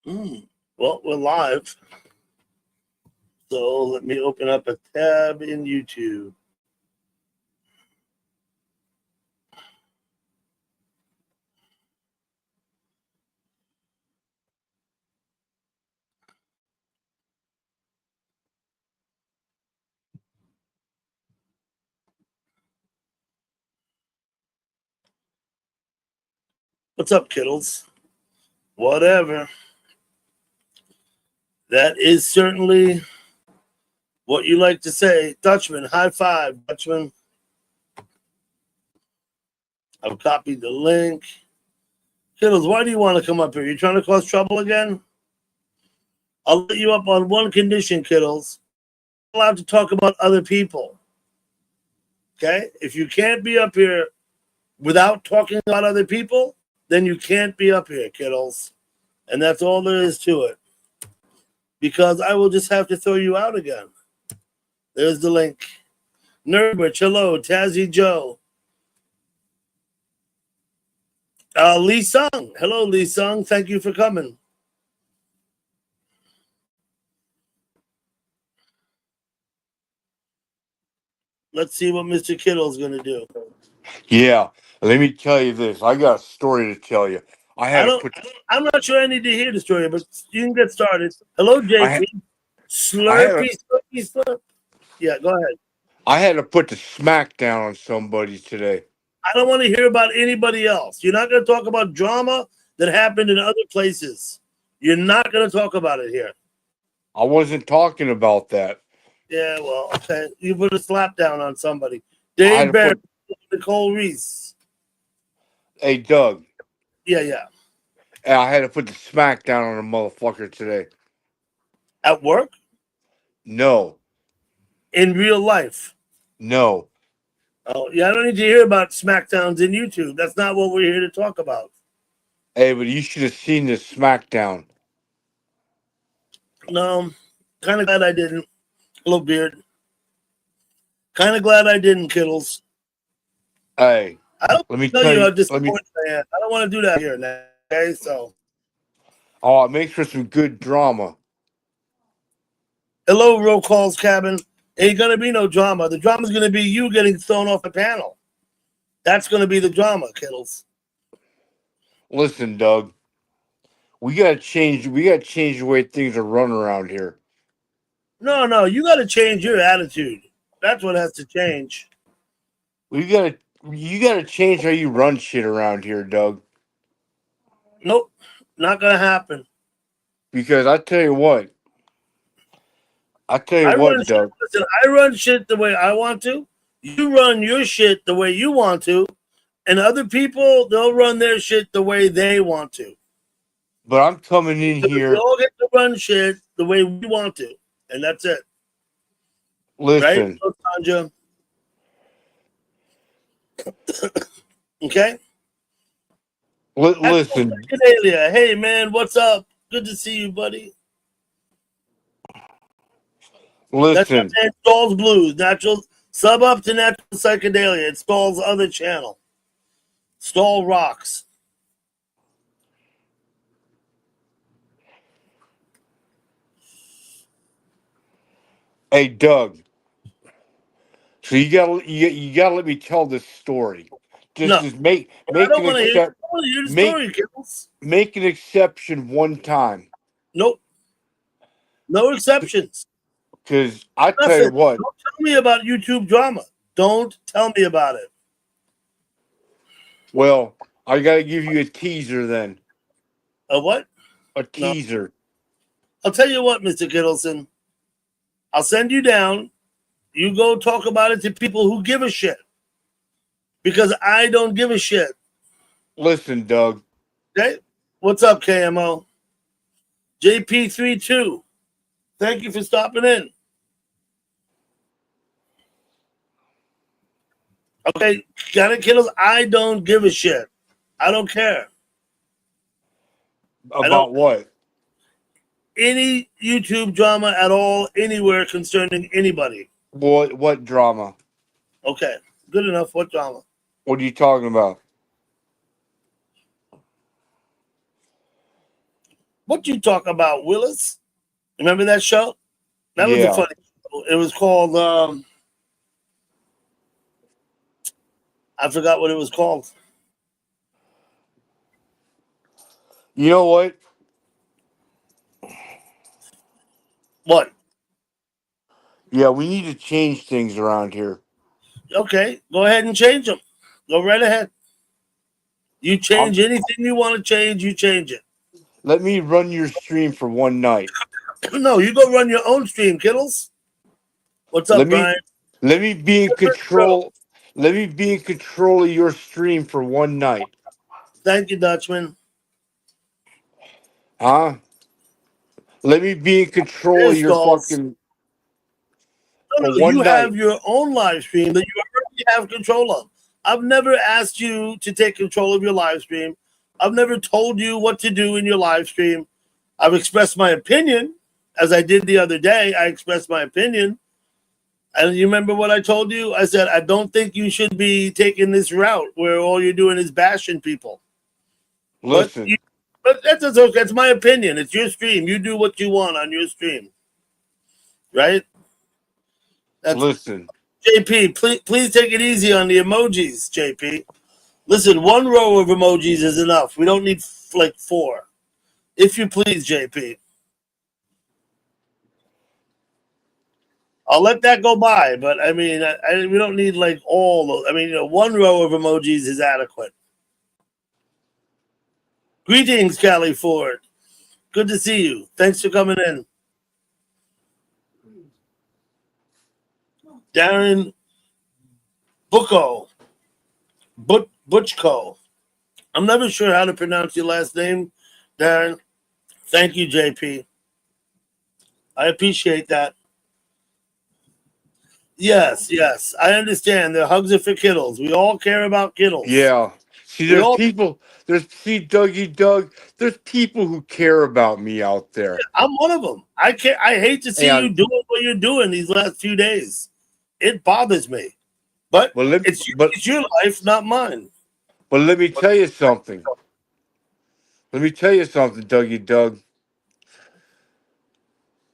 Well, we're live. So let me open up a tab in YouTube. What's up, kiddles? Whatever. That is certainly what you like to say. Dutchman, high five, Dutchman. I've copied the link. Kiddles, why do you want to come up here? You trying to cause trouble again? I'll let you up on one condition, Kiddles. You're allowed to talk about other people. Okay? If you can't be up here without talking about other people, then you can't be up here, Kiddles. And that's all there is to it. Because I will just have to throw you out again. There's the link. Nerdwitch, hello. Tazzy Joe. Lee Sung. Hello, Lee Sung. Thank you for coming. Let's see what Mr. Kittle's going to do. Yeah, let me tell you this. I got a story to tell you. I'm not sure I need to hear the story, but you can get started. Hello, JP. Slurpy, slurpy, slurp. Yeah, go ahead. I had to put the smack down on somebody today. I don't want to hear about anybody else. You're not going to talk about drama that happened in other places. You're not going to talk about it here. I wasn't talking about that. Yeah, well, okay. You put a slap down on somebody. Dave Barrett, Nicole Reese. Hey, Doug. Yeah. I had to put the smack down on a motherfucker today. At work? No. In real life? No. Oh, yeah, I don't need to hear about smackdowns in YouTube. That's not what we're here to talk about. Hey, but you should have seen this smackdown. No, kind of glad I didn't. Hello, Beard. Kind of glad I didn't, Kittles. Hey, I don't let me tell tell you you. how disappointed I am. I don't want to do that here now. Okay, so. Oh, it makes for some good drama. Hello, Roll Call's Cabin. Ain't gonna be no drama. The drama's gonna be you getting thrown off the panel. That's gonna be the drama, Kittles. Listen, Doug. We gotta change. We gotta change the way things are run around here. No. You got to change your attitude. That's what has to change. You gotta change how you run shit around here, Doug. Nope, not gonna happen. Because I tell you what, Doug. Listen, I run shit the way I want to. You run your shit the way you want to, and other people they'll run their shit the way they want to. But I'm coming in here. We all get to run shit the way we want to, and that's it. Listen, right? Okay. Listen. Hey man, what's up? Good to see you, buddy. Listen. That's Stall's Blues. Natural sub up to Natural Psychedelia. It's Stall's other channel. Stall Rocks. Hey, Doug. So you gotta let me tell this story. Just make an exception one time. Nope. No exceptions. Because I tell you what. Don't tell me about YouTube drama. Don't tell me about it. Well, I gotta give you a teaser then. A what? A teaser. No. I'll tell you what, Mr. Kittleson. I'll send you down. You go talk about it to people who give a shit. Because I don't give a shit. Listen, Doug. Okay? What's up, KMO? JP32. Thank you for stopping in. Okay, got it, kiddos? I don't give a shit. I don't care. About what? Any YouTube drama at all, anywhere concerning anybody. What drama? Okay, good enough. What drama? What are you talking about? What you talk about, Willis? Remember that show? That was a Yeah. funny show. It was called, I forgot what it was called. You know what? What? Yeah, we need to change things around here. Okay, go ahead and change them. Go right ahead. You Um, change anything you want to change, you change it. Let me run your stream for one night. No, you go run your own stream, Kittles. What's Let up, me Brian? let me be in Bro, control. Let me be in control of your stream for one night. thank you, Dutchman. Huh? Let me be in control of There's your stalls. fucking No, for no, you one have night. your own live stream that you already have control of. I've never asked you to take control of your live stream. I've never told you what to do in your live stream. I've expressed my opinion, as I did the other day. I expressed my opinion. And you remember what I told you? I said, I don't think you should be taking this route where all you're doing is bashing people. But Listen, that's my opinion. It's your stream. You do what you want on your stream, right? That's listen. JP. Please take it easy on the emojis, JP. Listen, one row of emojis is enough. We don't need like four. If you please, JP. I'll let that go by, but I mean, we don't need like all. I mean, one row of emojis is adequate. Greetings, Callie Ford. Good to see you. Thanks for coming in. Darren Bucco. Butchko. I'm never sure how to pronounce your last name, Darren. Thank you, JP. I appreciate that. Yes, yes. I understand. The hugs are for Kittles. We all care about Kittles. Yeah. See, We there's all people. Doug. There's people who care about me out there. I'm one of them. I hate to see you And doing what you're doing these last few days. It bothers me. But but let it's your life, not mine. but let me tell you something. Let me tell you something, Doug.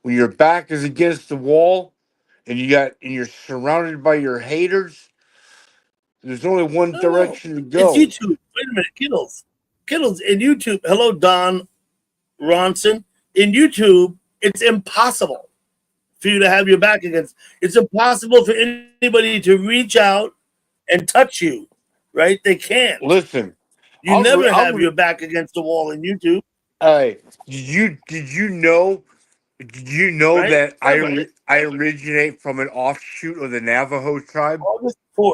When your back is against the wall and you're surrounded by your haters, there's only one No. direction to It's go. YouTube. Wait a minute, Kittles. Kittles in YouTube. Hello, Don Ronson. In YouTube, it's impossible for you to have your back against. It's impossible for anybody to reach out and touch you, right? They can't. Listen, You never have I'm your back against the wall in YouTube, hey, did you know right? that Never. I originate from an offshoot of the Navajo tribe? August 4th,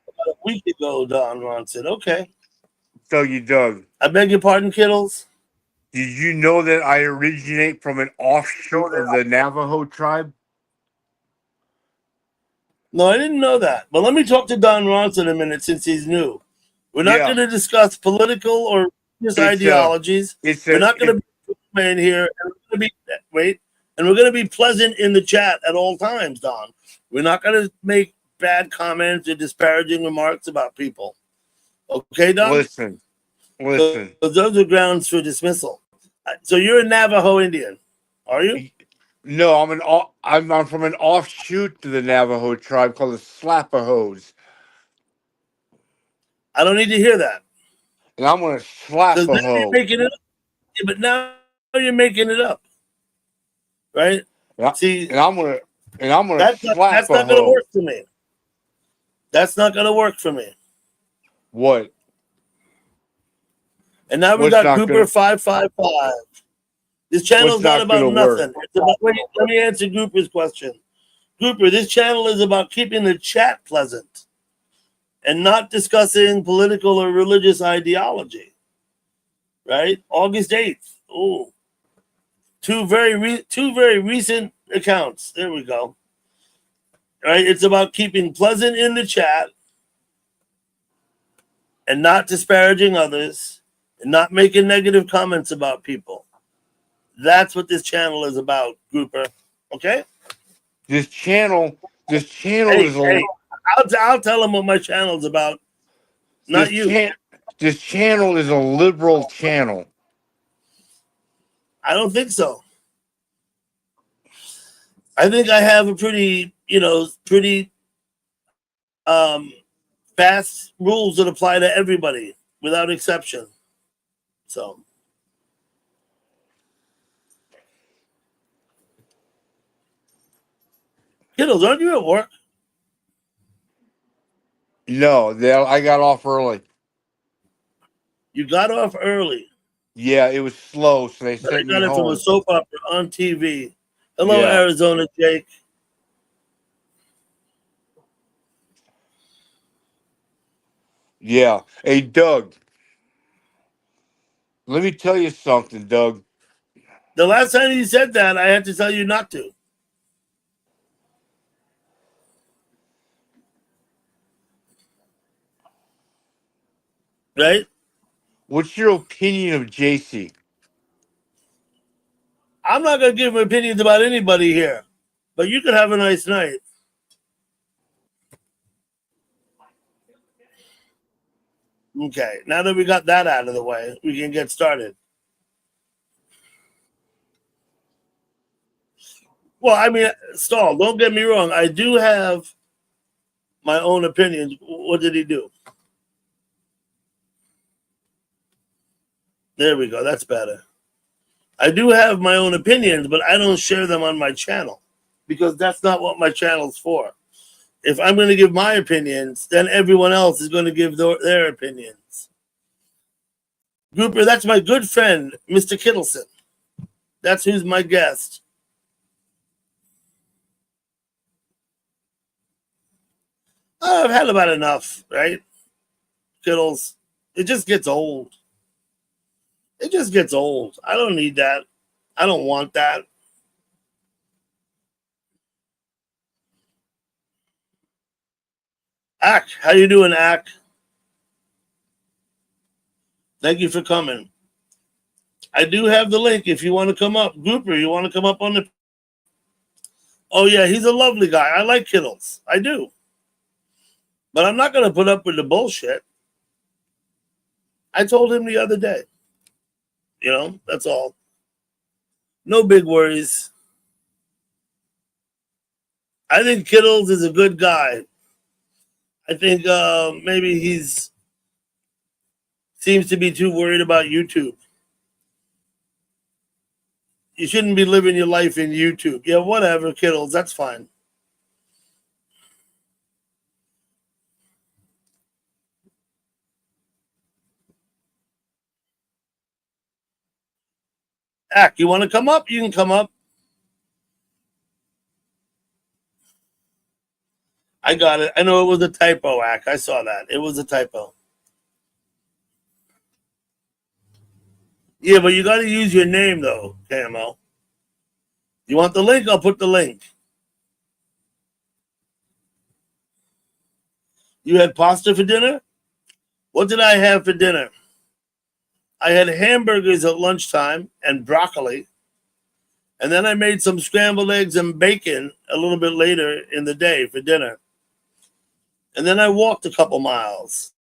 a week ago, Don Ronson. Okay. Doug, I beg your pardon, Kittles. did you know that I originate from an offshoot of the Navajo tribe? No, I didn't know that. But let me talk to Don Ronson a minute since he's new. We're not Yeah, going to discuss political or religious it's ideologies. We're not going to be in here. And we're going to be wait, and we're going to be pleasant in the chat at all times, Don. We're not going to make bad comments or disparaging remarks about people. Okay, Don. listen, So listen. those are grounds for dismissal. So you're a Navajo Indian, are you? No, I'm from an offshoot to the Navajo tribe called the Slappahos, I don't need to hear that and I'm gonna slap because a now you're hoe. making it up. Yeah, but now you're making it up, right? And, I, See, and I'm gonna slap that's a not going to hoe. work for me. That's not going to work for me. What? And now we What's got not Grouper gonna 555. This What's channel's not not about gonna work? nothing. It's about, wait, let me answer Grouper's question. Grouper, this channel is about keeping the chat pleasant and not discussing political or religious ideology. Right? August 8th. Oh, two very recent accounts. There we go. Right? It's about keeping pleasant in the chat and not disparaging others and not making negative comments about people. That's what this channel is about, Grouper. Okay? This channel, this channel Hey, is hey, a I'll tell them what my channel's about, not this you. chan this channel is a liberal channel. I don't think so. I think I have a pretty fast rules that apply to everybody without exception. So, Kittles, aren't you at work? No, I got off early. You got off early. Yeah, it was slow, so they But I sent me got it from a home. soap opera on TV. Hello, Yeah, Arizona Jake. yeah. Hey, Doug, let me tell you something, Doug. The last time you said that, I had to tell you not to. Right? What's your opinion of JC? I'm not going to give opinions about anybody here, but you could have a nice night. Okay, now that we got that out of the way, we can get started. Well, I mean, Stall, don't get me wrong. I do have my own opinions. What did he do? There we go. That's better. I do have my own opinions, but I don't share them on my channel because that's not what my channel's for. If I'm going to give my opinions, then everyone else is going to give their opinions. Grouper, that's my good friend, Mr. Kittleson. That's who's my guest. I've had about enough, right? Kittles. It just gets old. It just gets old. I don't need that. I don't want that. Ack, how you doing, Ack? Thank you for coming. I do have the link if you want to come up. Grouper, you want to come up on the... Oh, yeah, he's a lovely guy. I like Kittles. I do. But I'm not going to put up with the bullshit. I told him the other day. You know, that's all. No big worries. I think Kittles is a good guy. I think maybe he's seems to be too worried about YouTube. You shouldn't be living your life in YouTube. Yeah, whatever, Kittles. That's fine. Ack, you want to come up? You can come up. I got it. I know it was a typo, Ack. I saw that. It was a typo. Yeah, but you got to use your name, though, Camo. You want the link? I'll put the link. You had pasta for dinner? What did I have for dinner? I had hamburgers at lunchtime and broccoli. And then I made some scrambled eggs and bacon a little bit later in the day for dinner. And then I walked a couple miles.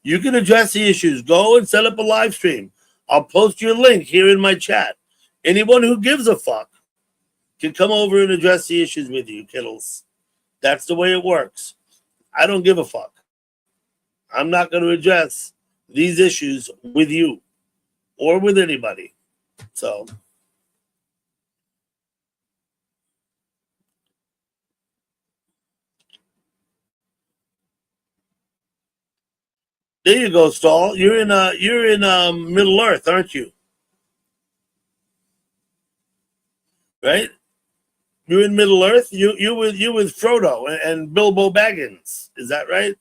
You can address the issues. Go and set up a live stream. I'll post your link here in my chat. Anyone who gives a fuck can come over and address the issues with you, Kittles. That's the way it works. I don't give a fuck. I'm not going to address these issues with you or with anybody. So there you go, Stall. You're in Middle Earth, aren't you? Right? You're in Middle Earth. You with Frodo and Bilbo Baggins. Is that right?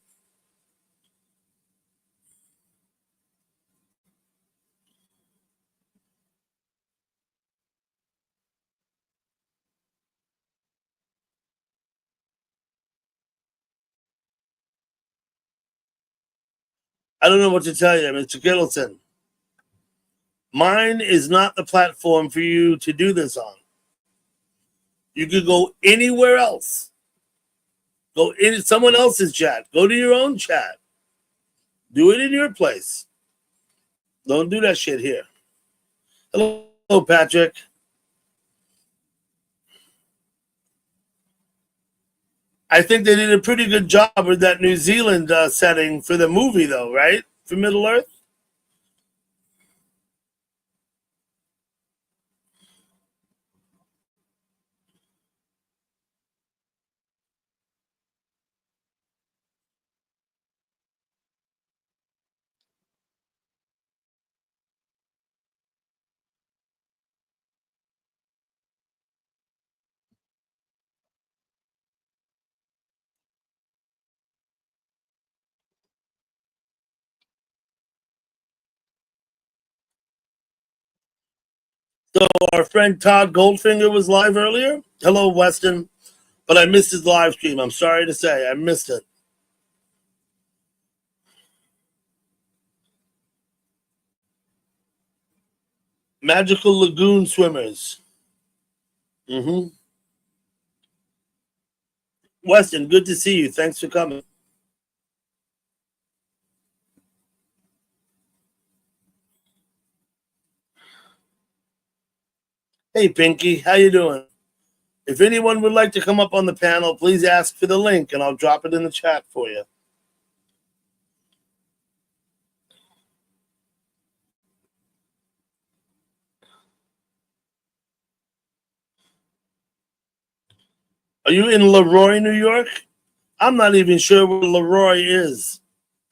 I don't know what to tell you, Mr. Kittleson. Mine is not the platform for you to do this on. You could go anywhere else. Go in someone else's chat. Go to your own chat. Do it in your place. Don't do that shit here. Hello, Patrick. I think they did a pretty good job with that New Zealand setting for the movie, though, right? For Middle Earth. So our friend Todd Goldfinger was live earlier. Hello, Weston. But I missed his live stream. I'm sorry to say, I missed it. Magical Lagoon Swimmers. Mm-hmm. Weston, good to see you. Thanks for coming. Hey, Pinky, how you doing? If anyone would like to come up on the panel, please ask for the link, and I'll drop it in the chat for you. Are you in Leroy, New York? I'm not even sure where Leroy is.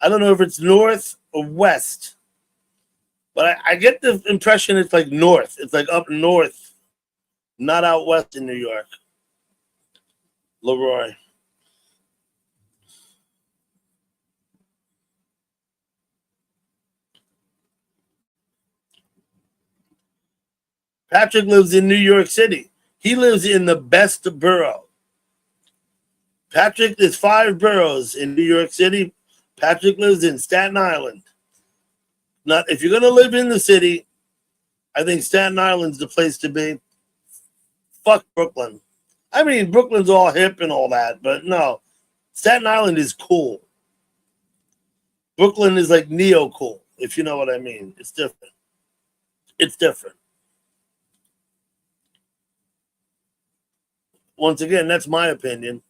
I don't know if it's north or west, but I get the impression it's like north. It's like up north, not out west in New York. Leroy. Patrick lives in New York City. He lives in the best borough. Patrick, there's 5 boroughs in New York City. Patrick lives in Staten Island. Not if you're gonna live in the city, I think Staten Island's the place to be. Fuck Brooklyn. I mean, Brooklyn's all hip and all that, but no, Staten Island is cool. Brooklyn is like neo cool, if you know what I mean. It's different. It's different. Once again, that's my opinion.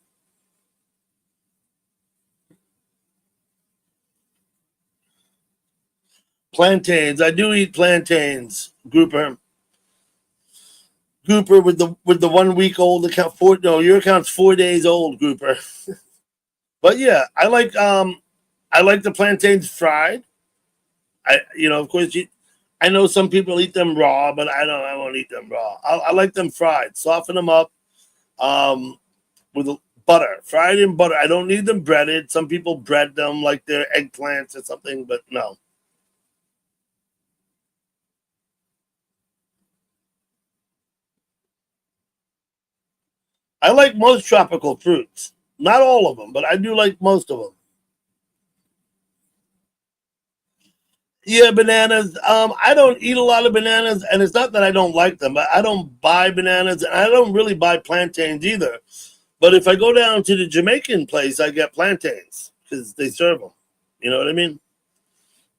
Plantains. I do eat plantains, Grouper. Grouper with the 1 week old account. No, your account's 4 days old, Grouper. But yeah, I like the plantains fried. Of course, I know some people eat them raw, but I don't. I won't eat them raw. I like them fried. Soften them up with butter, fried in butter. I don't need them breaded. Some people bread them like they're eggplants or something, but no. I like most tropical fruits. Not all of them, but I do like most of them. Yeah, bananas. I don't eat a lot of bananas, and it's not that I don't like them, but I don't buy bananas, and I don't really buy plantains either. But if I go down to the Jamaican place, I get plantains because they serve them. You know what I mean?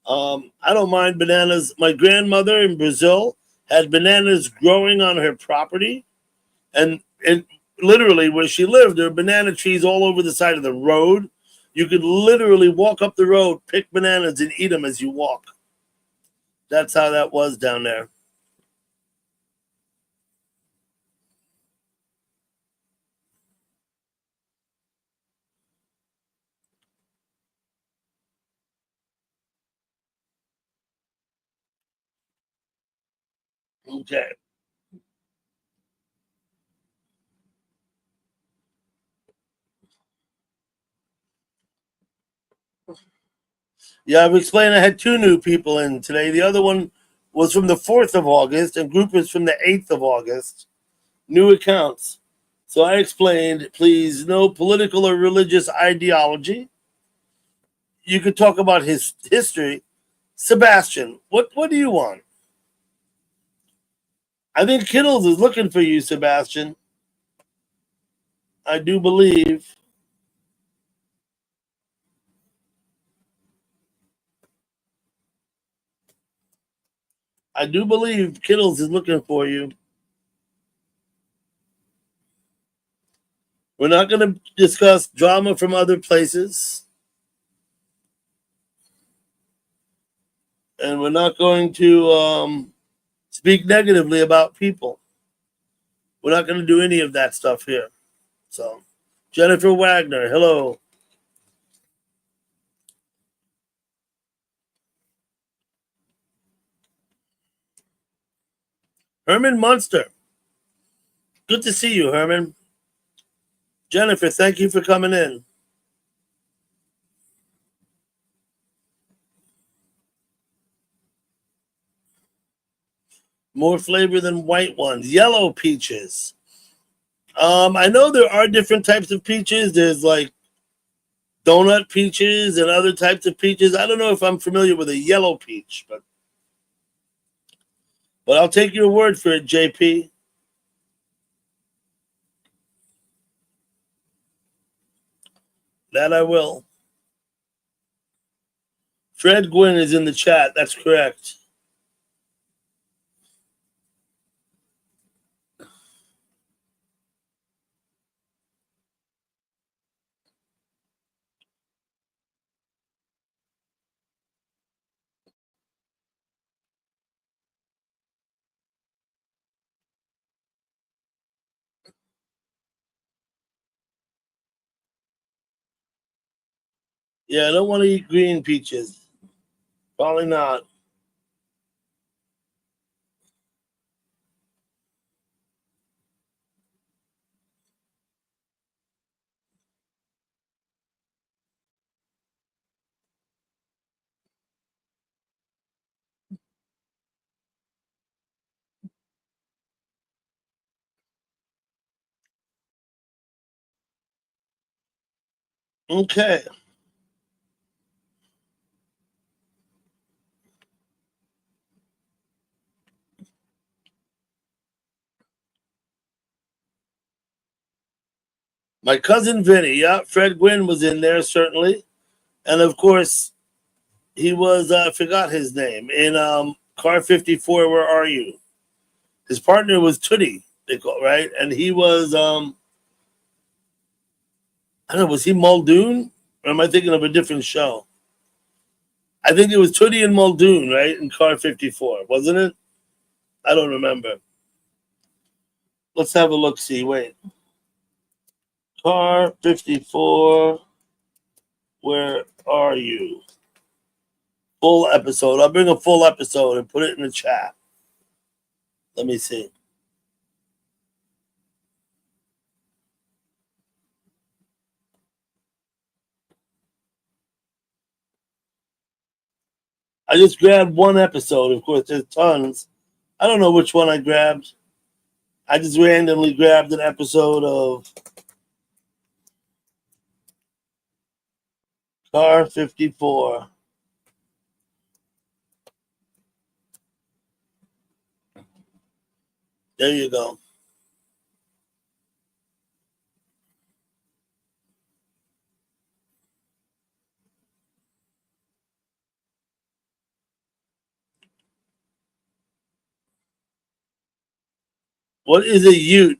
I don't mind bananas. My grandmother in Brazil had bananas growing on her property, and literally where she lived, there were banana trees all over the side of the road. You could literally walk up the road, pick bananas, and eat them as you walk. That's how that was down there. Okay. Yeah, I've explained I had 2 new people in today. The other one was from the 4th of August, and group is from the 8th of August. New accounts. So I explained, please, no political or religious ideology. You could talk about his history. Sebastian, what do you want? I think Kittles is looking for you, Sebastian. I do believe. I do believe Kittles is looking for you. We're not going to discuss drama from other places. And we're not going to speak negatively about people. We're not going to do any of that stuff here. So, Jennifer Wagner, hello. Herman Munster. Good to see you, Herman. Jennifer, thank you for coming in. More flavor than white ones. Yellow peaches. I know there are different types of peaches. There's like donut peaches and other types of peaches. I don't know if I'm familiar with a yellow peach, but I'll take your word for it, JP. That I will. Fred Gwynn is in the chat. That's correct. Yeah, I don't want to eat green peaches. Probably not. Okay. My cousin Vinny. Yeah, Fred Gwynn was in there, certainly. And of course, he was, I forgot his name, in Car 54, Where Are You? His partner was Tootie, they call, right? And he was, I don't know, was he Muldoon? Or am I thinking of a different show? I think it was Tootie and Muldoon, right? In Car 54, wasn't it? I don't remember. Let's have a look, see. Wait. Car 54, Where Are You? Full episode. I'll bring a full episode and put it in the chat. Let me see. I just grabbed one episode. Of course, there's tons. I don't know which one I grabbed. I just randomly grabbed an episode of Car 54. There you go. What is a ute?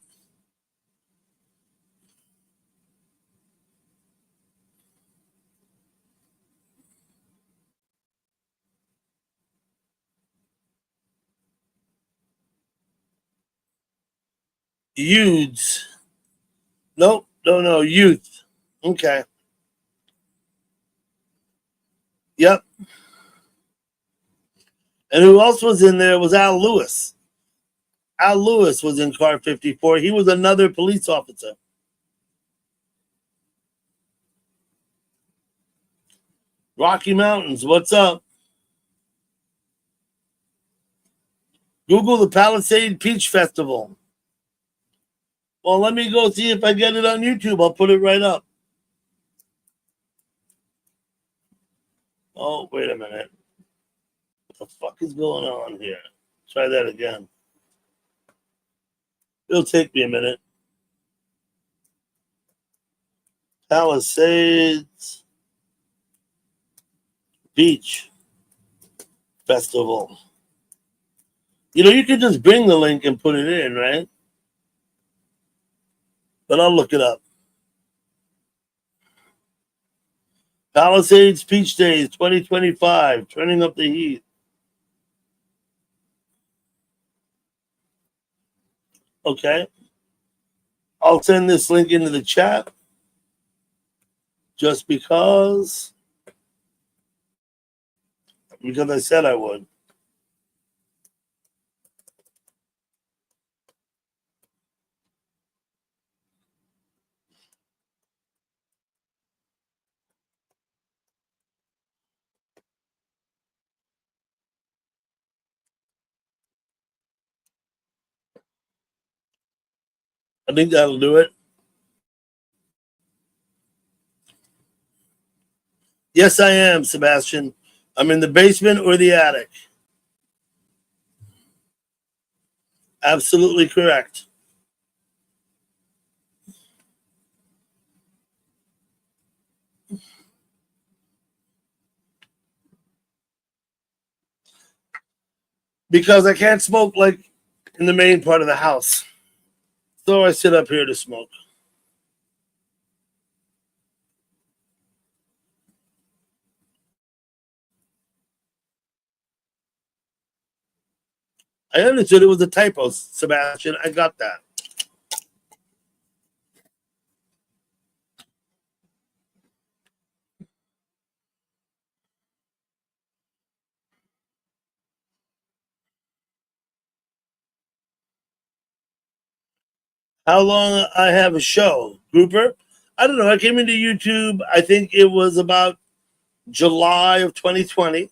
Youths. Nope. No. Youth. Okay. Yep. And who else was in there was Al Lewis. Al Lewis was in Car 54. He was another police officer. Rocky Mountains, what's up? Google the Palisade Peach Festival. Well, let me go see if I get it on YouTube. I'll put it right up. Oh, wait a minute. What the fuck is going on here? Try that again. It'll take me a minute. Palisades Beach Festival. You could just bring the link and put it in, right? But I'll look it up. Palisades Peach Days 2025, turning up the heat. Okay. I'll send this link into the chat just because I said I would. I think that'll do it. Yes, I am, Sebastian. I'm in the basement or the attic. Absolutely correct. Because I can't smoke like in the main part of the house. So I sit up here to smoke. I understood it was a typo, Sebastian. I got that. How long I have a show, Grouper? I don't know. I came into YouTube. I think it was about July of 2020.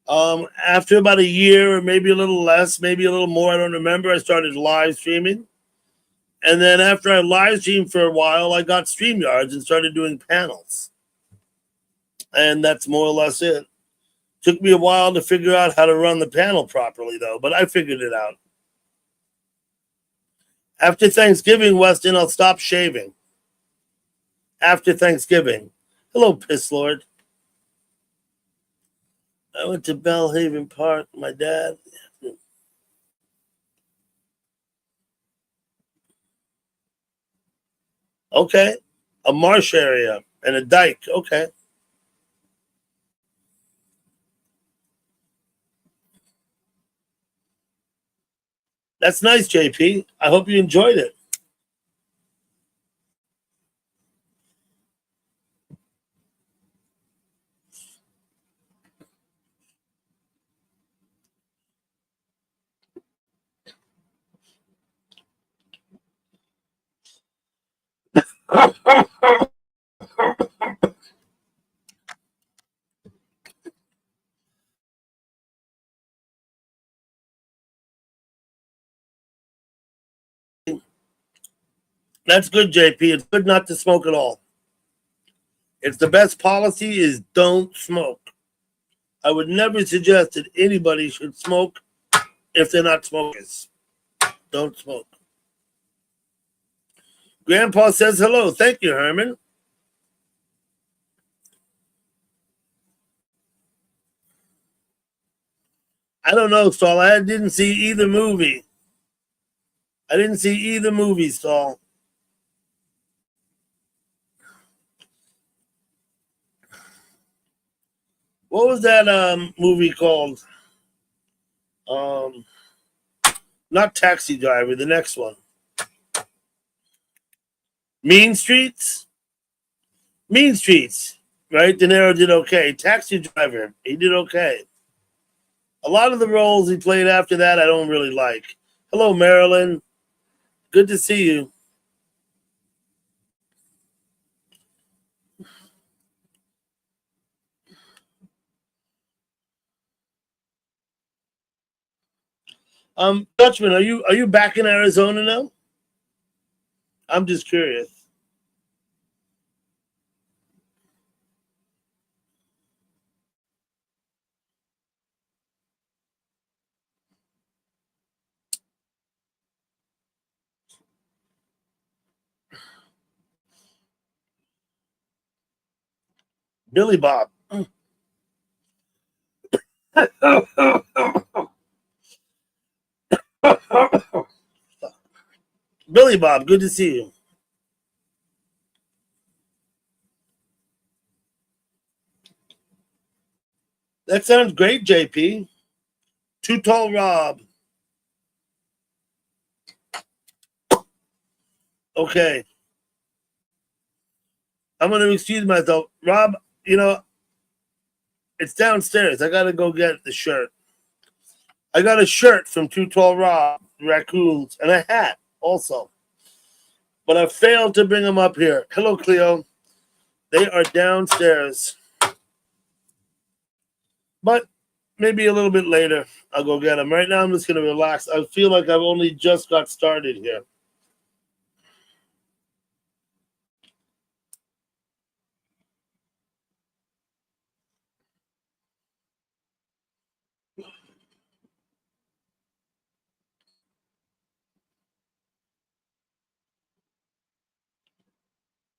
After about a year, or maybe a little less, maybe a little more, I don't remember. I started live streaming, and then after I live streamed for a while, I got StreamYards and started doing panels, and that's more or less it. Took me a while to figure out how to run the panel properly, though, but I figured it out. After Thanksgiving, Weston, I'll stop shaving. After Thanksgiving. Hello, Piss Lord. I went to Bellhaven Park, my dad. Okay. A marsh area and a dike. Okay. That's nice, JP. I hope you enjoyed it. That's good, JP. It's good not to smoke at all. It's the best policy is don't smoke. I would never suggest that anybody should smoke if they're not smokers. Don't smoke. Grandpa says hello. Thank you, Herman. I don't know, Saul. I didn't see either movie. I didn't see either movie, Saul. What was that movie called? Um, Not Taxi Driver. The next one. Mean Streets. Mean Streets. Right? De Niro did okay. Taxi Driver. He did okay. A lot of the roles he played after that, I don't really like. Hello, Marilyn. Good to see you. Dutchman, are you back in Arizona now? I'm just curious. Billy Bob. Billy Bob, good to see you. That sounds great, JP. Too Tall Rob. Okay. I'm going to excuse myself. Rob, it's downstairs. I got to go get the shirt. I got a shirt from Too Tall Rob, raccoons, and a hat also. But I failed to bring them up here. Hello, Cleo. They are downstairs. But maybe a little bit later, I'll go get them. Right now, I'm just going to relax. I feel like I've only just got started here.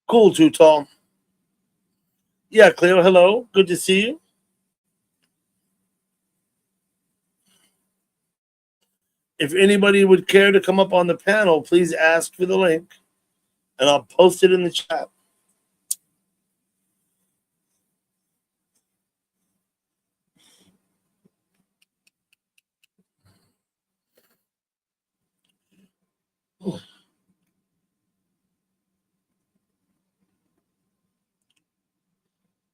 Cool, Too Tall. Yeah, Cleo, hello. Good to see you. If anybody would care to come up on the panel, please ask for the link, and I'll post it in the chat.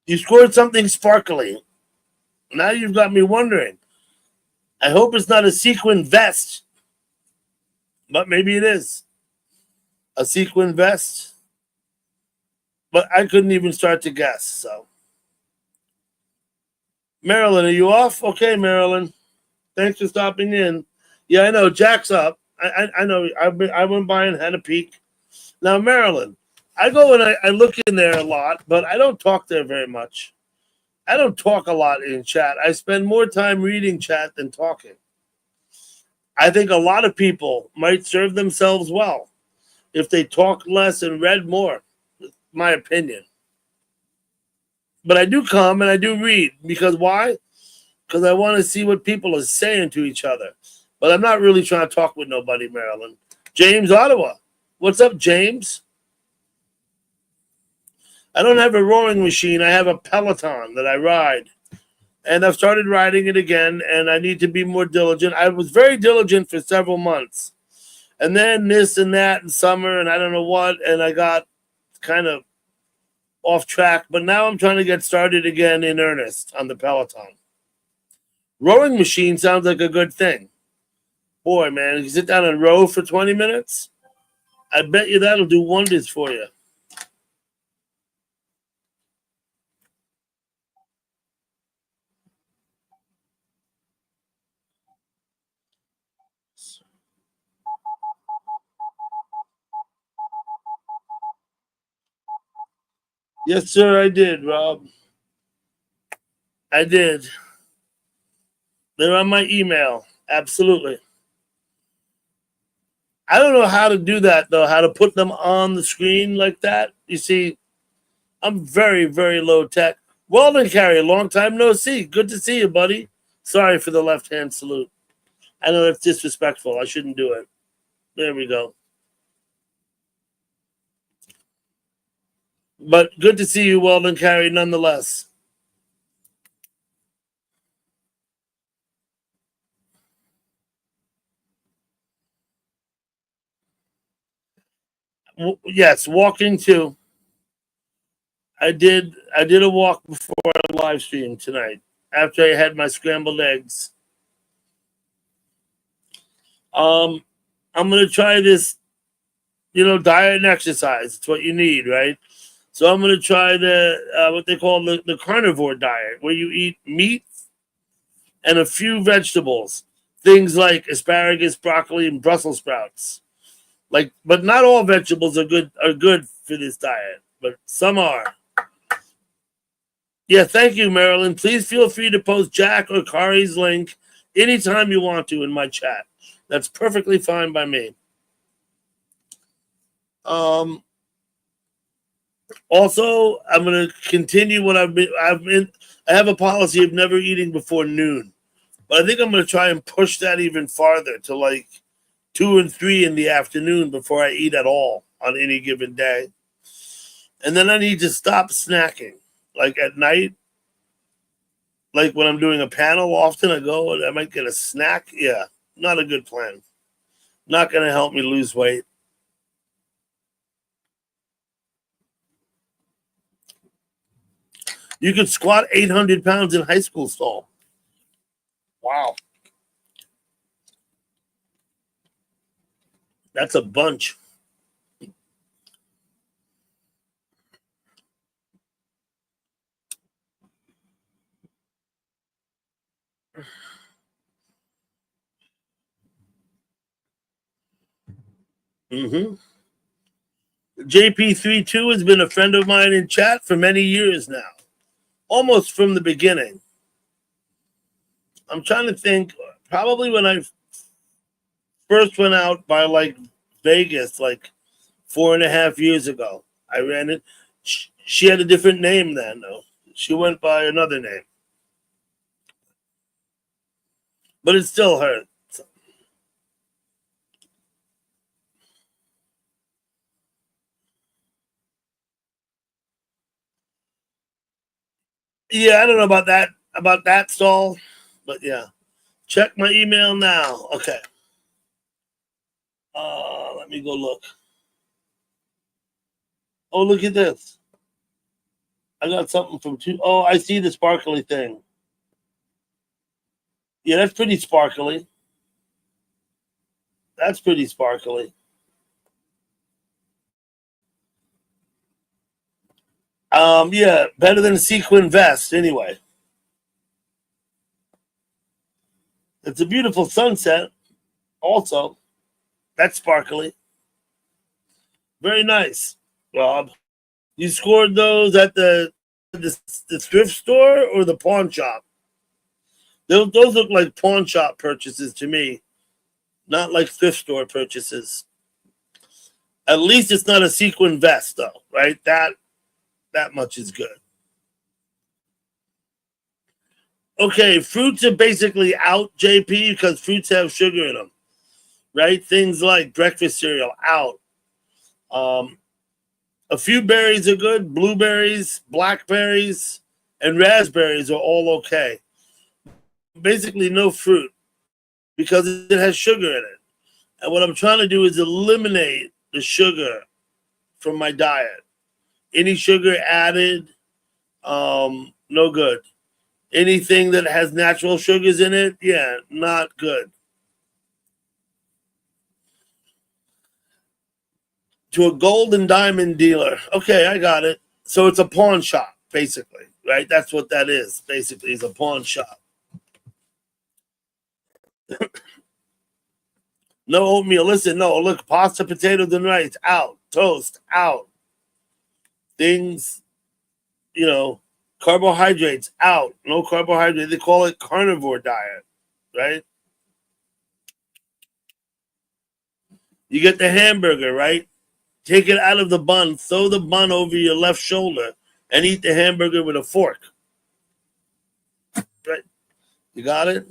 You scored something sparkly. Now you've got me wondering. I hope it's not a sequin vest, but maybe it is. A sequin vest. But I couldn't even start to guess, so. Marilyn, are you off? Okay, Marilyn. Thanks for stopping in. Yeah, I know. Jack's up. I know. I went by and had a peek. Now, Marilyn, I go and I look in there a lot, but I don't talk there very much. I don't talk a lot in chat. I spend more time reading chat than talking. I think a lot of people might serve themselves well if they talked less and read more. My opinion. But I do come and I do read because why? Because I want to see what people are saying to each other. But I'm not really trying to talk with nobody, Maryland. James Ottawa. What's up, James? I don't have a rowing machine. I have a Peloton that I ride. And I've started riding it again, and I need to be more diligent. I was very diligent for several months. And then this and that in summer, and I don't know what, and I got kind of off track. But now I'm trying to get started again in earnest on the Peloton. Rowing machine sounds like a good thing. Boy, man, you sit down and row for 20 minutes, I bet you that'll do wonders for you. Yes, sir, I did, Rob. I did. They're on my email. Absolutely. I don't know how to do that, though, how to put them on the screen like that. You see, I'm very, very low tech. Weldon Carey, long time no see. Good to see you, buddy. Sorry for the left-hand salute. I know that's disrespectful. I shouldn't do it. There we go. But good to see you, Weldon Carey, nonetheless. Yes, walking too. I did a walk before I live stream tonight after I had my scrambled eggs. I'm gonna try this, diet and exercise. It's what you need, right? So I'm gonna try the what they call the carnivore diet, where you eat meat and a few vegetables, things like asparagus, broccoli, and Brussels sprouts. But not all vegetables are good for this diet, but some are. Yeah, thank you, Marilyn. Please feel free to post Jack or Kari's link anytime you want to in my chat. That's perfectly fine by me. Also, I'm going to continue what I've been. I have a policy of never eating before noon, but I think I'm going to try and push that even farther to like 2 and 3 in the afternoon before I eat at all on any given day. And then I need to stop snacking. Like at night, like when I'm doing a panel, often I go and I might get a snack. Yeah, not a good plan. Not going to help me lose weight. You could squat 800 pounds in high school, Saul. Wow. That's a bunch. Mm-hmm. JP32 has been a friend of mine in chat for many years now, almost from the beginning. I'm trying to think, probably when I first went out by like Vegas, like 4.5 years ago. I ran it. She had a different name then, though. She went by another name. But it's still her. Yeah, I don't know about that stall, but yeah. Check my email now. Okay. Let me go look. Oh, look at this. I got something from two. Oh, I see the sparkly thing. Yeah, that's pretty sparkly. That's pretty sparkly. Yeah, better than a sequin vest anyway. It's a beautiful sunset. Also, that's sparkly. Very nice, Rob. You scored those at the thrift store or the pawn shop? Those look like pawn shop purchases to me, not like thrift store purchases. At least it's not a sequin vest, though, right? That much is good. Okay, fruits are basically out, JP, because fruits have sugar in them, right? Things like breakfast cereal out. A few berries are good. Blueberries, blackberries, and raspberries are all okay. Basically, no fruit because it has sugar in it. And what I'm trying to do is eliminate the sugar from my diet. Any sugar added, no good. Anything that has natural sugars in it, yeah, not good. To a gold and diamond dealer. Okay, I got it. So it's a pawn shop, basically, right? That's what that is, basically, is a pawn shop. No oatmeal. Listen, no, look, pasta, potatoes, and rice, out. Toast, out. Things, carbohydrates, out. No carbohydrate. They call it carnivore diet, right? You get the hamburger, right? Take it out of the bun, throw the bun over your left shoulder, and eat the hamburger with a fork. Right? You got it?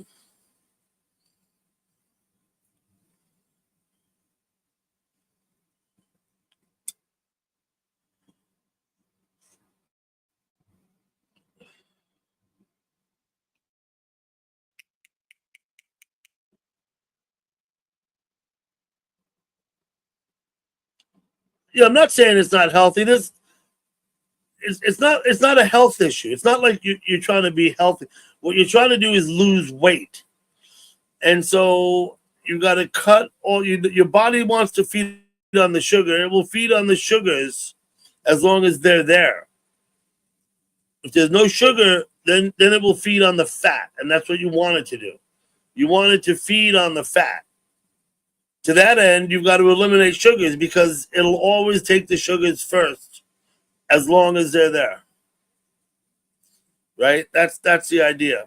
Yeah, I'm not saying it's not healthy. It's not a health issue. It's not like you're trying to be healthy. What you're trying to do is lose weight. And so you got to cut your body wants to feed on the sugar. It will feed on the sugars as long as they're there. If there's no sugar, then it will feed on the fat, and that's what you want it to do. You want it to feed on the fat. To that end, you've got to eliminate sugars because it'll always take the sugars first as long as they're there. Right? That's the idea.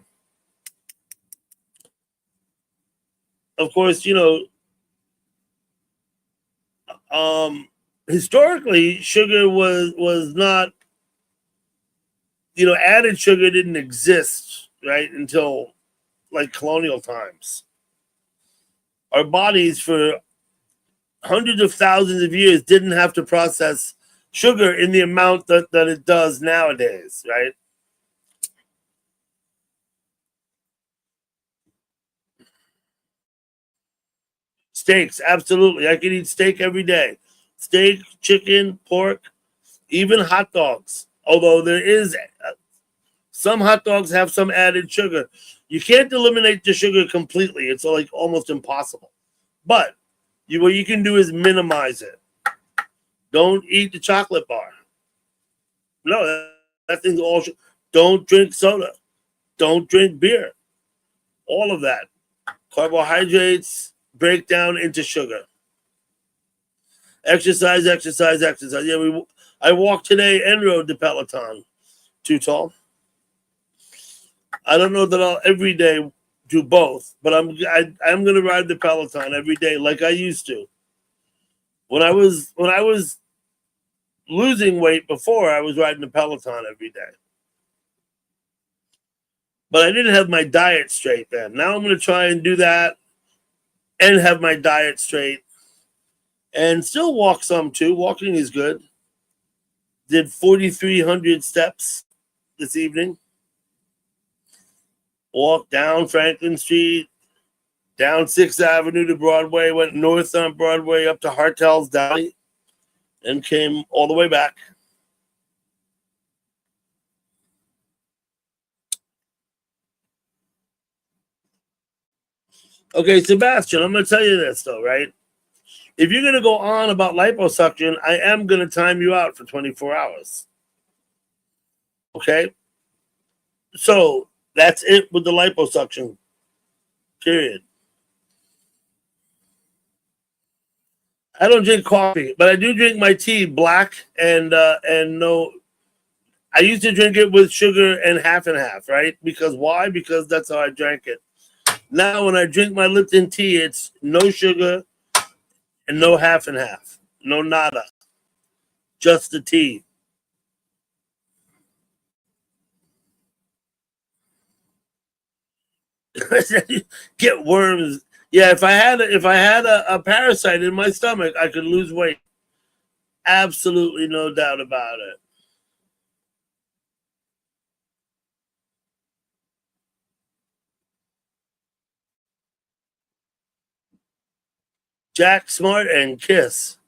Of course, historically sugar was not, added sugar didn't exist, right, until like colonial times. Our bodies for hundreds of thousands of years didn't have to process sugar in the amount that it does nowadays, right? Steaks, absolutely. I can eat steak every day. Steak, chicken, pork, even hot dogs. Although there is some hot dogs have some added sugar. You can't eliminate the sugar completely. It's like almost impossible. But what you can do is minimize it. Don't eat the chocolate bar. No, that thing's all. Don't drink soda. Don't drink beer. All of that. Carbohydrates break down into sugar. Exercise, exercise, exercise. Yeah, I walked today and rode the Peloton. Too tall. I don't know that I'll every day do both, but I'm going to ride the Peloton every day like I used to. When I was losing weight before, I was riding the Peloton every day. But I didn't have my diet straight then. Now I'm going to try and do that and have my diet straight and still walk some too. Walking is good. Did 4,300 steps this evening. Walked down Franklin Street, down 6th Avenue to Broadway, went north on Broadway up to Hartel's Deli, and came all the way back. Okay, Sebastian, I'm going to tell you this, though, right? If you're going to go on about liposuction, I am going to time you out for 24 hours. Okay? So that's it with the liposuction, period. I don't drink coffee, but I do drink my tea black and no. I used to drink it with sugar and half, right? Because why? Because that's how I drank it. Now, when I drink my Lipton tea, it's no sugar and no half, no nada, just the tea. Get worms. Yeah, if I had a parasite in my stomach, I could lose weight. Absolutely no doubt about it. Jack Smart and Kiss.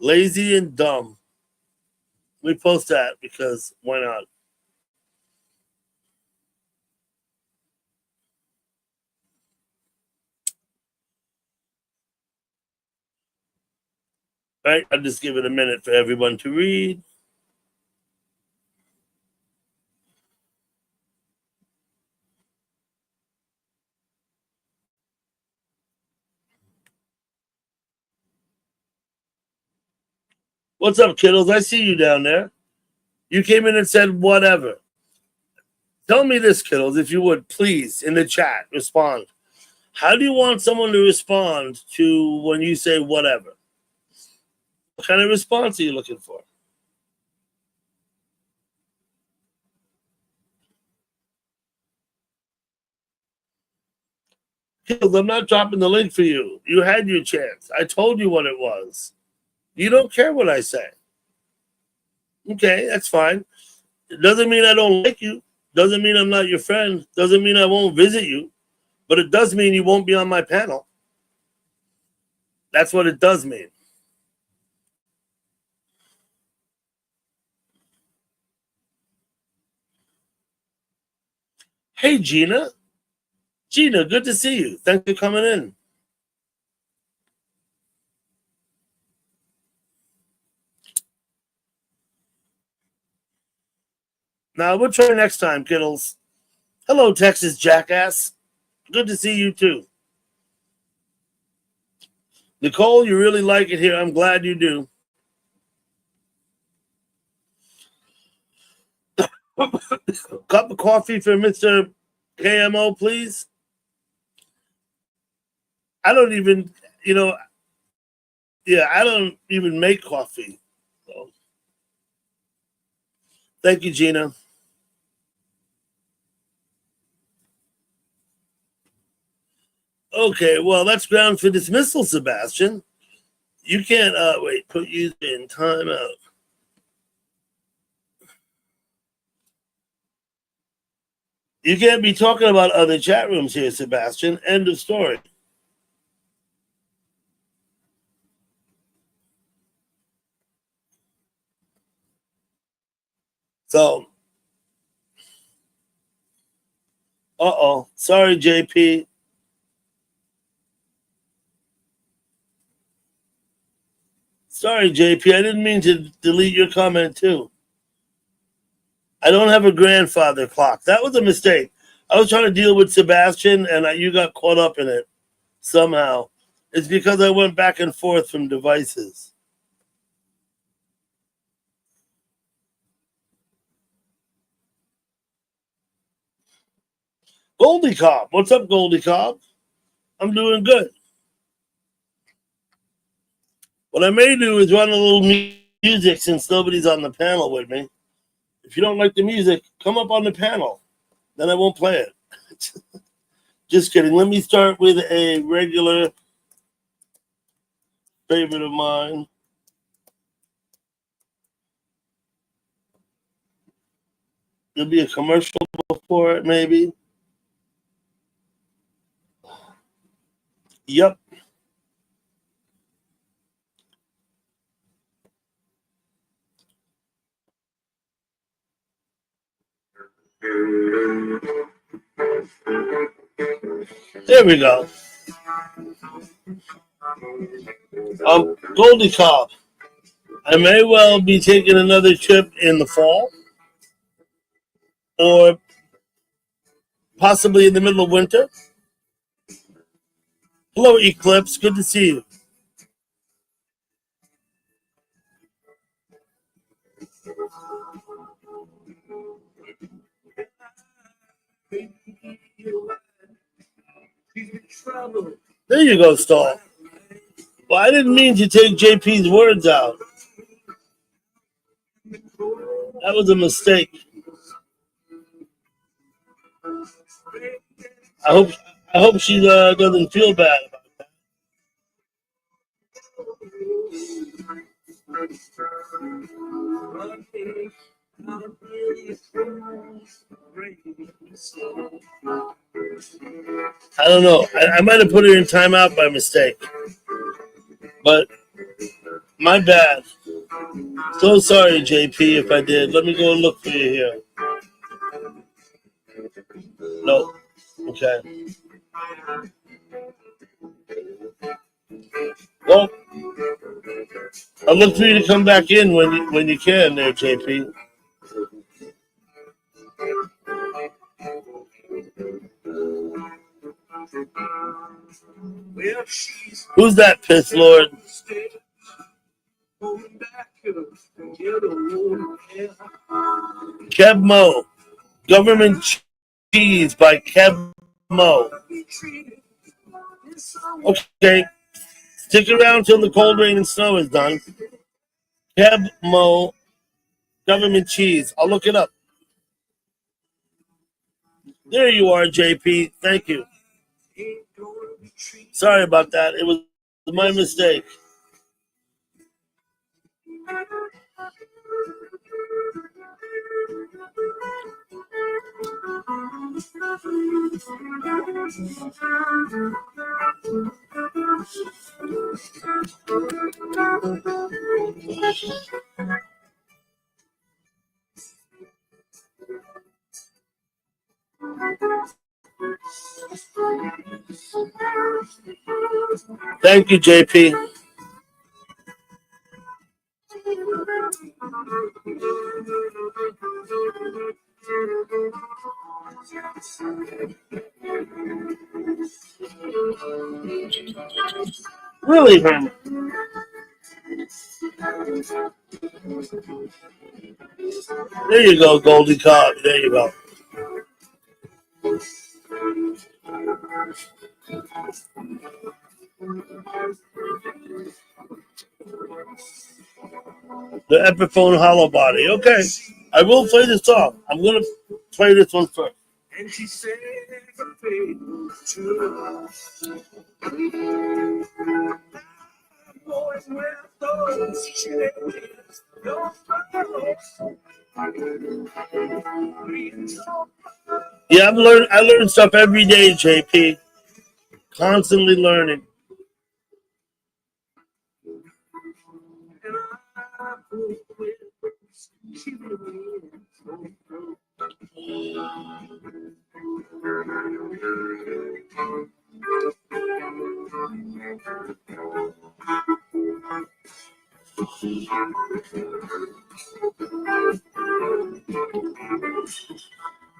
Lazy and dumb. We post that because why not? Right? I'll just give it a minute for everyone to read. What's up, kiddos? I see you down there. You came in and said whatever. Tell me this, kiddos, if you would, please, in the chat, respond. How do you want someone to respond to when you say whatever? What kind of response are you looking for? Kiddos, I'm not dropping the link for you. You had your chance. I told you what it was. You don't care what I say. Okay, that's fine. It doesn't mean I don't like you. Doesn't mean I'm not your friend. Doesn't mean I won't visit you. But it does mean you won't be on my panel. That's what it does mean. Hey, Gina. Gina, good to see you. Thanks for coming in. Now, we'll try next time, kiddos. Hello, Texas jackass. Good to see you, too. Nicole, you really like it here. I'm glad you do. Cup of coffee for Mr. KMO, please. I don't even, I don't even make coffee. So. Thank you, Gina. Okay, well, that's ground for dismissal, Sebastian. You can't, wait, put user in timeout. You can't be talking about other chat rooms here, Sebastian. End of story. So, sorry, JP. Sorry, JP. I didn't mean to delete your comment too. I don't have a grandfather clock. That was a mistake. I was trying to deal with Sebastian, and you got caught up in it somehow. It's because I went back and forth from devices. Goldie Cobb. What's up, Goldie Cobb? I'm doing good. What I may do is run a little music since nobody's on the panel with me. If you don't like the music, come up on the panel. Then I won't play it. Just kidding. Let me start with a regular favorite of mine. There'll be a commercial before it, maybe. Yep. There we go. Goldie Cobb. I may well be taking another trip in the fall or possibly in the middle of winter. Hello, Eclipse. Good to see you. There you go, Stall. Well, I didn't mean to take JP's words out. That was a mistake. I hope she doesn't feel bad about that. I don't know. I might have put her in timeout by mistake. But my bad. So sorry, JP, if I did. Let me go and look for you here. No. Okay. Well, I'll look for you to come back in when you can there, JP. Who's that piss lord? Keb Mo. Government Cheese by Keb Mo. Okay. Stick around till the cold rain and snow is done. Keb Mo. Government Cheese. I'll look it up. There you are, JP. Thank you. Sorry about that. It was my mistake. Thank you, JP. Really, man. There you go, Goldie Cobb. There you go. The Epiphone Hollow Body. Okay. I will play this song. I'm going to play this one first. And she said, Yeah, I learn stuff every day, JP. Constantly learning.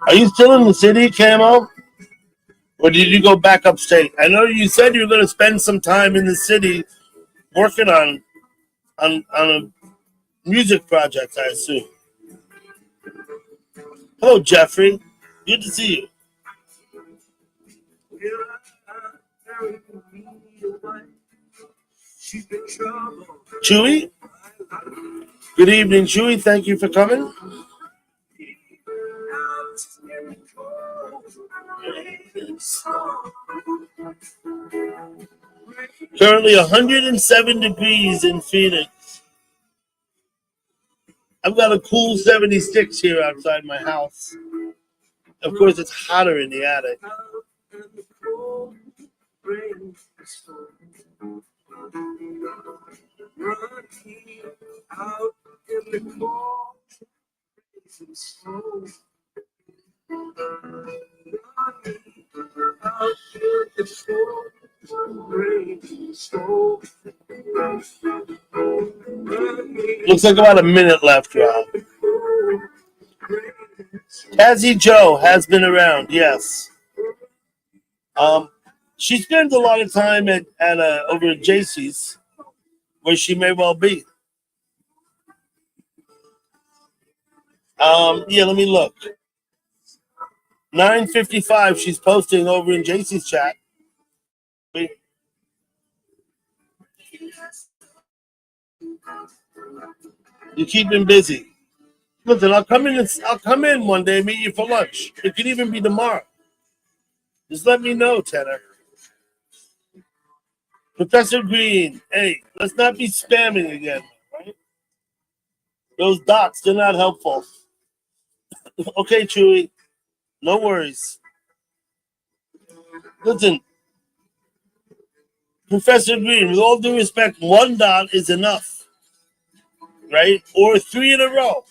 Are you still in the city, Camo? Or did you go back upstate? I know you said you were going to spend some time in the city working on a music project, I assume. Hello, Jeffrey. Good to see you. Chewy? Good evening, Chewy. Thank you for coming. Currently 107 degrees in Phoenix. I've got a cool 76 here outside my house. Of course, it's hotter in the attic. Looks like about a minute left, Rob. Cassie Joe has been around, yes. She spends a lot of time at over at JC's, where she may well be. Yeah, let me look. 9:55. She's posting over in JC's chat. You keep him busy. Listen, I'll come in. I'll come in one day and meet you for lunch. It could even be tomorrow. Just let me know, Tanner. Professor Green, hey, let's not be spamming again, right? Those dots, they're not helpful. Okay, Chewy, no worries. Listen, Professor Green, with all due respect, one dot is enough, right? Or three in a row,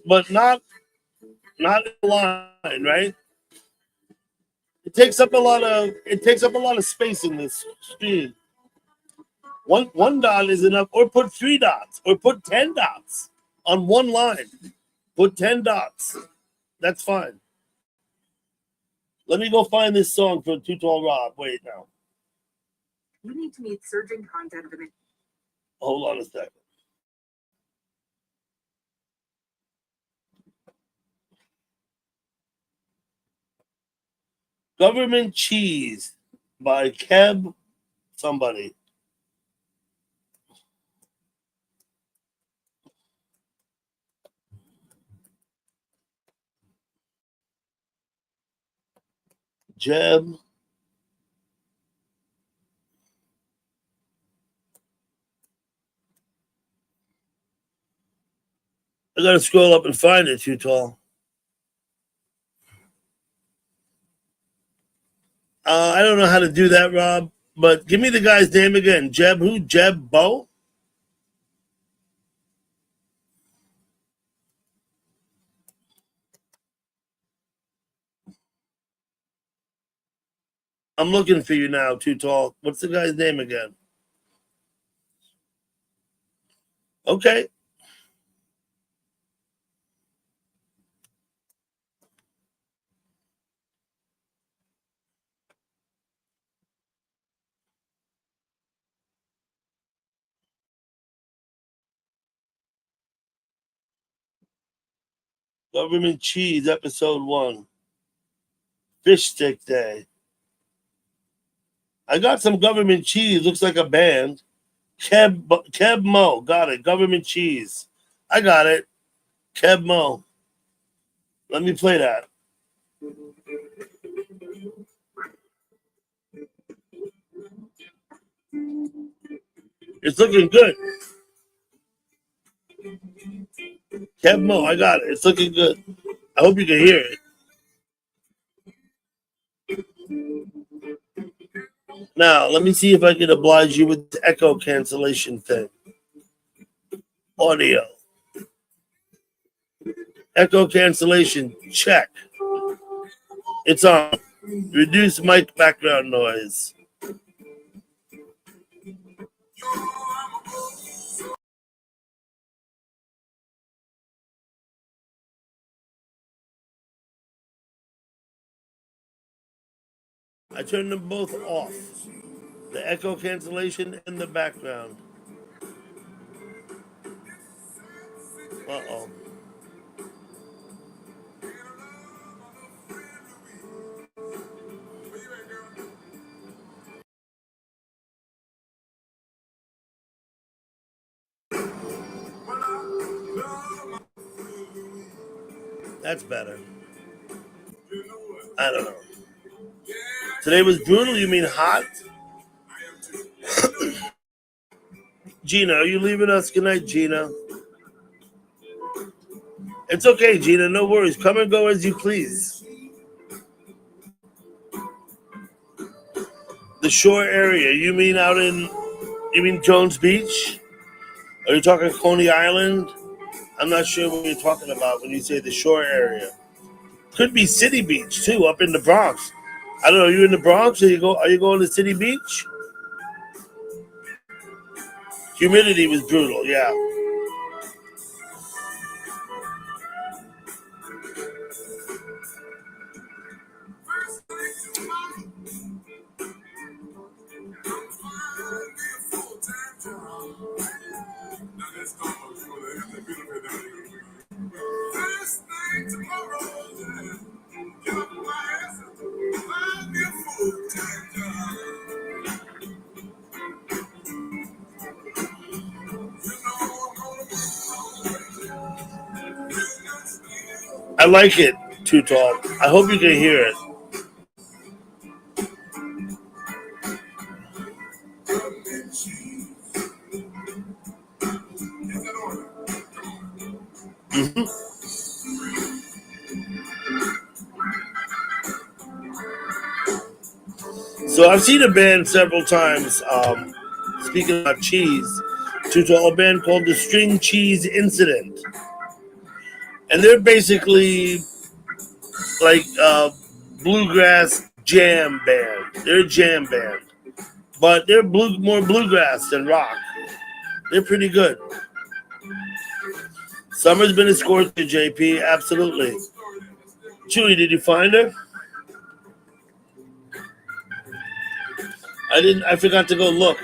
but not in a line, right? It takes up a lot of space in this screen. One dot is enough, or put three dots, or put 10 dots on one line. Put 10 dots. That's fine. Let me go find this song for Too Tall Rob. Wait now. You need to meet surging content demand. Hold on a second. Government Cheese by Keb somebody. Jeb. I gotta scroll up and find it, Too Tall. I don't know how to do that, Rob, but give me the guy's name again. Jeb who? Jeb Bo? I'm looking for you now, Too Tall. What's the guy's name again? Okay. Government Cheese, episode 1. Fish Stick Day. I got some government cheese. Looks like a band. Keb Mo. Got it. Government Cheese. I got it. Keb Mo. Let me play that. It's looking good. Kev Mo, I got it. It's looking good. I hope you can hear it. Now, let me see if I can oblige you with the echo cancellation thing. Audio. Echo cancellation, check. It's on. Reduce mic background noise. I turned them both off. The echo cancellation and the background. Uh-oh. That's better. I don't know. Today was brutal, you mean hot? Gina, are you leaving us? Good night, Gina. It's okay, Gina. No worries. Come and go as you please. The shore area. You mean Jones Beach? Are you talking Coney Island? I'm not sure what you're talking about when you say the shore area. Could be City Beach too, up in the Bronx. I don't know. Are you in the Bronx? Are you going to City Beach? Humidity was brutal. Yeah. I like it, Too Tall. I hope you can hear it. Mm-hmm. So I've seen a band several times. Speaking about cheese, Too Tall, a band called the String Cheese Incident, and they're basically like bluegrass jam band. They're a jam band, but they're more bluegrass than rock. They're pretty good. Summer's been a scorcher, JP. Absolutely. Chewy, did you find her? I didn't. I forgot to go look.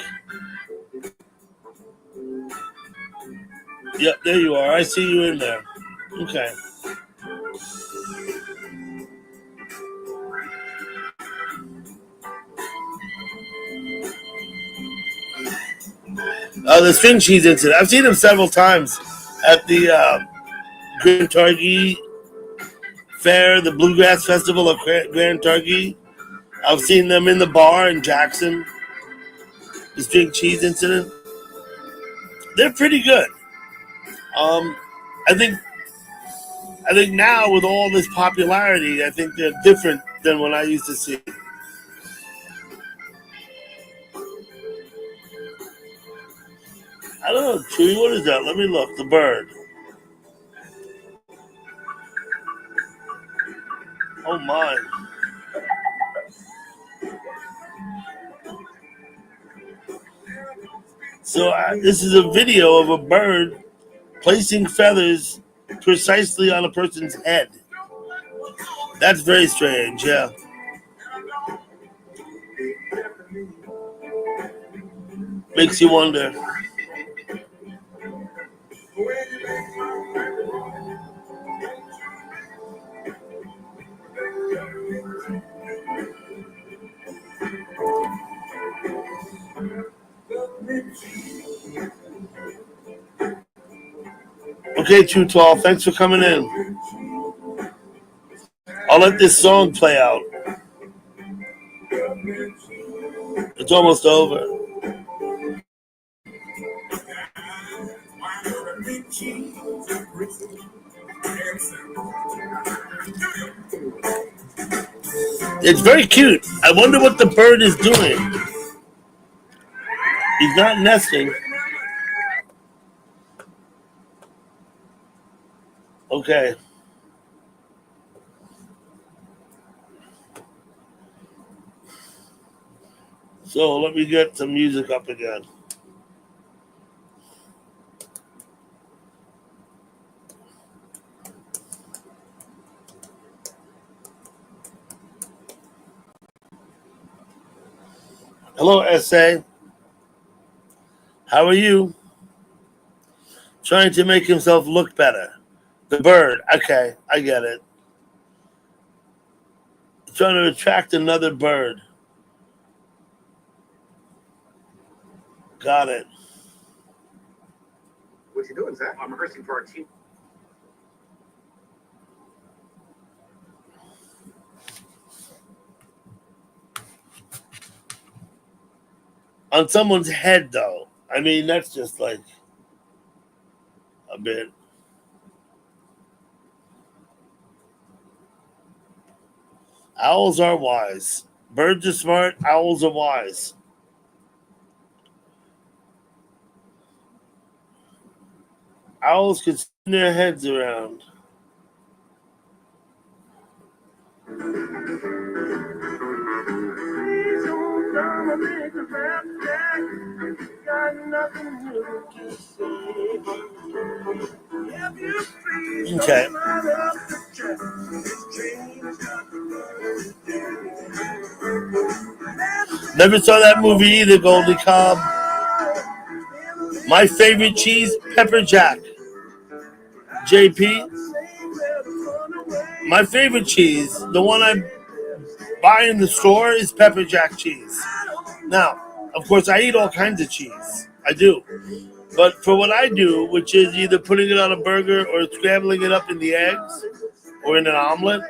Yep, there you are. I see you in there. Okay. The string cheese incident. I've seen him several times at the Grand Targhee Fair, the Bluegrass Festival of Grand Targhee. I've seen them in the bar in Jackson. The string cheese incident. They're pretty good. I think now with all this popularity, I think they're different than when I used to see. I don't know, Chewy, what is that? Let me look. The bird. Oh my. So this is a video of a bird placing feathers precisely on a person's head. That's very strange, yeah. Makes you wonder. Okay, Too Tall, thanks for coming in. I'll let this song play out. It's almost over. It's very cute. I wonder what the bird is doing. He's not nesting. Okay. So let me get some music up again. Hello, SA. How are you? Trying to make himself look better. The bird. Okay, I get it. Trying to attract another bird. Got it. What you doing, Zach? I'm rehearsing for our team. On someone's head, though. I mean, that's just like a bit. Owls are wise. Birds are smart. Owls are wise. Owls can spin their heads around. Okay. Never saw that movie either, Goldie Cobb. My favorite cheese, pepper jack. JP. My favorite cheese, the one I buy in the store, is pepper jack cheese. Now, of course, I eat all kinds of cheese. I do. But for what I do, which is either putting it on a burger or scrambling it up in the eggs or in an omelet,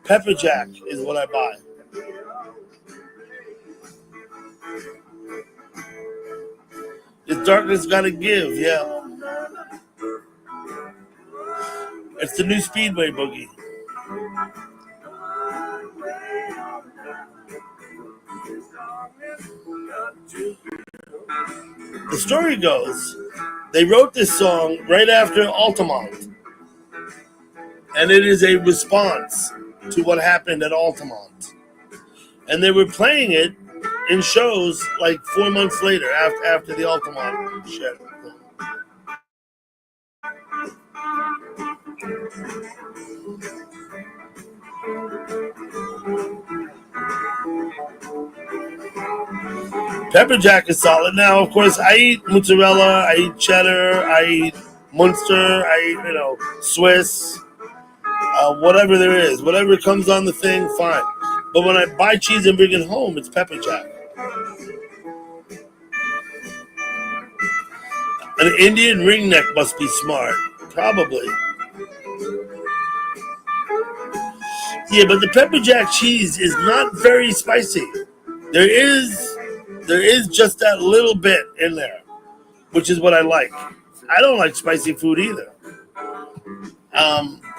pepper jack is what I buy. This darkness gotta give, yeah. It's the new Speedway boogie. The story goes, they wrote this song right after Altamont. And it is a response to what happened at Altamont. And they were playing it in shows like 4 months later after the Altamont shit. Pepper jack is solid. Now, of course, I eat mozzarella, I eat cheddar, I eat Munster, I eat, Swiss, whatever there is. Whatever comes on the thing, fine. But when I buy cheese and bring it home, it's pepper jack. An Indian ringneck must be smart. Probably. Yeah, but the pepper jack cheese is not very spicy. There is just that little bit in there, which is what I like. I don't like spicy food either.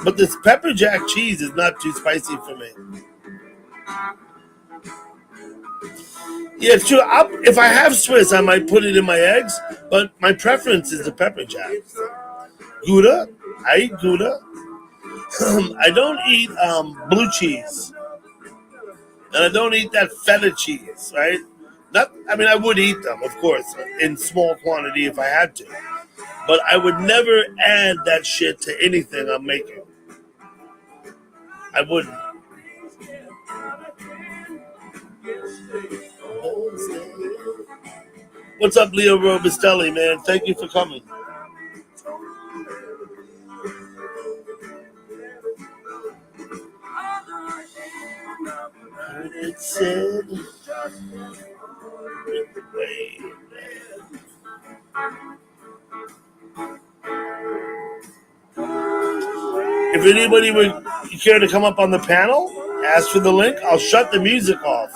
But this pepper jack cheese is not too spicy for me. Yeah, it's true. If I have Swiss, I might put it in my eggs, but my preference is the pepper jack. Gouda, I eat Gouda. I don't eat blue cheese, and I don't eat that feta cheese. Right? I would eat them, of course, in small quantity if I had to, but I would never add that shit to anything I'm making. I wouldn't. What's up, Leo Robustelli, man? Thank you for coming. It said, if anybody would care to come up on the panel, ask for the link. I'll shut the music off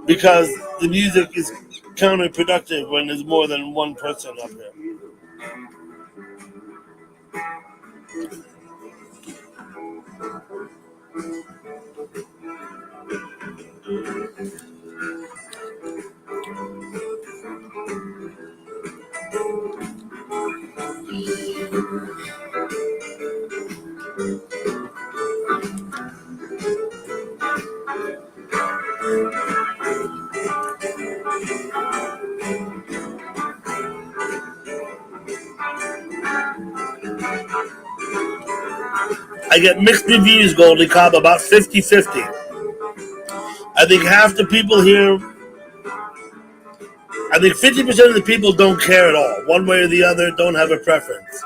because the music is counterproductive when there's more than one person up here. I get mixed reviews, Goldie Cobb, about 50-50. I think half the people here, I think 50% of the people don't care at all. One way or the other, don't have a preference.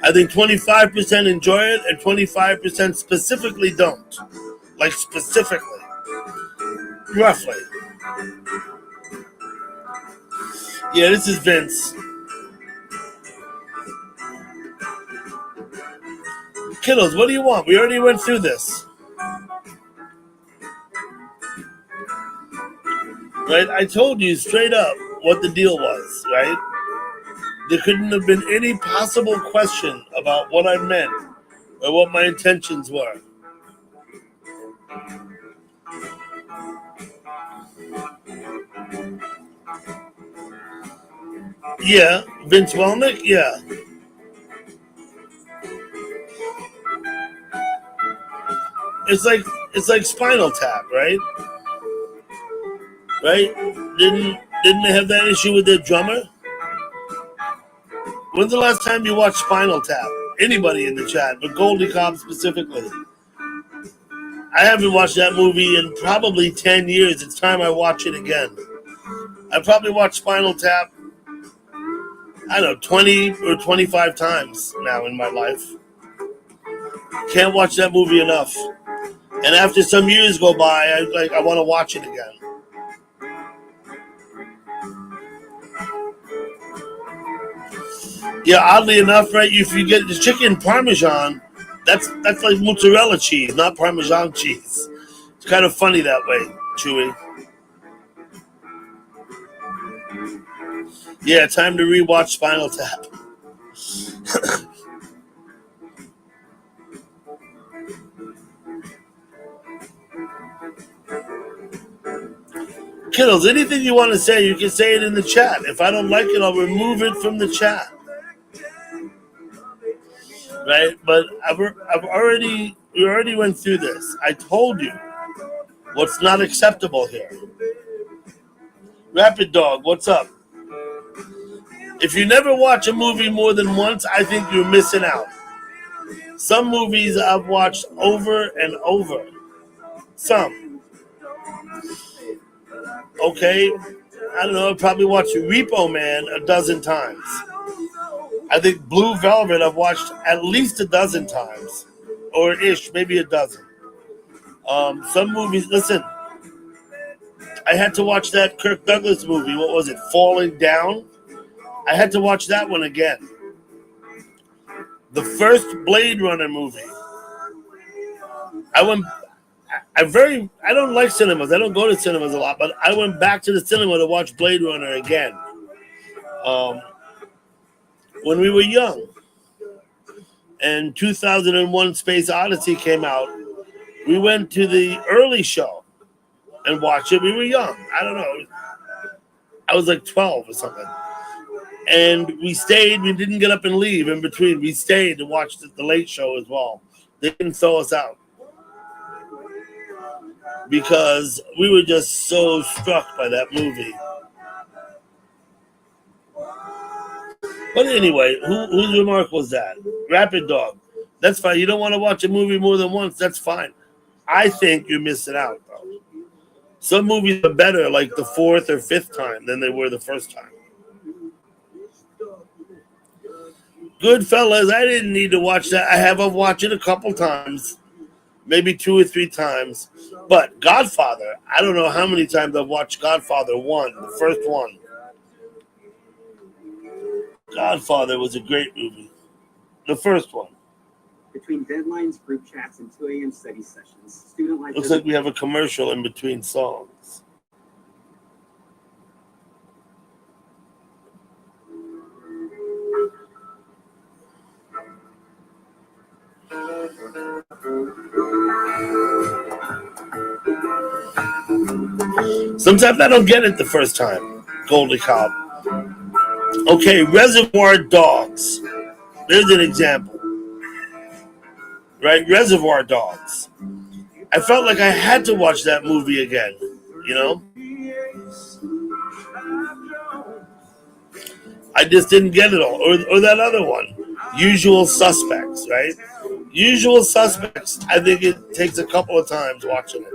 I think 25% enjoy it and 25% specifically don't. Like specifically. Roughly. Yeah, this is Vince. Kiddos, what do you want? We already went through this. Right? I told you straight up what the deal was, right? There couldn't have been any possible question about what I meant or what my intentions were. Yeah, Vince Welnick, yeah. It's like Spinal Tap, right? Right? Didn't they have that issue with their drummer? When's the last time you watched Spinal Tap? Anybody in the chat, but Goldie Cobb specifically. I haven't watched that movie in probably 10 years. It's time I watch it again. I probably watched Spinal Tap, I don't know, 20 or 25 times now in my life. Can't watch that movie enough. And after some years go by, I want to watch it again. Yeah, oddly enough, right? If you get the chicken Parmesan, that's like mozzarella cheese, not Parmesan cheese. It's kind of funny that way, Chewy. Yeah, time to rewatch Spinal Tap. Kiddos, anything you want to say, you can say it in the chat. If I don't like it, I'll remove it from the chat. Right? But we already went through this. I told you what's not acceptable here. Rapid Dog, what's up? If you never watch a movie more than once, I think you're missing out. Some movies I've watched over and over. Some. Okay? I don't know, I probably watched Repo Man a dozen times. I think Blue Velvet I've watched at least a dozen times. Or ish, maybe a dozen. Some movies, listen, I had to watch that Kirk Douglas movie. What was it? Falling Down? I had to watch that one again. The first Blade Runner movie. I don't like cinemas. I don't go to cinemas a lot, but I went back to the cinema to watch Blade Runner again. When we were young. And 2001 Space Odyssey came out. We went to the early show and watched it. We were young. I don't know. I was like 12 or something. And we stayed. We didn't get up and leave in between. We stayed to watch the late show as well. They didn't throw us out. Because we were just so struck by that movie. But anyway, whose remark was that? Rapid Dog. That's fine. You don't want to watch a movie more than once. That's fine. I think you're missing out, though. Some movies are better like the fourth or fifth time than they were the first time. Goodfellas, I didn't need to watch that. I have watched it a couple times. Maybe 2 or 3 times. But Godfather, I don't know how many times I've watched Godfather 1, the first one. Godfather was a great movie. The first one. Between deadlines, group chats, and 2 a.m. study sessions, student life... Looks like we have a commercial in between songs. Sometimes I don't get it the first time. Goldie Cobb. Okay, Reservoir Dogs. There's an example. Right? Reservoir Dogs. I felt like I had to watch that movie again. You know? I just didn't get it all. Or that other one. Usual Suspects, right? Usual Suspects, I think it takes a couple of times watching it.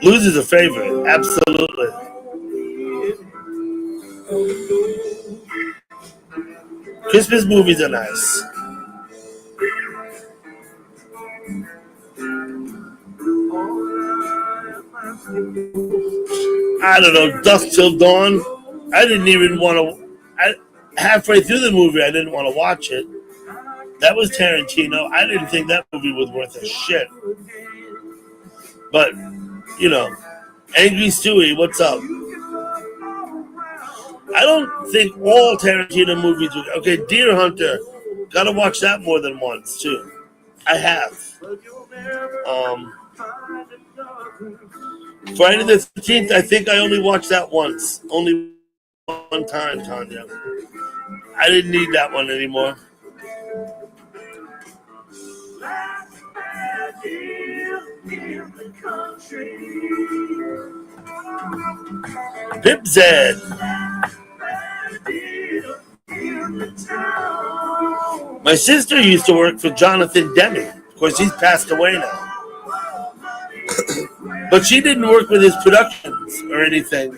Lose a favorite, absolutely. Christmas movies are nice. I don't know, Dusk Till Dawn. I didn't even want to. Halfway through the movie, I didn't want to watch it. That was Tarantino. I didn't think that movie was worth a shit. But, you know, Angry Stewie, what's up? I don't think all Tarantino movies are. Okay, Deer Hunter. Gotta watch that more than once, too. I have. Friday the 13th, I think I only watched that once. Only one time, Tanya. I didn't need that one anymore. Pip Zed. My sister used to work for Jonathan Demme. Of course, he's passed away now. But she didn't work with his productions or anything.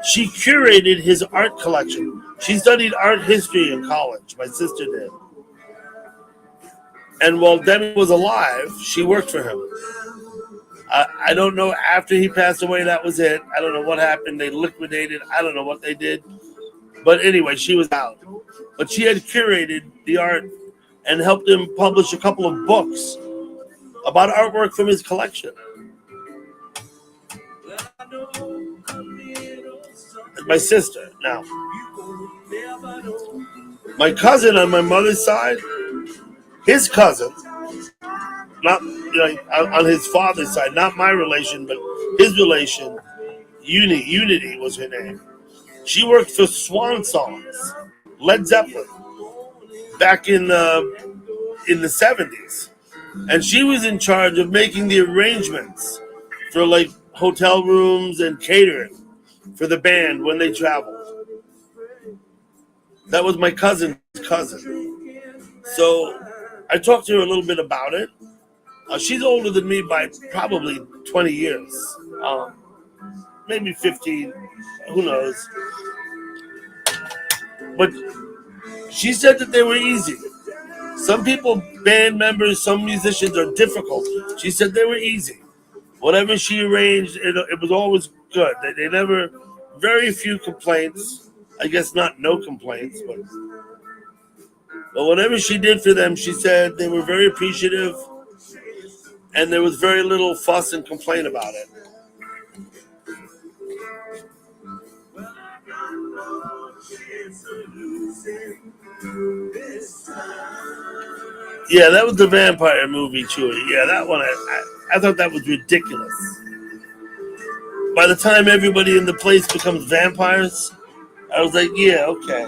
She curated his art collection. She studied art history in college. My sister did. And while Demme was alive, she worked for him. I don't know, after he passed away, that was it. I don't know what happened. They liquidated. I don't know what they did. But anyway, she was out. But she had curated the art and helped him publish a couple of books about artwork from his collection. My sister, now. My cousin on my mother's side, his cousin, not on his father's side, not my relation, but his relation, Unity was her name. She worked for Swan Songs, Led Zeppelin, back in the 70s. And she was in charge of making the arrangements for like hotel rooms and catering for the band when they traveled. That was my cousin's cousin. So I talked to her a little bit about it. She's older than me by probably 20 years. Maybe 15, who knows. But she said that they were easy. Some people, band members, some musicians are difficult. She said they were easy. Whatever she arranged, it was always good. They never, very few complaints. I guess not no complaints, but whatever she did for them, she said they were very appreciative, and there was very little fuss and complaint about it. Yeah, that was the vampire movie, Chewie. Yeah, that one, I thought that was ridiculous. By the time everybody in the place becomes vampires, I was like, yeah, okay.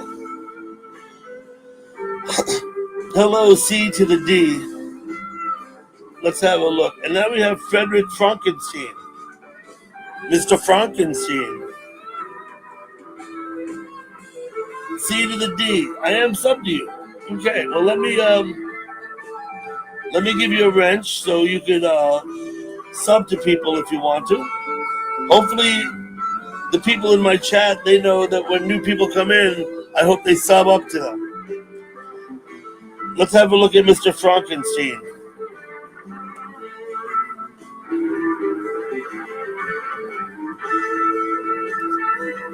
Hello, C to the D. Let's have a look. And now we have Frederick Frankenstein. Mr. Frankenstein. C to the D. I am sub to you. Okay, well let me give you a wrench so you could sub to people if you want to. Hopefully the people in my chat, they know that when new people come in, I hope they sub up to them. Let's have a look at Mr. Frankenstein.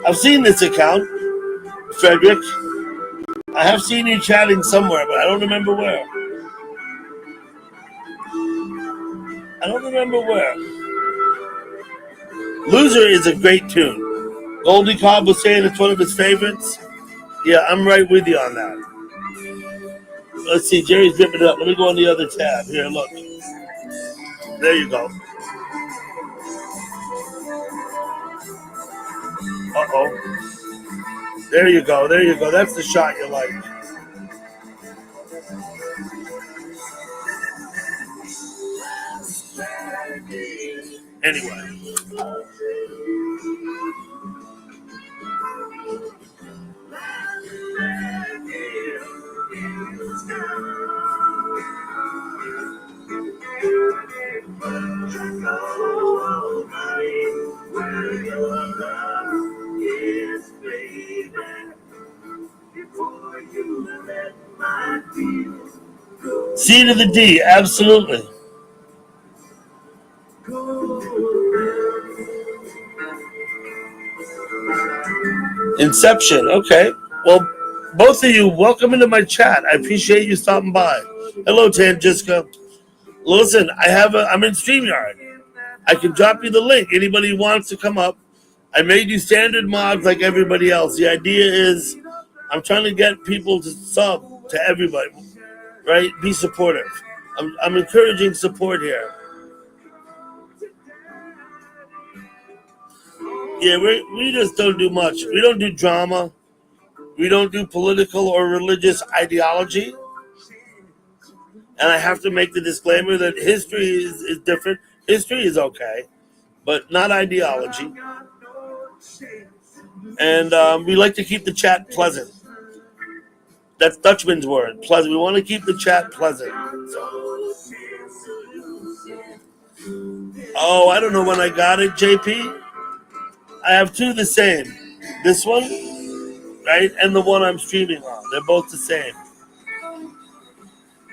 I've seen this account, Frederick. I have seen you chatting somewhere, but I don't remember where. Loser is a great tune. Goldie Cobb was saying it's one of his favorites. Yeah, I'm right with you on that. Let's see, Jerry's ripping it up. Let me go on the other tab. Here, look. There you go. Uh-oh. There you go. There you go. That's the shot you like. Anyway. C to the D, absolutely. Inception, okay. Well, both of you, welcome into my chat. I appreciate you stopping by. Hello, Tanjiska. Listen, I'm in StreamYard. I can drop you the link. Anybody who wants to come up. I made you standard mods like everybody else. The idea is I'm trying to get people to sub to everybody, right? Be supportive. I'm encouraging support here. Yeah, we just don't do much. We don't do drama. We don't do political or religious ideology. And I have to make the disclaimer that history is different. History is okay, but not ideology. And we like to keep the chat pleasant. That's Dutchman's word, pleasant. We want to keep the chat pleasant. Oh, I don't know when I got it, JP. I have two the same. This one, right, and the one I'm streaming on. They're both the same.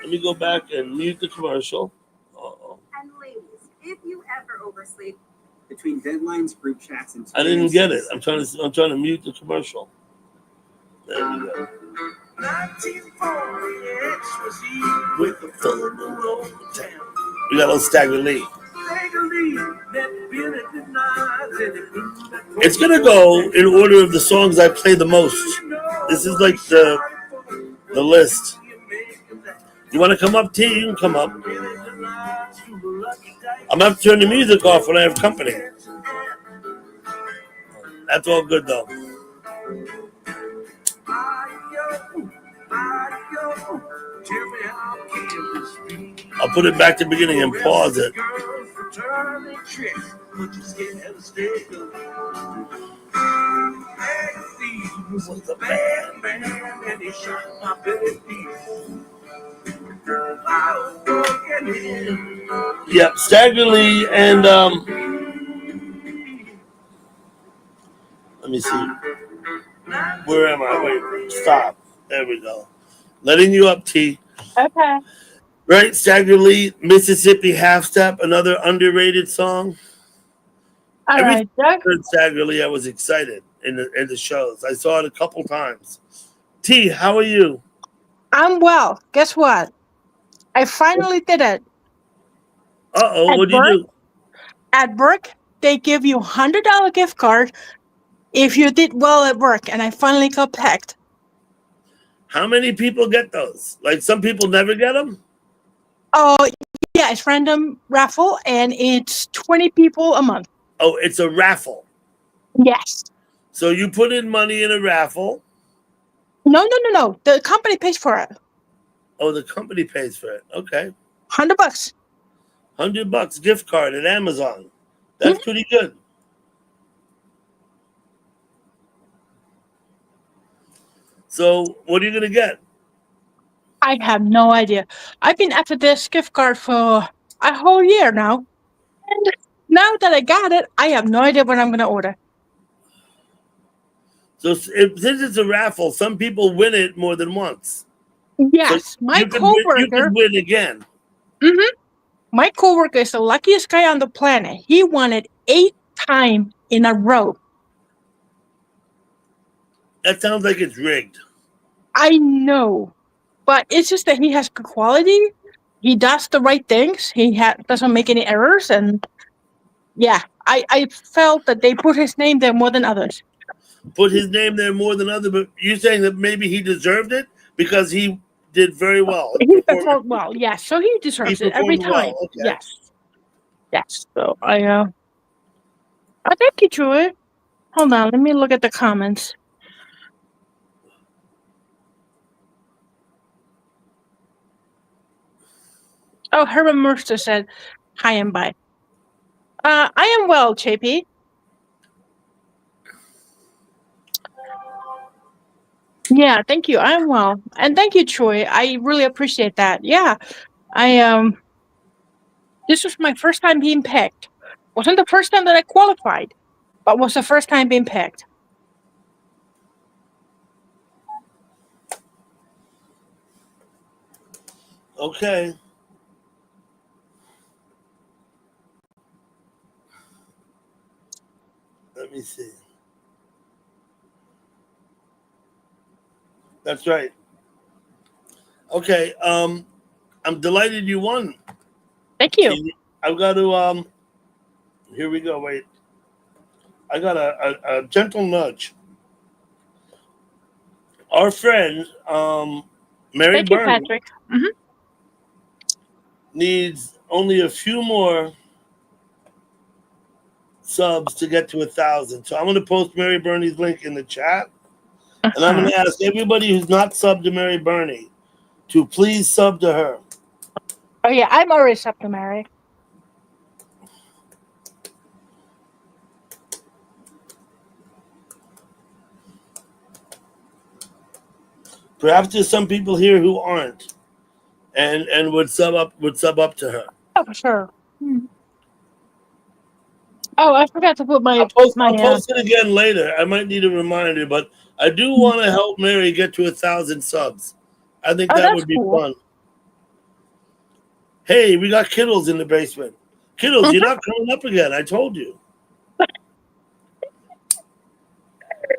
Let me go back and mute the commercial. Uh-oh. And ladies, if you ever oversleep, Between deadlines, group chats, and I didn't get it. I'm trying to mute the commercial. There we go. 1940 with the full moon over town. We got a little Stagger Lee. It's gonna go in order of the songs I play the most. This is like the list. You want to come up, T? You can come up. I'm gonna have to turn the music off when I have company. That's all good though. I'll put it back to the beginning and pause it. Yep, Stagger Lee and let me see. Where am I? Wait, stop. There we go. Letting you up, T. Okay. Right, Stagger Lee, Mississippi Half Step, another underrated song. All Every right, time I Doug. heard Stagger Lee, I was excited in the shows. I saw it a couple times. T, how are you? I'm well. Guess what? I finally did it. Uh-oh, At what do you work, do? at work, they give you $100 gift card if you did well at work, and I finally got picked. How many people get those? Like some people never get them? Oh, yeah, it's random raffle, and it's 20 people a month. Oh, it's a raffle. Yes. So you put in money in a raffle. No. The company pays for it. Oh, the company pays for it. Okay. $100. $100 gift card at Amazon. That's pretty good. So what are you gonna get? I have no idea. I've been after this gift card for a whole year now. And now that I got it, I have no idea what I'm going to order. So since it's a raffle, some people win it more than once. Yes, So my you could coworker. win again. My coworker is the luckiest guy on the planet. He won it 8 times in a row. That sounds like it's rigged. I know, but it's just that he has good quality. He does the right things. He doesn't make any errors, and yeah, I felt that they put his name there more than others. put his name there more than other, but you're saying that maybe he deserved it because he did very well. He performed well, yes. So he deserves it every performed well, time. okay. Yes. Yes. So I thank you, Troy. Hold on, let me look at the comments. Oh, Herman Mercer said, "Hi and bye." I am well, JP. Yeah, thank you. I am well, and thank you, Troy. I really appreciate that. Yeah, I. This was my first time being picked. Wasn't the first time that I qualified, but was the first time being picked. Okay. Let me see. That's right. Okay. I'm delighted you won. Thank you. I've got to here we go. Wait. I got a gentle nudge. Our friend, Mary Thank you, Byrne, Patrick. Mm-hmm. needs only a few more subs to get to 1,000. So I'm going to post Mary Burney's link in the chat. And I'm going to ask everybody who's not subbed to Mary Burney to please sub to her. Oh yeah, I'm already subbed to Mary. Perhaps there's some people here who aren't, and would sub up to her. Oh, for sure. Oh, I forgot to put my I'll post it again later. I might need a reminder, but I do want to help Mary get to 1,000 subs. I think that would be fun. Hey, we got Kittles in the basement. Kittles, you're not coming up again. I told you.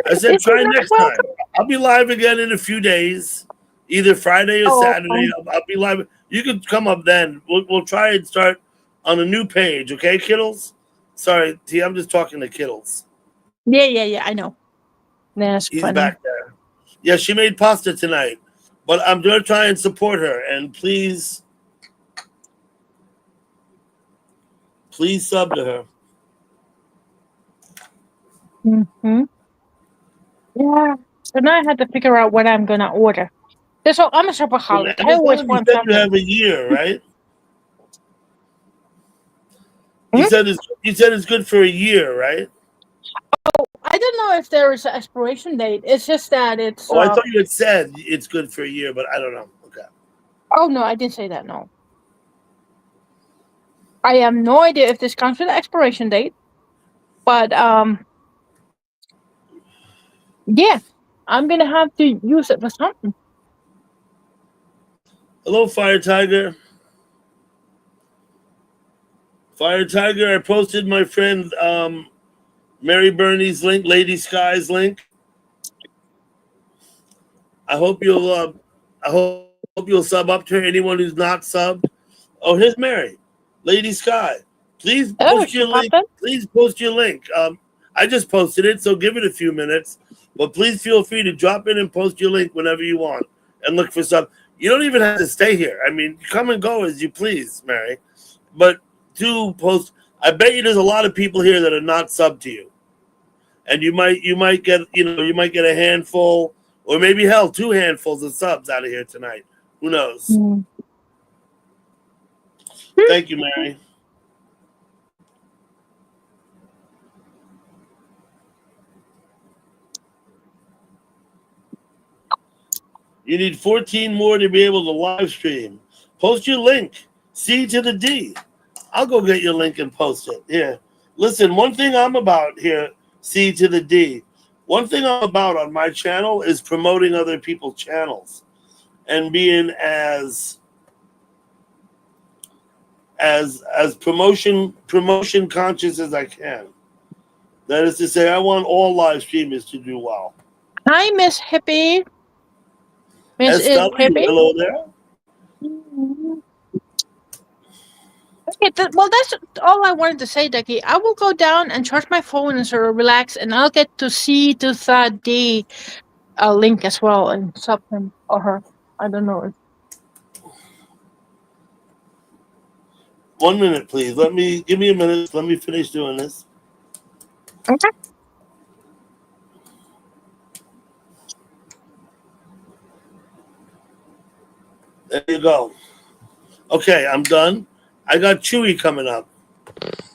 I said try next time. I'll be live again in a few days, either Friday or Saturday. I'll be live. You can come up then. We'll try and start on a new page, okay, Kittles? Sorry, T. I'm just talking to Kittles. Yeah. I know. That's He's funny. back there. Yeah, she made pasta tonight, but I'm gonna try and support her. And please sub to her. Mm-hmm. Yeah. So now I have to figure out what I'm gonna order. So I'm a shopaholic. I always want something. You have a year, right? You said it's good for a year, right? Oh, I don't know if there is an expiration date. It's just that it's. I thought you had said it's good for a year, but I don't know. Okay. Oh no, I didn't say that. No. I have no idea if this comes with an expiration date, but yeah, I'm gonna have to use it for something. Hello, Fire Tiger. Fire Tiger, I posted my friend Mary Burney's link, Lady Sky's link. I hope you'll sub up to her. Anyone who's not subbed. Oh, here's Mary, Lady Sky. Please post your link. Please post your link. I just posted it, so give it a few minutes. But please feel free to drop in and post your link whenever you want and look for sub. You don't even have to stay here. I mean, come and go as you please, Mary. But do post. I bet you there's a lot of people here that are not subbed to you, and you might get a handful, or maybe hell, 2 handfuls of subs out of here tonight. Who knows? Thank you, Mary. You need 14 more to be able to live stream. Post your link. C to the D. I'll go get your link and post it. Here. Listen, one thing I'm about here, C to the D. One thing I'm about on my channel is promoting other people's channels and being as promotion conscious as I can. That is to say, I want all live streamers to do well. Hi, Miss Hippie. Miss Hippie. Hello there. Okay, well, that's all I wanted to say, Ducky. I will go down and charge my phone and sort of relax, and I'll get to see to the D link as well and sub him or her. I don't know. 1 minute, please. Give me a minute. Let me finish doing this. Okay. There you go. Okay, I'm done. I got Chewy coming up.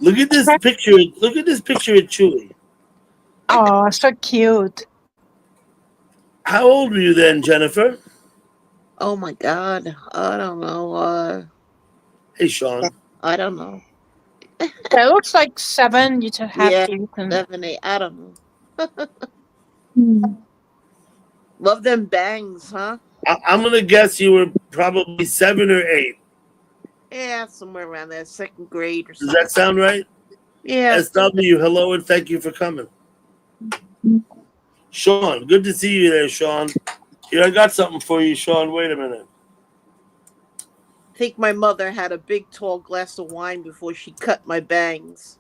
Look at this picture. Look at this picture of Chewy. Oh, so cute. How old were you then, Jennifer? Oh my God. I don't know. Hey, Sean. I don't know. Yeah, it looks like 7. You just have Yeah, to. 7, 8. I don't know. Hmm. Love them bangs, huh? I'm gonna guess you were probably 7 or 8. Yeah, somewhere around there, 2nd grade or Does something. that sound right? Yeah. SW, hello and thank you for coming. Sean, good to see you there, Sean. Here, I got something for you, Sean. Wait a minute. I think my mother had a big tall glass of wine before she cut my bangs.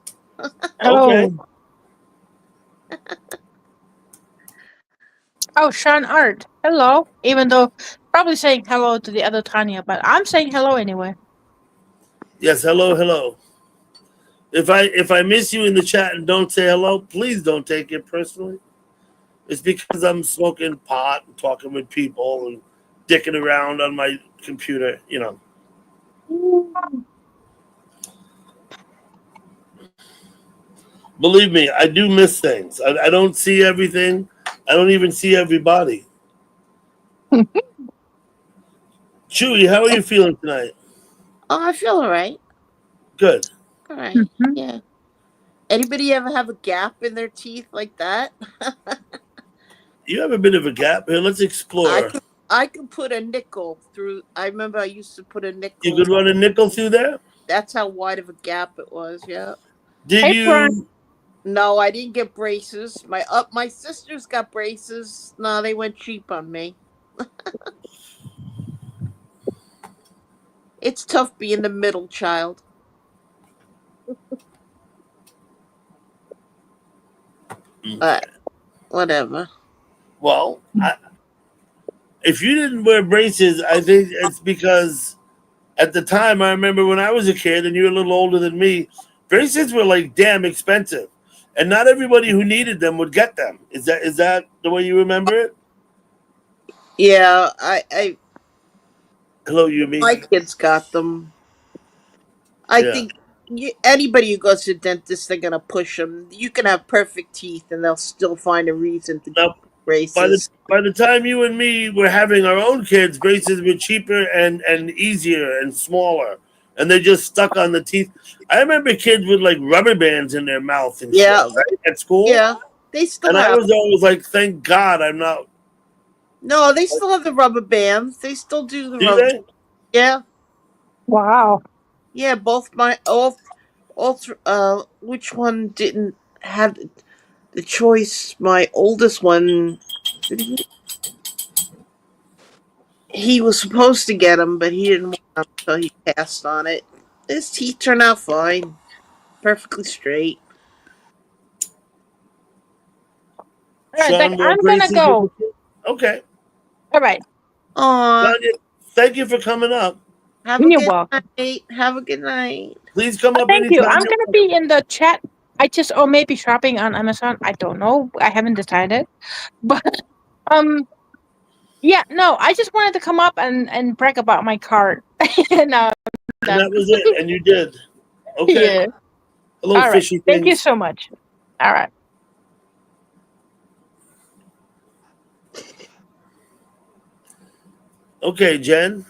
Okay. Oh, Sean Art. Hello. Even though probably saying hello to the other Tanya, but I'm saying hello anyway. Yes, hello, hello. If I miss you in the chat and don't say hello, please don't take it personally. It's because I'm smoking pot and talking with people and dicking around on my computer, you know. Believe me, I do miss things. I don't see everything. I don't even see everybody. Chewy, how are you feeling tonight? Oh, I feel all right. Good. All right. Yeah. Anybody ever have a gap in their teeth like that? You have a bit of a gap here. Let's explore. I could put a nickel through. I remember I used to put a You nickel. could run a nickel through there? That's how wide of a gap it was. Yeah. Did Hey, you? Brian. No, I didn't get braces. My sisters got braces. No, they went cheap on me. It's tough being the middle child. But whatever. Well, if you didn't wear braces, I think it's because at the time, I remember when I was a kid and you were a little older than me, braces were like damn expensive. And not everybody who needed them would get them. Is that the way you remember it? Yeah, I Hello, Yumi. my kids got them. I Yeah. think anybody who goes to the dentist, they're gonna push them. You can have perfect teeth, and they'll still find a reason to Now, braces. by the time you and me were having our own kids, braces were cheaper and easier and smaller, and they just stuck on the teeth. I remember kids with like rubber bands in their mouth and shit, Yeah, right, at school, yeah, they still and I have. was always like, "Thank God I'm not." No, they still have the rubber bands. They still do the Do rubber. they? Yeah, Wow. yeah. Both my which one didn't have the choice? My oldest one, he was supposed to get them, but he didn't want them, so he passed on it. His teeth turned out fine, perfectly straight. All right, Sean wore I'm gonna braces with go. the kid? Okay. All right. Aw, Tanya, thank you for coming up. have a You're good welcome. night. Have a good night. Please come up Thank you. anytime I'm you gonna want. be in the chat. Or maybe shopping on Amazon. I don't know. I haven't decided. But yeah, no. I just wanted to come up and brag about my card. No, And that was it. And you did. Okay. yeah. Hello, All right. fishy Thank you things. so much. All right. Okay, Jen.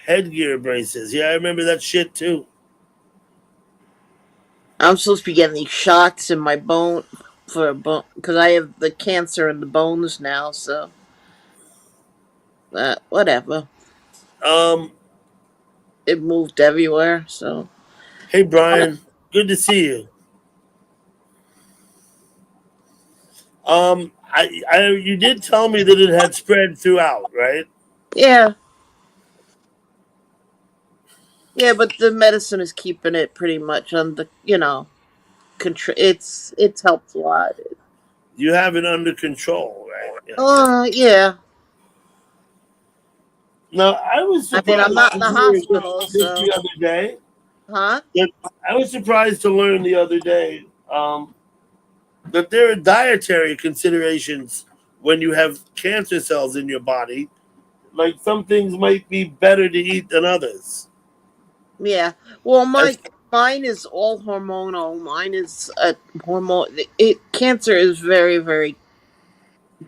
Headgear braces. Yeah, I remember that shit too. I'm supposed to be getting these shots in my bone for a bone because I have the cancer in the bones now. So, whatever. Um, It moved everywhere. So, hey Brian, good to see you. You did tell me that it had spread throughout, right? yeah, Yeah, but the medicine is keeping it pretty much under, control. It's helped a lot. You have it under control, right? Yeah. Yeah. Now, I was I mean, I'm surprised not to in the hear hospital, this so the other day. huh? That I was surprised to learn the other day that there are dietary considerations when you have cancer cells in your body. Like some things might be better to eat than others. Yeah. Well, As, mine is all hormonal. Mine is a hormone. Cancer is very very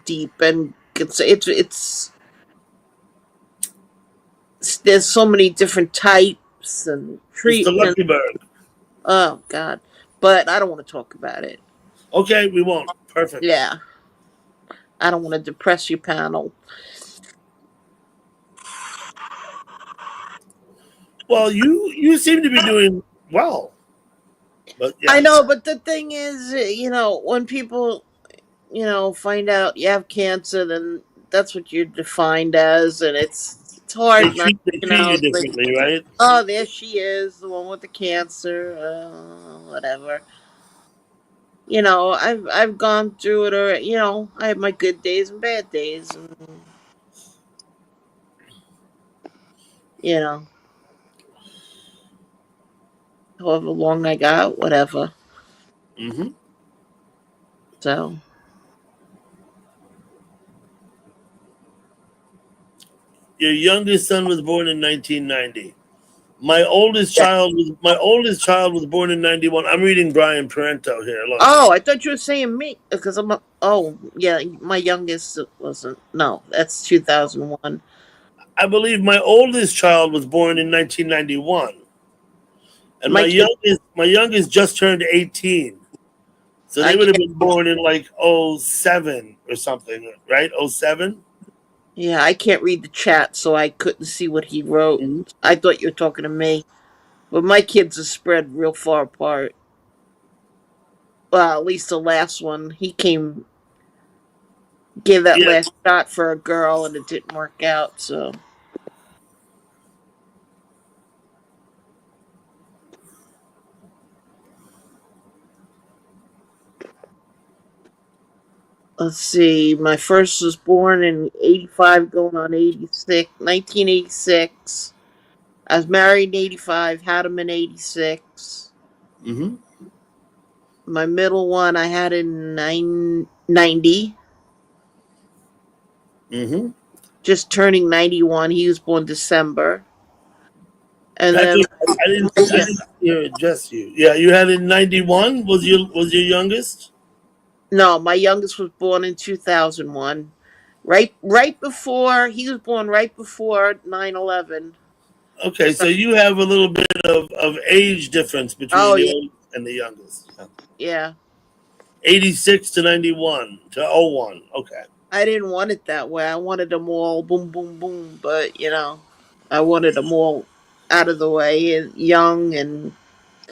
deep, and there's so many different types and Mr. treatments. Luckyberg. Oh God. But I don't want to talk about it. Okay, we won't. Perfect. Yeah. I don't want to depress your panel. Well, you seem to be doing well, but I yeah, know, but the thing is, when people, find out you have cancer, then that's what you're defined as, and it's hard not, they treat you it's like, differently, right? oh, there she is, the one with the cancer, whatever. I've gone through it, or I have my good days and bad days, and you know, however long I got, whatever. Hmm. So Your youngest son was born in 1990. My oldest child was born in 91. I'm reading Brian Parento here. Look, oh, I thought you were saying me because oh, yeah, my youngest wasn't. No, that's 2001. I believe my oldest child was born in 1991, and My my kid, youngest just turned 18. So I they would have can't. been born in like '07 or something, right? '07. Yeah, I can't read the chat, so I couldn't see what he wrote. Mm-hmm. I thought you were talking to me, but my kids are spread real far apart. Well, at least the last one, he gave that Yeah. last shot for a girl, and it didn't work out. So let's see. My first was born in '85, going on '86, 1986. I was married in '85, had him in '86. Mm-hmm. My middle one I had in 90, Mm-hmm. just turning 91. He was born December. And then, Patrick, I didn't I yeah, didn't hear it, just you. Yeah, you had in 91 was your youngest? no, my youngest was born in 2001. Right before, he was born right before 9/11. Okay, so you have a little bit of age difference between Oh, the yeah, old and the youngest. Yeah. yeah. 86 to 91 to '01. Okay. I didn't want it that way. I wanted them all boom, boom, boom. But, I wanted them all out of the way and young and,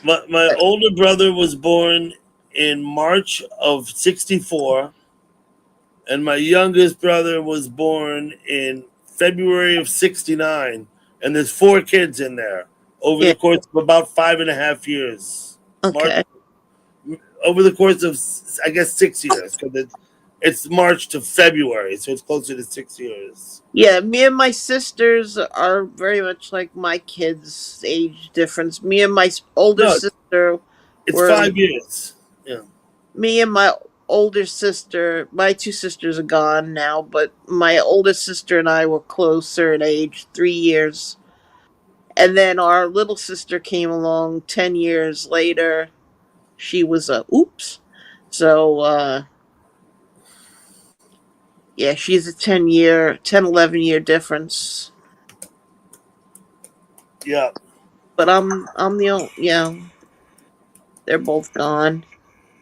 My older brother was born in March of '64, and my youngest brother was born in February of '69. And there's four kids in there over yeah, the course of about 5.5 years. March okay. over the course of, I guess, 6 years, because it's March to February, so it's closer to 6 years. Yeah, me and my sisters are very much like my kids' age difference. Me and my older No, sister it's were 5 years. Yeah. me and my older sister. My two sisters are gone now, but my older sister and I were closer in age, 3 years. And then our little sister came along 10 years later. She was a oops. So yeah, she's a 11 year difference. Yeah. But I'm the only, they're both gone.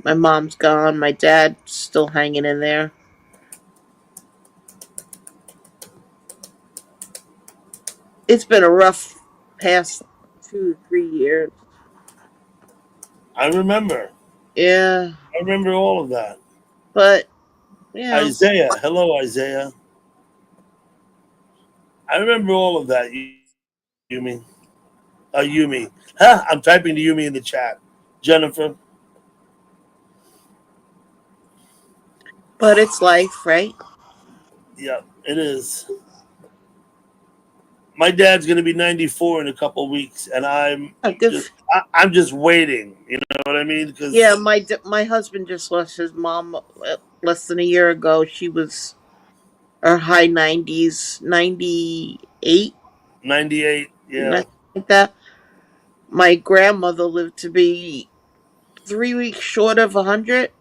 My mom's gone. My dad's still hanging in there. It's been a rough past 2 or 3 years. I remember. Yeah, I remember all of that. but Isaiah. Hello, Isaiah. I remember all of that. You mean? Yumi. Huh, I'm typing to Yumi in the chat. Jennifer. But it's life, right? Yeah, it is. My dad's gonna be 94 in a couple weeks, and Good. I'm just waiting. You know what I mean? Because Yeah, my husband just lost his mom less than a year ago. She was her high 90s, 98, 98. Yeah, nothing like that. My grandmother lived to be 3 weeks short of 100.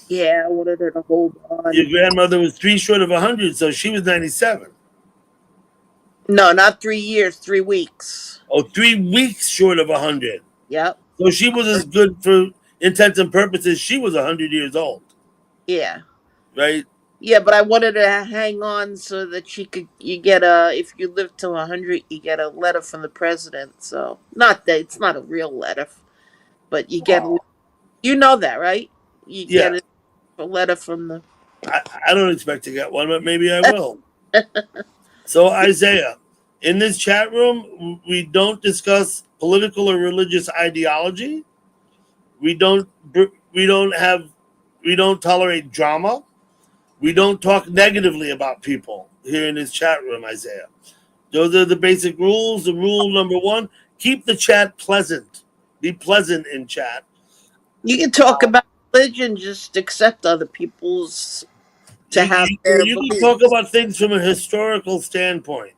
Yeah, I wanted her to hold your on. grandmother was 3 short of 100, so she was 97. No, not 3 years, 3 weeks. Oh, 3 weeks short of 100. Yep. So she was as good for intents and purposes. She was 100 years old, Yeah. right? Yeah, but I wanted her to hang on so that she could. You get if you live to 100, you get a letter from the president. So not that it's not a real letter, but you get. Oh, You know that, right? You yeah. get a letter from the. I don't expect to get one, but maybe I will. So Isaiah, in this chat room, we don't discuss political or religious ideology. We don't we don't have we don't tolerate drama. We don't talk negatively about people here in this chat room, Isaiah. Those are the basic rules. The rule number one: keep the chat pleasant. Be pleasant in chat. You can talk about religion, just accept other people's to have their You can talk beliefs. about things from a historical standpoint.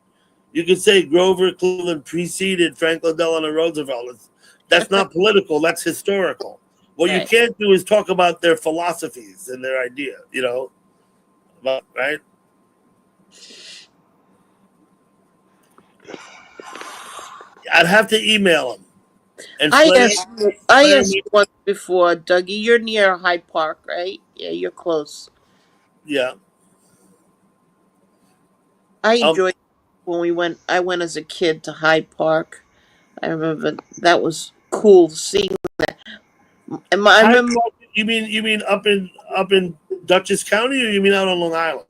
You could say Grover Cleveland preceded Franklin Delano Roosevelt. That's not political. That's historical. What you Right. can't do is talk about their philosophies and their idea. You know, right? I'd have to email them and I flare. asked. I asked you once before, Dougie. You're near Hyde Park, right? Yeah, you're close. Yeah. I enjoyed when we went. I went as a kid to Hyde Park. I remember that was cool seeing. And I Hyde remember Park, you mean up in Dutchess County, or you mean out on Long Island?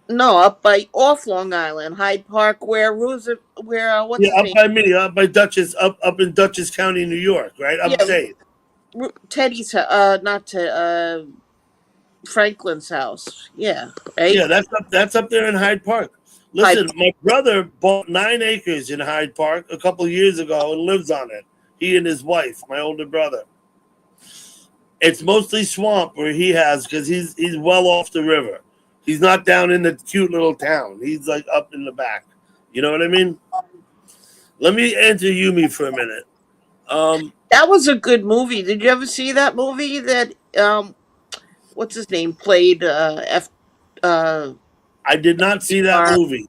no up by off Long Island, Hyde Park, where Roosevelt, where what's Yeah, his up name? by me, up by Dutchess, up in Dutchess County, New York, right? Yeah, Upstate. Teddy's. Not to Franklin's house. Yeah, right. Yeah, that's up there in Hyde Park. Hyde. Listen, my brother bought 9 acres in Hyde Park a couple of years ago and lives on it. He and his wife, my older brother. It's mostly swamp where he has because he's well off the river. He's not down in the cute little town. He's like up in the back. You know what I mean? Let me answer Yumi for a minute. That was a good movie. Did you ever see that movie that what's his name played uh I did not see that uh, movie,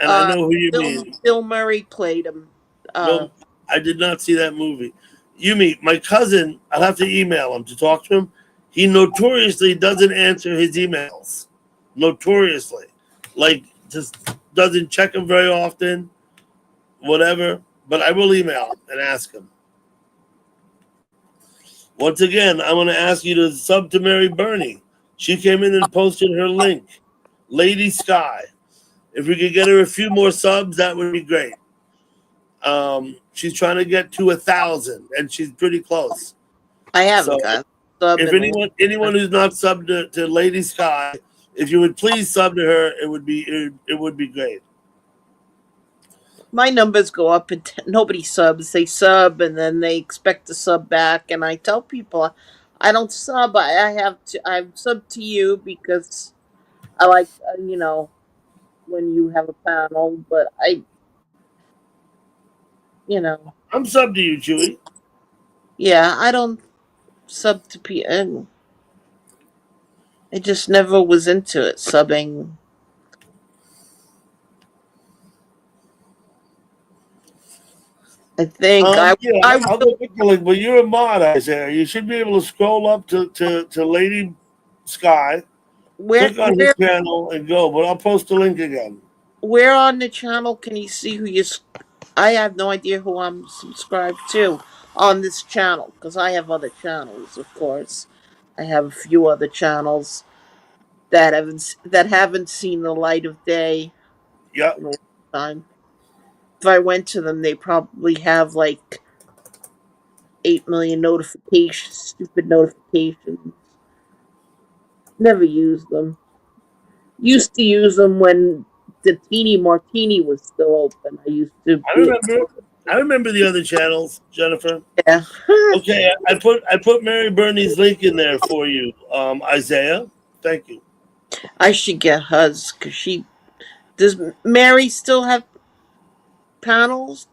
and I know who you Bill, mean. Bill Murray played him. No, I did not see that movie. Yumi, my cousin, I'll have to email him to talk to him. He notoriously doesn't answer his emails. Notoriously. Like, just doesn't check them very often, whatever. But I will email him and ask him. Once again, I'm going to ask you to sub to Mary Burney. She came in and posted her link. Lady Sky. If we could get her a few more subs, that would be great. She's trying to get to 1,000, and she's pretty close. I haven't So got sub if anyone who's not subbed to Lady Sky, if you would please sub to her, it would be great. my numbers go up and nobody subs. They sub and then they expect to sub back, and I tell people I don't sub. I have to. I'm sub to you because I like when you have a panel, but you know I'm subbed to you, Chewy. yeah, I don't sub to people. I just never was into it subbing. I think Yeah, I I'll go pick the link. But you're a mod, Isaiah. You should be able to scroll up to Lady Sky, click on his channel, and go. But I'll post the link again. where on the channel can you see who you? I have no idea who I'm subscribed to on this channel because I have other channels, of course. I have a few other channels that haven't seen the light of day. Yeah. in a long time. If I went to them, they probably have like 8 million notifications, stupid notifications. Never use them. Used to use them when the Teeny Martini was still open. I used to I be remember. I remember the other channels, Jennifer. yeah. Okay, I put Mary Bernie's link in there for you, Isaiah. Thank you. I should get hers because she does. Mary still have panels?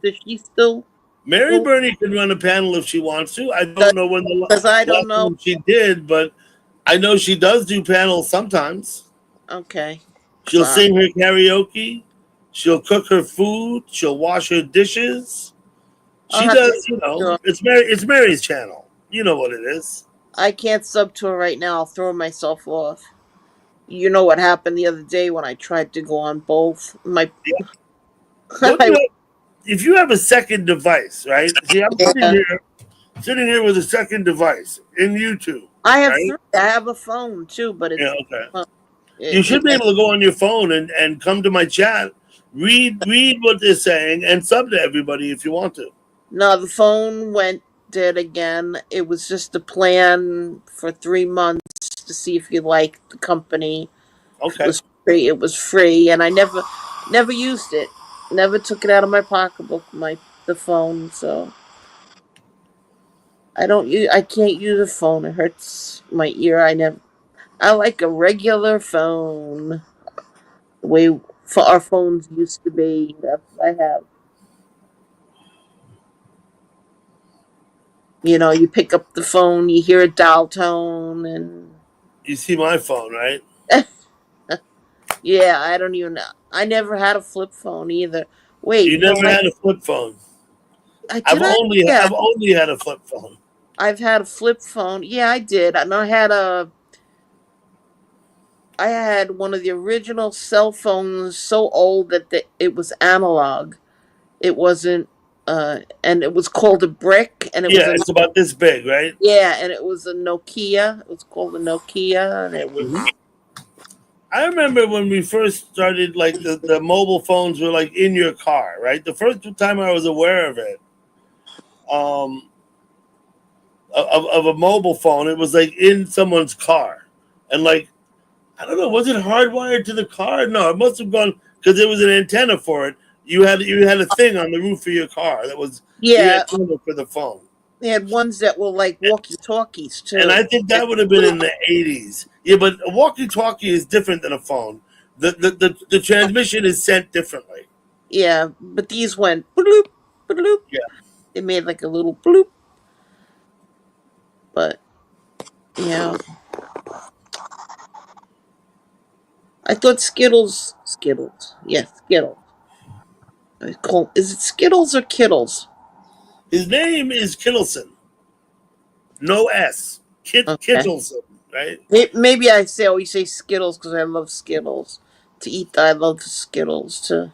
Does she still? Mary Bernie can run a panel if she wants to. I don't know when the Because I don't last know. time she did, but I know she does do panels sometimes. Okay. She'll So sing her karaoke. She'll cook her food. She'll wash her dishes. I'll She have to. does, you know. Sure. It's Mary. It's Mary's channel. You know what it is. I can't sub to her right now. I'll throw myself off. You know what happened the other day when I tried to go on both. My Yeah. Don't you know? If you have a second device, right? See, I'm yeah. sitting here with a second device in YouTube, I have right? three. I have a phone too, but Yeah, it's okay. You it, should be able to go on your phone and come to my chat, read what they're saying, and sub to everybody if you want to. no. The phone went dead again. It was just a plan for 3 months to see if you liked the company. It Okay. was free. It was free, and I never used it. Never took it out of my pocketbook. The phone. So I don't use. I can't use a phone. It hurts my ear. I like a regular phone. The way for our phones used to be. That's what I have. You pick up the phone, you hear a dial tone, and You see my phone, right? yeah, I don't even know. I never had a flip phone either. Wait, You no, never had a flip phone. I did. Yeah, I've only had a flip phone. I've had a flip phone. Yeah, I did. And I had one of the original cell phones, so old that it was analog. It wasn't, and it was called a brick, and it was Yeah, it's about this big, right? yeah, and it was a Nokia. It was called a Nokia, and it was I remember when we first started, like the mobile phones were like in your car, right? The first time I was aware of it, um, of a mobile phone, it was like in someone's car, and like I don't know, was it hardwired to the car? No, it must have gone because there was an antenna for it. You had a thing on the roof of your car that was the yeah. antenna for the phone, They had ones that were like walkie talkies and too. I think that would have been in the '80s. Yeah, but a walkie-talkie is different than a phone. The transmission is sent differently. Yeah, but these went bloop, bloop. Yeah. They made like a little bloop, but yeah. I thought Skittles. Yes, Skittles. Is it Skittles or Kittles? His name is Kittleson. No S. Okay. Kittleson, right? Maybe always say Skittles because I love Skittles. To eat, I love Skittles too.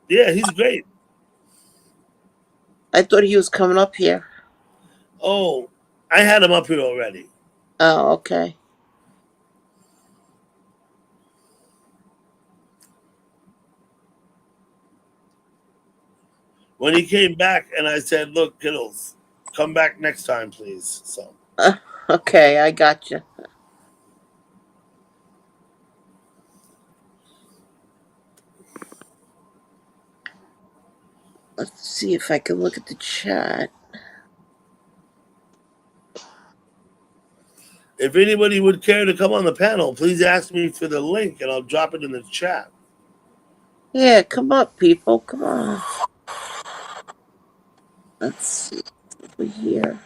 Yeah, he's great. I thought he was coming up here. Oh, I had him up here already. Oh, okay. When he came back, and I said, "Look, Kittles, come back next time, please." So Okay, I got you. Let's see if I can look at the chat. if anybody would care to come on the panel, please ask me for the link, and I'll drop it in the chat. Yeah, come up, people. Come on. Let's see over here.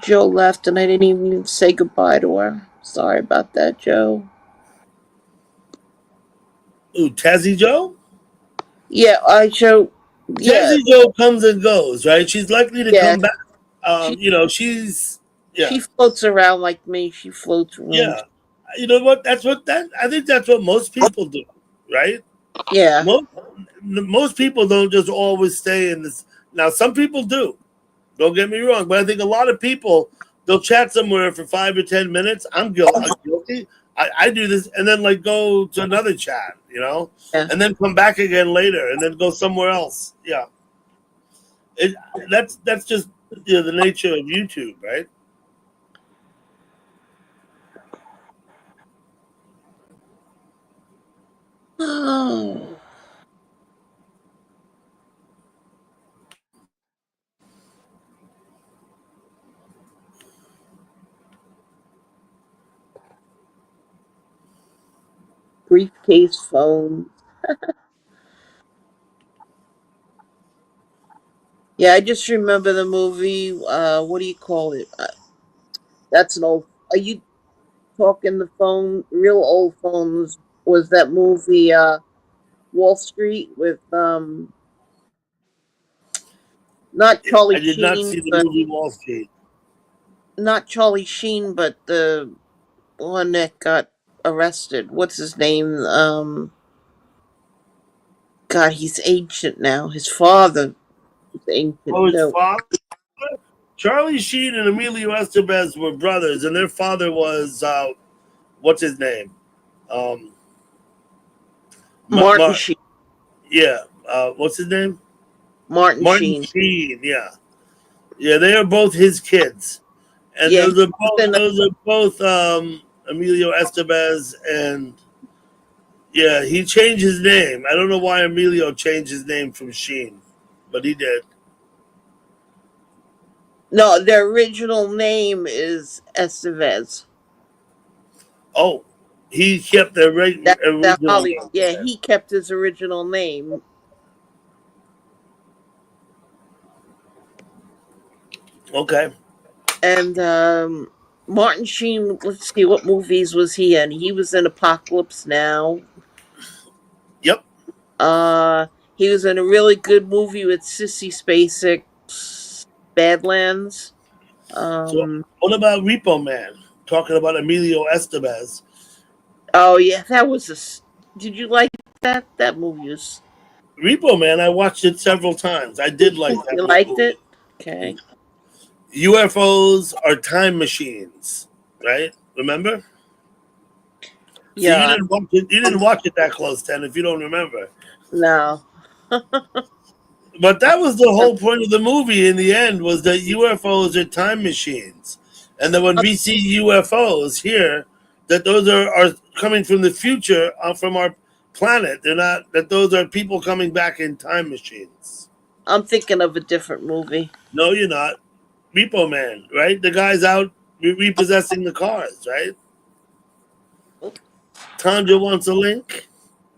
Joe left, and I didn't even say goodbye to her. Sorry about that, Joe. Ooh, Tazzy Joe. Yeah, Joe. Yeah, Tazzy Joe comes and goes, right? She's likely to yeah. come back. She She's yeah, she floats around like me. She floats rooms. yeah. You know what? I think that's what most people do, right? Yeah. Most people don't just always stay in this. Now, some people do. Don't get me wrong, but I think a lot of people they'll chat somewhere for 5 or 10 minutes. I'm guilty. I do this and then like go to another chat, Yeah. and then come back again later, and then go somewhere else. Yeah, it that's just the nature of YouTube, right? Oh. Briefcase phone. Yeah, I just remember the movie. What do you call it? That's an old. Are you talking the phone? Real old phones. Was that movie? Wall Street with not I Charlie did not Sheen, see the but movie Wall Street. not Charlie Sheen, but the one that got arrested. What's his name? God, he's ancient now. His father was ancient Oh, his too. father. Charlie Sheen and Emilio Estevez were brothers, and their father was what's his name? Um, Martin Sheen. yeah, what's his name? Martin Martin Sheen. Sheen. Yeah, yeah, they are both his kids, and Yeah, he those are was both in Emilio Estevez, and yeah, he changed his name. I don't know why Emilio changed his name from Sheen, but he did. no, their original name is Estevez. Oh, he kept the That original Holly. name. Yeah, he kept his original name. Okay. And Martin Sheen. Let's see, what movies was he in? He was in Apocalypse Now. Yep. Uh, he was in a really good movie with Sissy Spacek, Badlands. So Um, what about Repo Man? Talking about Emilio Estevez. oh yeah, that was Did you like that movie? Was Repo Man, I watched it several times. I did like that you liked movie. it? Okay. UFOs are time machines, right? Remember? See, you Yeah. didn't watch it. You didn't watch it that close, then, if you don't remember. No. But that was the whole point of the movie. In the end, was that UFOs are time machines, and that when we see UFOs here, that those are coming from the future, from our planet. They're not. That those are people coming back in time machines. I'm thinking of a different movie. No, you're not. Repo Man, right? The guy's out repossessing the cars, right? Tanja wants a link.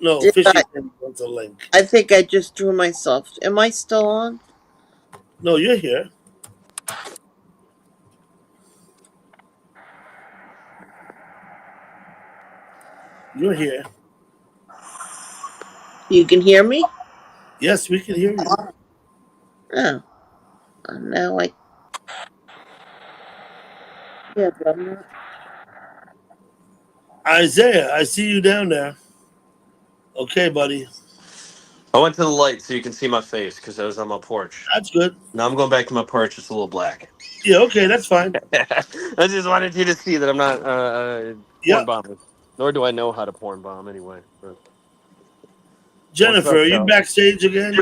No, Did Fishy wants a link. I think I just drew myself. Am I still on? No, you're here. You're here. You can hear me? Yes, we can hear you. Oh. Now I yeah, but I'm not. Isaiah, I see you down there. Okay, buddy. I went to the light so you can see my face because I was on my porch. That's good. Now I'm going back to my porch. It's a little black. Yeah, okay, that's fine. I just wanted you to see that I'm not porn Yep. bombing. Nor do I know how to porn bomb anyway. But don't Jennifer, trust are you y'all. backstage again?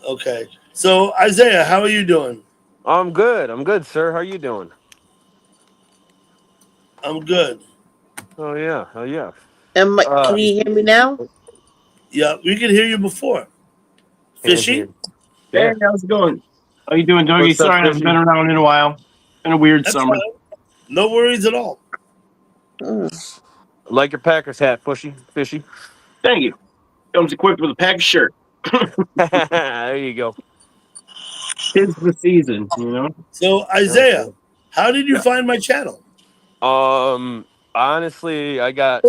Okay. So, Isaiah, how are you doing? I'm good. I'm good, sir. How are you doing? I'm good. Oh yeah. Oh yeah. Can you hear me now? Yeah, we could hear you before. Can't Fishy? hear. Hey, Yeah. how's it going? How you doing, Dougie? What's up, Sorry I haven't Fishy? been around in a while. Been a weird That's summer. fine. No worries at all. Hmm. Like your Packers hat, Fishy. Thank you. Comes equipped with a packed shirt. There you go. Tis the season, you know? So, Isaiah, Okay. how did you Yeah. find my channel? Honestly, I got.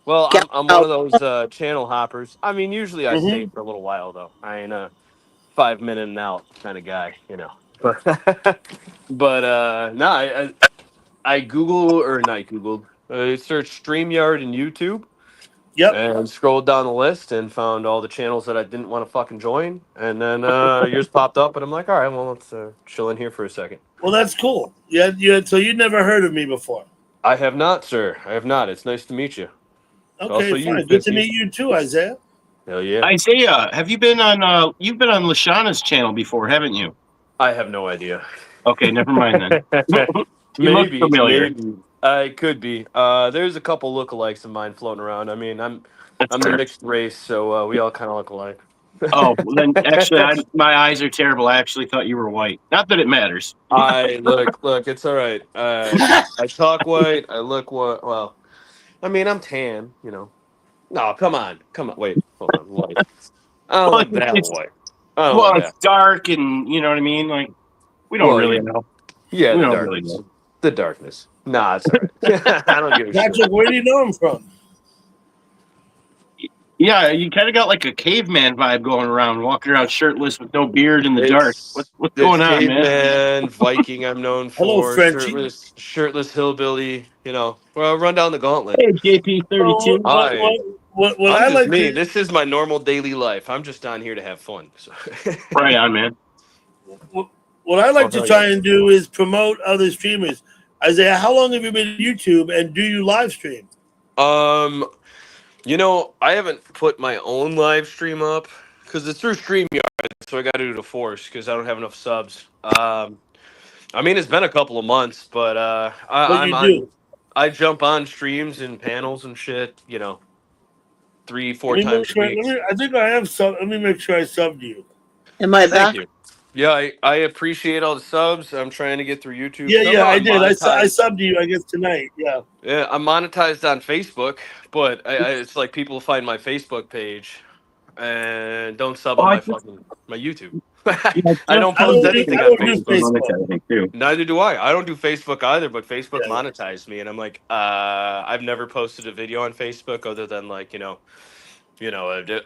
Well, Get I'm one of out. those channel hoppers. I mean, usually I stay Mm-hmm. for a little while though. I ain't a 5 minute and out kind of guy, you know. But no, I Google or not Googled. I searched StreamYard and YouTube Yep. and scrolled down the list and found all the channels that I didn't want to fucking join. And then yours popped up, and I'm like, all right, well, let's chill in here for a second. Well, that's cool. Yeah. So you never heard of me before? I have not, sir. I have not. It's nice to meet you. Okay, Also, fine. you, Good to 50. meet you too, Isaiah. Hell yeah. Isaiah, have you been on? You've been on Lashana's channel before, haven't you? I have no idea. Okay, never mind then. You look Maybe, familiar. maybe. I could be. There's a couple lookalikes of mine floating around. I mean, I'm That's a fair. mixed race, so we all kind of look alike. Oh, well, then actually, my eyes are terrible. I actually thought you were white. Not that it matters. I look. It's all right. I talk white. I look white. Well, I mean, I'm tan. You know. No, come on. Wait, hold on. White. I don't Well, look that it's- white. I don't Well, look it's that. dark, and you know what I mean. Like we don't Well, really yeah. know. Yeah, We the don't really darkness. know. The darkness. Nah, it's all right. I don't give a shit. Patrick, where do you know him from? Yeah, you kind of got like a caveman vibe going around, walking around shirtless with no beard in the dark. What's going on, man? Caveman, Viking, I'm known Hello, for. Frenchie. Shirtless hillbilly. You know, well, run down the gauntlet. Hey, JP32. What I'm I just like me. to This is my normal daily life. I'm just on here to have fun. So. Right on, man. what I like to hell try yeah. and do is promote other streamers. Isaiah, how long have you been on YouTube, and do you live stream? You know, I haven't put my own live stream up because it's through StreamYard, so I got to do the force because I don't have enough subs. I mean, it's been a couple of months, but But I'm you on. do. I jump on streams and panels and shit. You know, 3-4 Let me times make a sure. week. I think I have sub. Let me make sure I subbed you. Am I Thank back? you. Yeah, I appreciate all the subs. I'm trying to get through YouTube. Yeah, I I'm did. I monetized. subbed you. I guess tonight. Yeah. Yeah, I'm monetized on Facebook, but it's like people find my Facebook page and don't sub Oh, on I my just- fucking my YouTube. Yeah, I don't I post don't do- anything I on don't do Facebook. Facebook. I think too. Neither do I. I don't do Facebook either, but Facebook Yeah. monetized me, and I'm like, I've never posted a video on Facebook other than like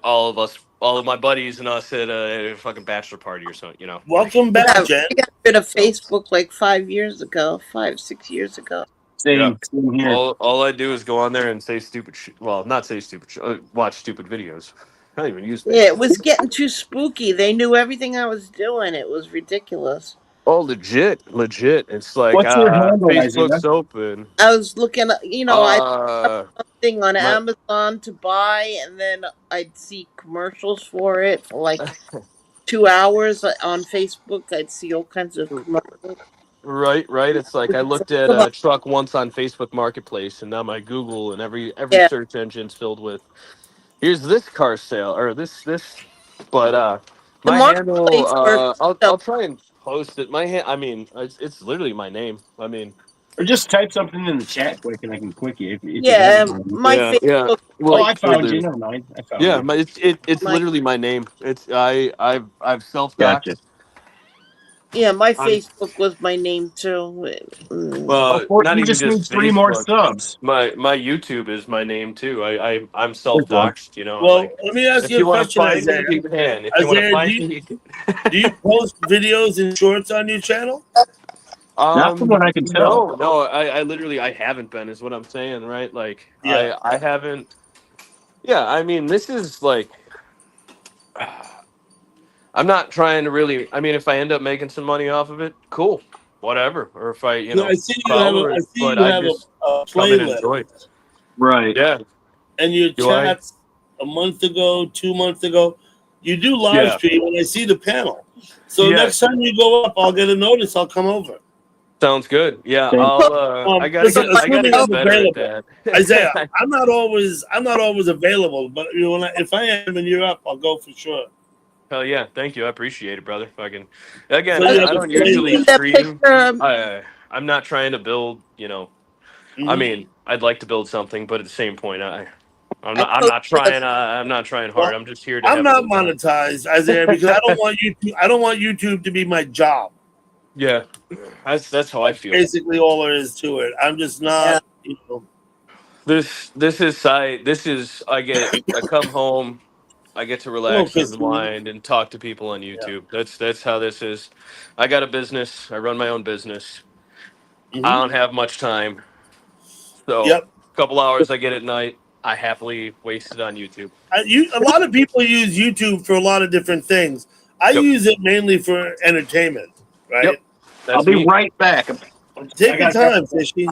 all of us, all of my buddies and us at a fucking bachelor party or something. You know. Welcome back, Yeah, Jen. I got rid of Facebook like 5 years ago, 5-6 years ago. Same here. All I do is go on there and say stupid shit. Well, not say stupid shit. Watch stupid videos. I don't even use Facebook. Yeah, it was getting too spooky. They knew everything I was doing. It was ridiculous. Oh, legit. It's like What's your handle, Facebook's Isaiah? open. I was looking, I Uh, thing on my- Amazon to buy, and then I'd see commercials for it for like 2 hours on Facebook. I'd see all kinds of commercials. right. It's like I looked at a truck once on Facebook Marketplace, and now my Google and every Yeah. search engine's filled with here's this car sale or this. But The my handle, Marketplace I'll try and post it. I mean, it's literally my name. I mean, Or just type something in the chat quick, and I can quickie it. If you Yeah, have it. my yeah. Facebook. Well, Oh, I found it you. is. Never mind. I found Yeah, you. it's My- literally my name. It's I've self-doxed. Gotcha. Yeah, my I'm- Facebook was my name too. Well, Or not you even just need just 3 more Facebook. subs. My YouTube is my name too. I'm self-doxed. You know. Well, like, let me ask if you you a want to question, find Isaiah. me, you can. If you want to Isaiah, find do you- me, you can. Do you post videos and shorts on your channel? Not from what I can tell. No, I literally I haven't been is what I'm saying, right? Like Yeah. I haven't. Yeah, I mean this is like. I'm not trying to really. I mean, if I end up making some money off of it, cool, whatever. Or if I, I see you have follow a, I it, see but you I have just a come and playlist, enjoy. Right. Yeah, and your Do I? chats a month ago, 2 months ago. You do live Yeah. stream, and I see the panel. So Yeah. next time you go up, I'll get a notice. I'll come over. sounds good. Yeah, Thank I'll. I gotta listen, get. I gotta assuming get I'm better at available. that. Isaiah, I'm not always available, but if I am and you're up, I'll go for sure. Hell yeah, thank you. I appreciate it, brother. Fucking again, So, yeah, I don't but- usually See that stream. picture? I'm not trying to build. I Mhm. mean, I'd like to build something, but at the same point, I'm I not. I'm not trying. I'm not trying hard. I'm just here to. I'm have not a good time. monetized, Isaiah, because I don't want YouTube. I don't want YouTube to be my job. Yeah, that's how I feel. Basically, all there is to it. I'm just not. This is side. This is I come home, I get to relax Hello, and unwind and talk to people on YouTube. That's how this is. I got a business. I run my own business. I don't have much time. So Yep. a couple hours I get at night, I happily waste it on YouTube. A lot of people use YouTube for a lot of different things. I Yep. use it mainly for entertainment, right? Yep. I'll be right back. Take your time, Fishy.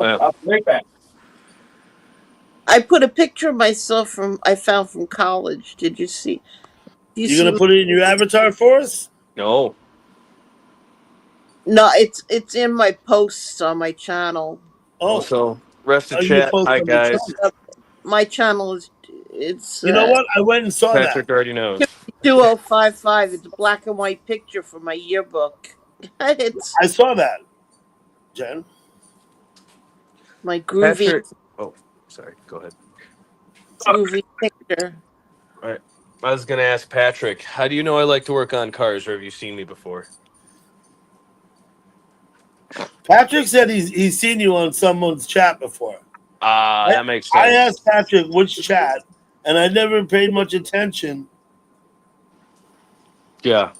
I'll be right back. I put a picture of myself I found from college. Did you see? You gonna put it in your avatar for us? No. No, it's in my posts on my channel. Oh, so rest of you chat. post Hi on your guys. channel. My channel is it's. You know what? I went and saw Patrick already knows. 2055. It's a black and white picture from my yearbook. It's I saw that, Jen. my groovy, Patrick. Oh, sorry. Go ahead. groovy picture. All right. I was gonna ask Patrick, how do you know I like to work on cars, or have you seen me before? Patrick said he's seen you on someone's chat before. That makes sense. I asked Patrick which chat, and I never paid much attention. Yeah,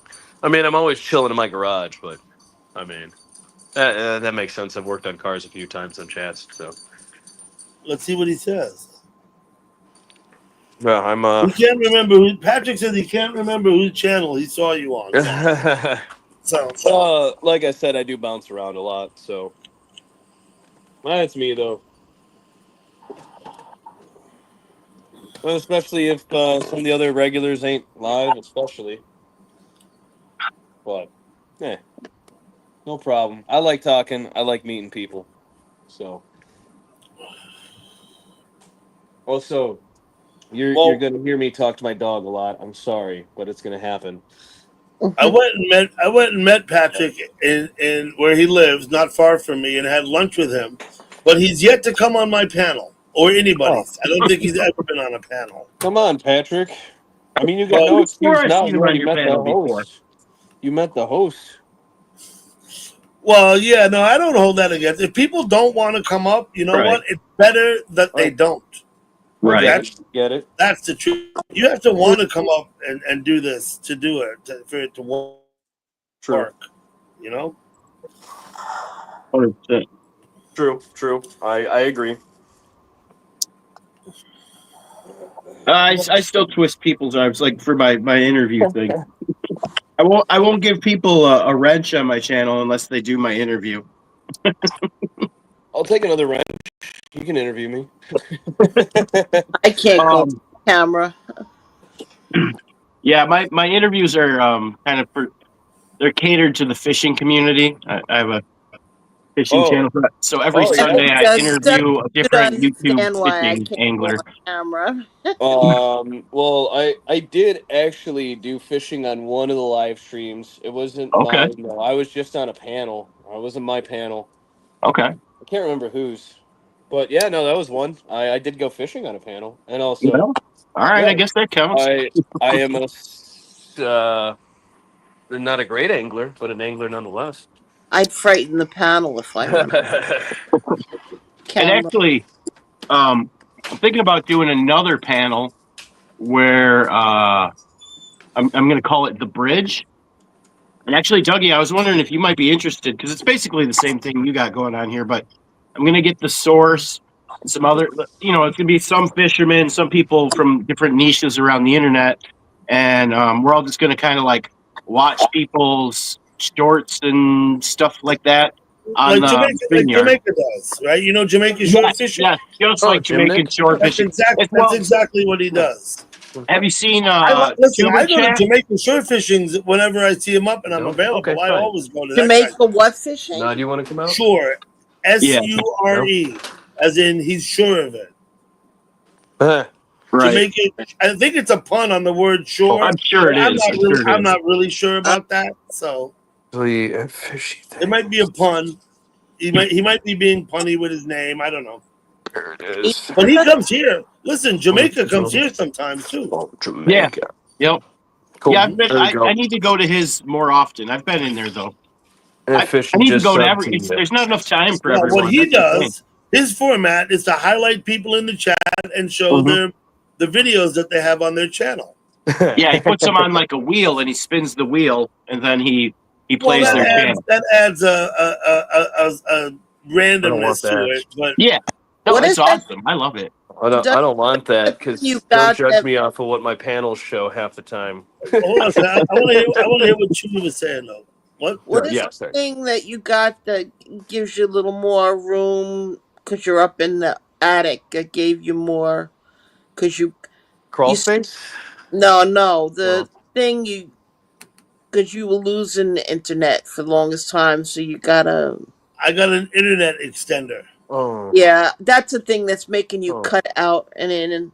I mean, I'm always chilling in my garage, but I mean, that makes sense. I've worked on cars a few times on chats, so. Let's see what he says. Yeah, I'm. He can't remember who. Patrick says he can't remember whose channel he saw you on. So. Like I said, I do bounce around a lot, so. That's me though. Well, especially if some of the other regulars ain't live, especially. But, no problem. I like talking. I like meeting people. So. Also, you're gonna hear me talk to my dog a lot. I'm sorry, but it's gonna happen. I went and met Patrick in where he lives, not far from me, and had lunch with him. But he's yet to come on my panel or anybody's. I don't think he's ever been on a panel. Come on, Patrick. I mean, you got no excuse now. You already met the host. Before. You met the host. Well, yeah, no, I don't hold that against. If people don't want to come up, you know what? It's better that they don't. Right. Get it. That's the truth. You have to want to come up and do this to do it for it to work. True. You know. 100%. True. I agree. I still twist people's arms like for my interview thing. I won't give people a wrench on my channel unless they do my interview. I'll take another wrench. You can interview me. I can't go to the camera. Yeah, my interviews are kind of they're catered to the fishing community. I have a fishing channel, so every Sunday I interview a different YouTube fishing angler. Camera. Well, I did actually do fishing on one of the live streams. It wasn't mine. No, I was just on a panel. I wasn't my panel. Okay. I can't remember whose. But yeah, no, that was one. I did go fishing on a panel, and also. All right, I guess that counts. I am not a great angler, but an angler nonetheless. I'd frighten the panel if I were. And actually, I'm thinking about doing another panel where I'm going to call it The Bridge. And actually, Dougie, I was wondering if you might be interested, because it's basically the same thing you got going on here, but I'm going to get the source and some other, it's going to be some fishermen, some people from different niches around the internet, and we're all just going to kind of like watch people's shorts and stuff like that. On like Jamaica does, right? You know Jamaican short fishing? Yeah, just like Jamaican short fishing. That's exactly what he does. Have you seen I go to Jamaican short fishing whenever I see him up and I'm available. Okay, I always go to Jamaica that what fishing? Now, do you want to come out? Sure. SURE. As in he's sure of it. Right. Jamaican, I think it's a pun on the word sure. I'm sure it is. I'm not really sure about that. So Fishy thing. it might be a pun. He might be being punny with his name. I don't know. There it is. But he comes here. Listen, Jamaica comes here sometimes too. Oh, Jamaica. Yeah. Yep. Cool. Yeah, I need to go to his more often. I've been in there though. I need to go to every. There's not enough time for everyone. What he does, his format is to highlight people in the chat and show them the videos that they have on their channel. Yeah, he puts them on like a wheel and he spins the wheel and then he He Well, plays their channel. that adds a I don't want randomness to that. it. But Yeah. No, What it's is that? awesome. I love it. I don't want that You because they'll got judge that? me off of what my panels show half the time. hold on a second. I want to hear. I want to hear what Chewy was saying though. What? What is Yeah, the sorry. thing that you got that gives you a little more room because you're up in the attic? That gave you more because Crawl you space? no the Well, thing you because you were losing the internet for the longest time, so you gotta. I got an internet extender. oh, Yeah, that's the thing that's making you oh, cut out and in. And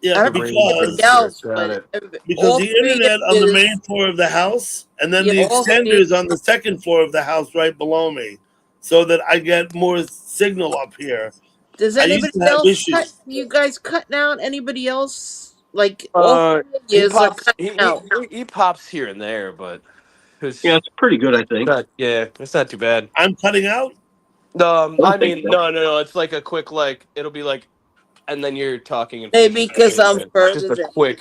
Yeah, I don't the know brain everybody booster. else, Got but it. because all the three of internet on the you, main floor of the house, and then yeah, the all extender three. is on the second floor of the house right below me, so that I get more signal up here. Does I used anybody to have else cut? issues. You guys cutting out? Anybody else? Like all three of He you are pops. cutting out. He pops here and there, but Yeah, it's it's pretty good, I think. not. Yeah, it's not too bad. I'm cutting out. I I don't think mean, so. no. It's like a quick like. It'll be like, and then you're talking and Maybe finishing your because I'm statement. Just further a than quick.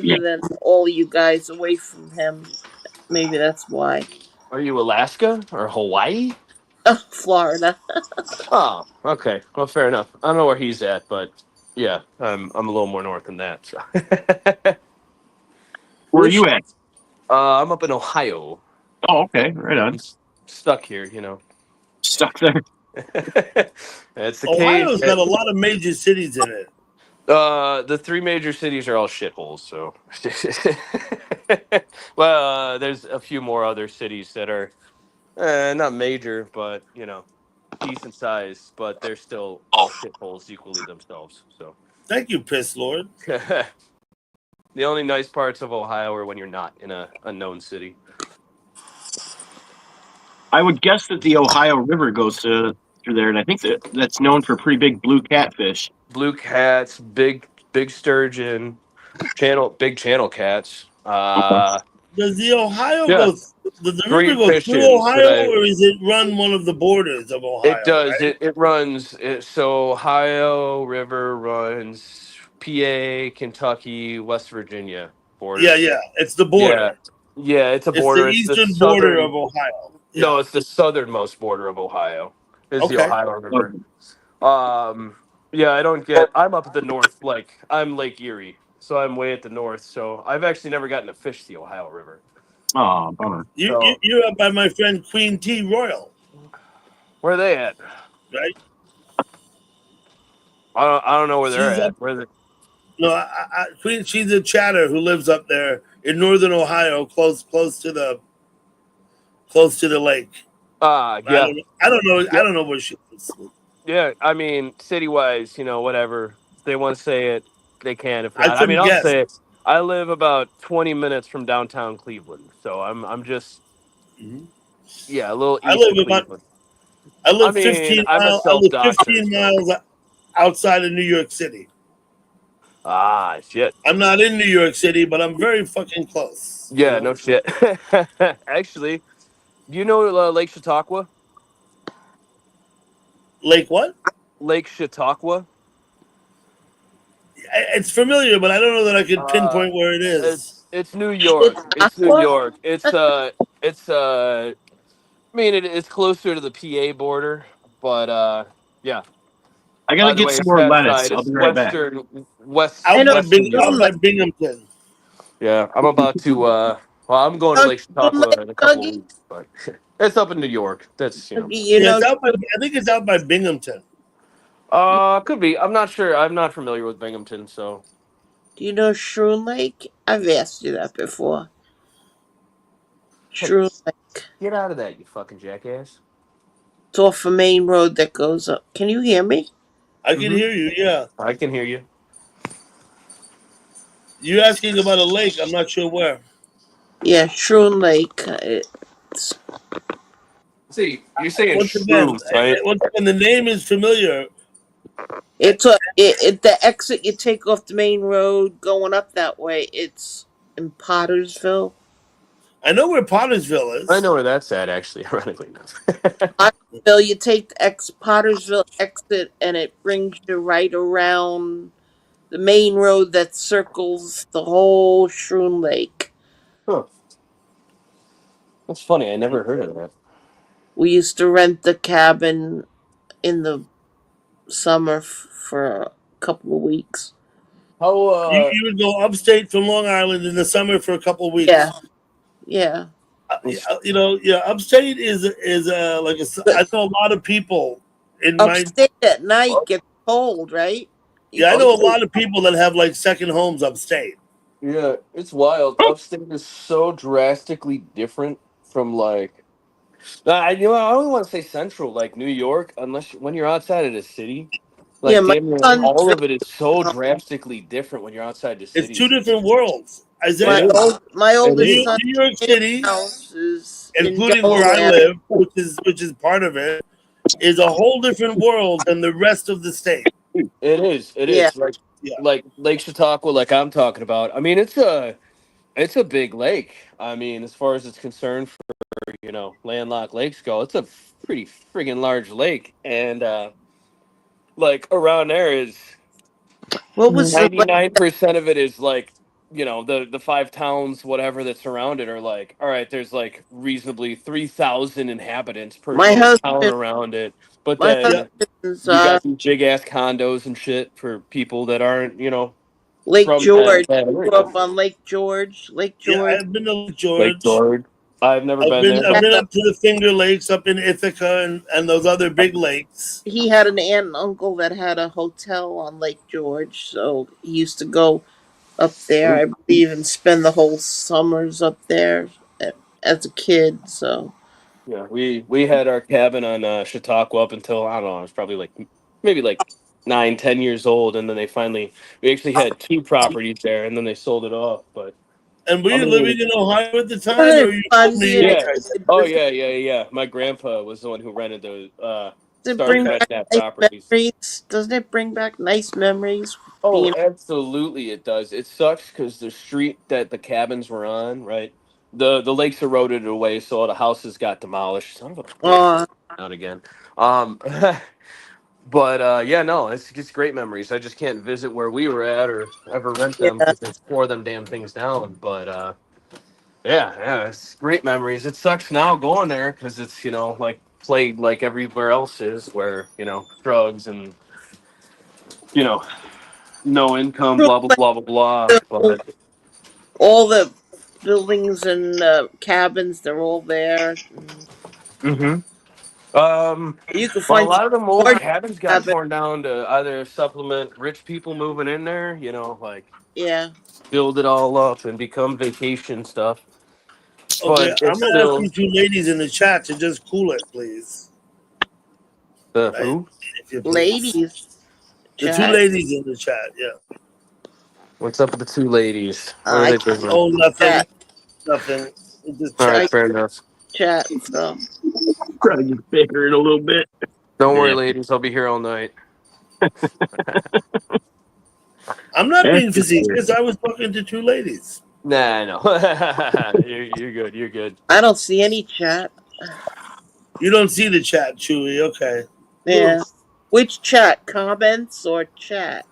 Yeah. further than all you guys away from him. Maybe that's why. Are you Alaska or Hawaii? Oh, Florida. Oh, okay. Well, fair enough. I don't know where he's at, but yeah, I'm a little more north than that. So. Where are Which you at? I'm up in Ohio. Oh, okay. Right I'm on. stuck here, you know. Stuck there. It's the cave. Ohio's got a lot of major cities in it. The three major cities are all shitholes. So, well, there's a few more other cities that are not major, but you know, decent size, but they're still all shitholes equally themselves. So, Thank you, Piss Lord. the only nice parts of Ohio are when you're not in a unknown city. I would guess that the Ohio River goes through there, and I think that's known for pretty big blue catfish. Blue cats, big sturgeon, big channel cats. Does the Ohio Yeah, go? Does the river great go through fishing that Ohio, I. or is it run one of the borders of It Ohio? does. Right? It runs. So Ohio River runs PA, Kentucky, West Virginia Yeah, border. yeah. It's the Yeah, border. yeah. It's a It's the border. It's the eastern border of southern. Ohio. Yeah. No, it's the southernmost border of Ohio. Is the Okay. Ohio River. Um. Yeah, I don't get. I'm up at the north. Like I'm Lake Erie, so I'm way at the north. So I've actually never gotten to fish the Ohio River. Oh, bummer. So You're up by my friend Queen T Royal, where are they at? right? I don't know where they're She's up. at. Where they? No, Queen. She's a chatter who lives up there in northern Ohio, close to the lake. Yeah. I don't know. I don't know where she lives. Yeah, I mean, city wise, you know, whatever. If they want to say it, they can. If I not, I mean, couldn't I'll guess. say it. I live about 20 minutes from downtown Cleveland, so I'm just Mhm. yeah, a little I east of live about. Cleveland. I I live mean, 15 I'm a miles. I self live doctor, 15 so miles outside of New York City. shit. I'm not in New York City, but I'm very fucking close. You Yeah, know, no shit. Actually, do you know Lake Chautauqua? Lake what? Lake Chautauqua. It's familiar, but I don't know that I could Uh, pinpoint where it is. it's New York. It's New Chautauqua? York. It's I mean, it's closer to the PA border, but yeah. I gotta By the get way, some it's more that lettuce. side. I'll It's be right back. I know western New Out Shoon York. by Lake. Binghamton. Yeah, I'm about to. Well, I'm going to You know Lake Shoon Chautauqua Lake, in a couple of Dougie? weeks, but it's up in New York. That's Dougie, you Yeah, know? it's out by. I think it's out by Binghamton. could be. I'm not sure. I'm not familiar with Binghamton, so Do you know Shroon Lake? I've asked you that before. hey, Shroon Lake. get out of that, you fucking jackass. It's off a main road that goes up. Can you hear me? I can Mm-hmm. hear you. Yeah, I can hear you. you're asking about a lake. I'm not sure where. Yeah, Shroon Lake. It's See, you're saying Once again, shrooms, right? the name is familiar. the exit you take off the main road going up that way. It's in Pottersville. I know where Pottersville I is. know where that's at, actually. Ironically enough. Pottersville, you take the Pottersville exit, and it brings you right around the main road that circles the whole Shroon Lake. Huh. That's funny. I never heard of that. We used to rent the cabin in the summer for a couple of weeks. How You would go upstate from Long Island in the summer for a couple of Yeah, weeks. yeah. Upstate is like I know a lot of people in my Upstate at night gets cold, right? You I know a go. lot of people that have like second homes upstate. Yeah, it's wild. Upstate is so drastically different from like I only want to say central, like New York, unless when you're outside of the city. Yeah, Like my damn near son's all of really. it is so drastically different when you're outside the It's two cities. different worlds. It Isaiah, is. My It oldest is. son's New York main City, house is in including where I Delaware. live, which is part of it, is a whole different world than the rest of the state. It is. It Yeah. is. Yeah. Like Lake Chautauqua, like I'm talking about. I mean, it's a big lake. I mean, as far as it's concerned for landlocked lakes go, it's a pretty friggin' large lake, and like around there is What was the lake? 99% of it is like the five towns whatever that surround it are like all right there's like reasonably 3,000 inhabitants per My little town husband. around it, but My Yeah. then husband's you got these big ass condos and shit for people that aren't Lake from that, George. that Grew area. up on Lake George. Lake Yeah, George. I've been to Lake Lake George. George, I've never I've been been there. I've been up to the Finger Lakes up in Ithaca and those other big lakes. He had an aunt and uncle that had a hotel on Lake George, so he used to go up there, I believe, and spend the whole summers up there as a kid. So Yeah, we had our cabin on Chautauqua up until I don't know, I was probably like maybe like 9, 10 years old, and then we actually had two properties there, and then they sold it off. But And were I you mean, living in Ohio at the time, wasn't or it were you fun from New being a York? yeah, kid? oh yeah, yeah, yeah. My grandpa was the one who rented those, Does it started bring Okay. back renting that nice properties. memories? Doesn't it bring back nice memories? Oh, Being absolutely, it does. It sucks because the street that the cabins were on, right? The lakes eroded it away, so all the houses got demolished. Son of a bitch, oh not again. But yeah, no, it's just great memories. I just can't visit where we were at or ever rent them yeah, because they tore them damn things down. But yeah, yeah, it's great memories. It sucks now going there because it's like played like everywhere else is, where drugs and you know no income, blah blah Brooklyn, blah blah blah. But all the buildings and cabins, they're all there. hmm um, You can well, a find some lot of them old gorgeous cabins got cabins. torn down to either supplement rich people moving in there, like Yeah, build it all up and become vacation stuff. Okay, But I'm it's gonna ask still you two ladies in the chat to just cool it, please. the Right? who? If you please. ladies The two chat. ladies in the chat, yeah. What's up with the two ladies? What are I they can't doing? Oh, nothing, chat. nothing. Just All chat. right, I fair enough. chat. So Trying to just bickering a little bit. Don't worry, Yeah. ladies. I'll be here all night. I'm not That's being just weird. facetious. I was talking to two ladies. Nah, no. You're good. You're good. I don't see any chat. You don't see the chat, Chewy. Okay. Yeah. Which chat? Comments or chat?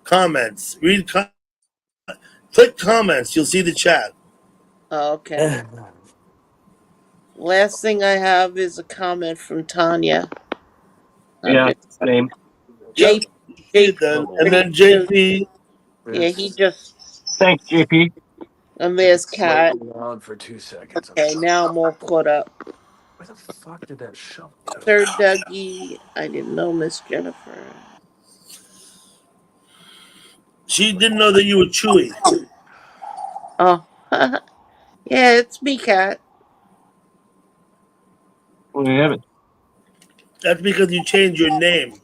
Comments. Click comments. You'll see the chat. Oh, okay. Last thing I have is a comment from Tanya. Yeah, Okay. same. Yep. J See JP it then. And already then just JP. yeah, he just Thanks, JP. and If there's it's Cat. slightly loud for 2 seconds, I'm Okay, sorry. now I'm all caught up. Where the fuck did that shovel go? Sir Dougie, I didn't know Miss Jennifer. She didn't know that you were Chewy. Oh, yeah, it's me, Cat. We have it. That's because you changed your name,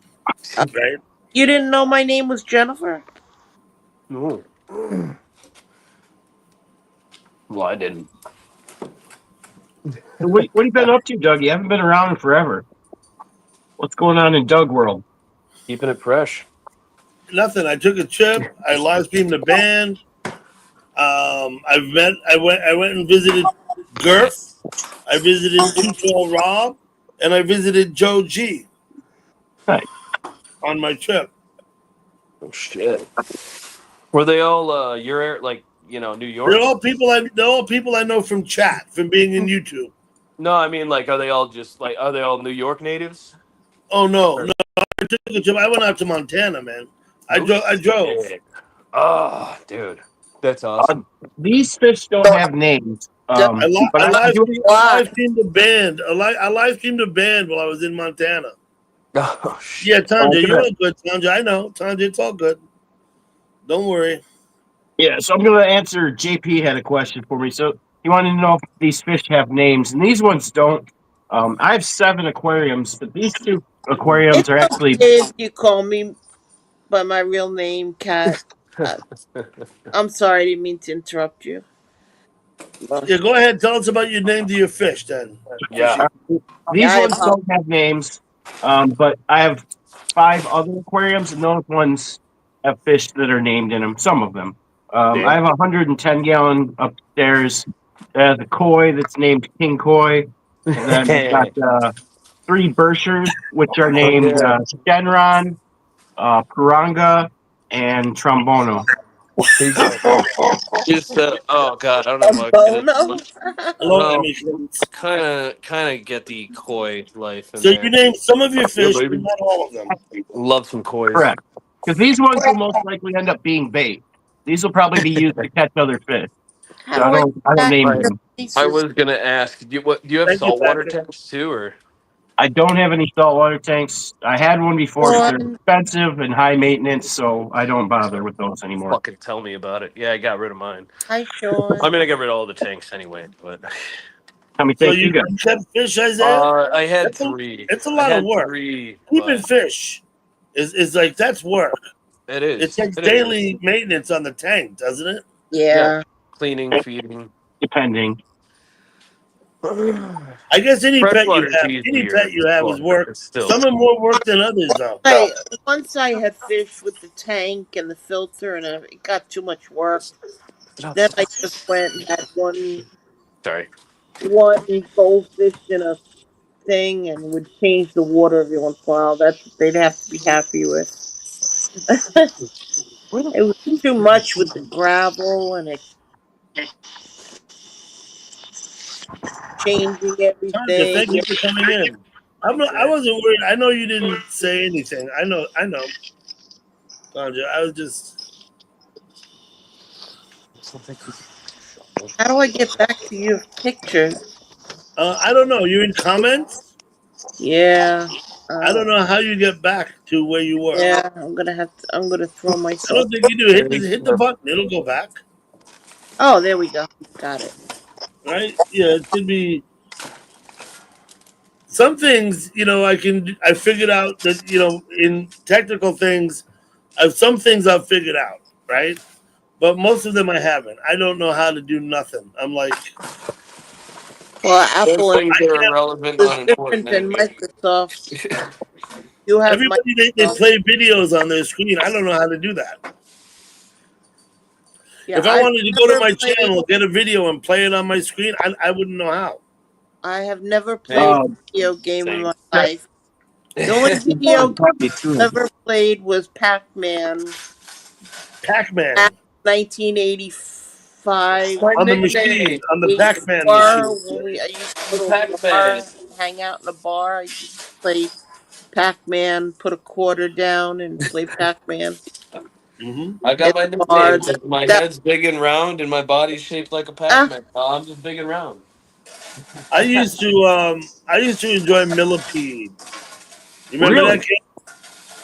Uh, right? you didn't know my name was Jennifer? No. Well, I didn't. So what have you been up to, Doug? You haven't been around in forever. What's going on in Doug world? Keeping it fresh. Nothing. I took a trip. I live streamed the band. I went and visited Gurf. I visited Too Tall Rob, and I visited Joe G Nice. on my trip. Oh shit. Were they all your like New York. They're all people I know from chat, from being in YouTube. No, I mean, like, are they all New York natives? Oh no. I took a trip. I went out to Montana, man. I drove. Oh, dude, that's awesome. These fish don't have names. I But I do live streamed a band. I live streamed a band while I was in Montana. Oh, shit. Yeah, Tanja, Okay. you're all good, Tanja. I know, Tanja, it's all good. Don't worry. Yeah, so I'm going to answer. JP had a question for me. So he wanted to know if these fish have names, and these ones don't. I have 7 aquariums, but these 2 aquariums are actually. If you call me by my real name, Kat. I'm sorry, I didn't mean to interrupt you. Yeah, go ahead. Tell us about your name to your fish, then. Yeah. These ones don't have names, but I have 5 other aquariums, and those ones have fish that are named in them. Some of them. I have a 110-gallon upstairs. The koi that's named King Koi. And then I've got 3 Bershers, which are named Shenron, Puranga, and Trombono. Just oh god, I don't know if I Bono? kind of get the koi life. So you named some of your fish, but not all of them. Love some koi. Correct. Because these ones will most likely end up being bait. These will probably be used to catch other fish. So I don't name them. I was gonna ask, do you have saltwater tanks too, or? I don't have any saltwater tanks. I had one before, but they're expensive and high maintenance, so I don't bother with those anymore. Fucking tell me about it. Yeah, I got rid of mine. Hi, Sean. I mean, I got rid of all the tanks anyway, but. How many So tanks you got? kept fish, Isaiah? I had 3. It's a lot of work. Keeping fish is like, that's work. It is. It takes daily maintenance on the tank, doesn't it? Yeah. Cleaning, feeding. Depending. I guess any pet you have is work. Some are more work than others, though. Once I had fish with the tank and the filter, and it got too much work. Then I just went and had one goldfish in a thing, and would change the water every once in a while. That's what they'd have to be happy with. It was too much with the gravel and it changing everything. Tanja, thank you for coming in. I wasn't worried. I know you didn't say anything. I know. Tanja, I was just. How do I get back to your pictures? I don't know. You're in comments? Yeah. I don't know how you get back to where you were. Yeah, I'm gonna throw myself. I don't think you do. Hit the button. It'll go back. Oh, there we go. Got it. Right? Yeah, it should be. Some things, I figured out that, in technical things, some things I've figured out, right? But most of them I haven't. I don't know how to do nothing. I'm like. Well, Apple things are irrelevant, is different than Microsoft. You have everybody they play videos on their screen. I don't know how to do that. Yeah, if I wanted to go to my channel, get a video, and play it on my screen, I wouldn't know how. I have never played a video game in my life. The only video game I ever played was Pac-Man. Pac-Man. 1985. On the machine, on the Pac-Man machine. I used to go to a bar, hang out in a bar. I used to play Pac-Man, put a quarter down, and play Pac-Man. Mm-hmm. I got my nickname. My head's big and round, and my body's shaped like a Pac-Man. I'm just big and round. I used to enjoy Millipede. You remember that game?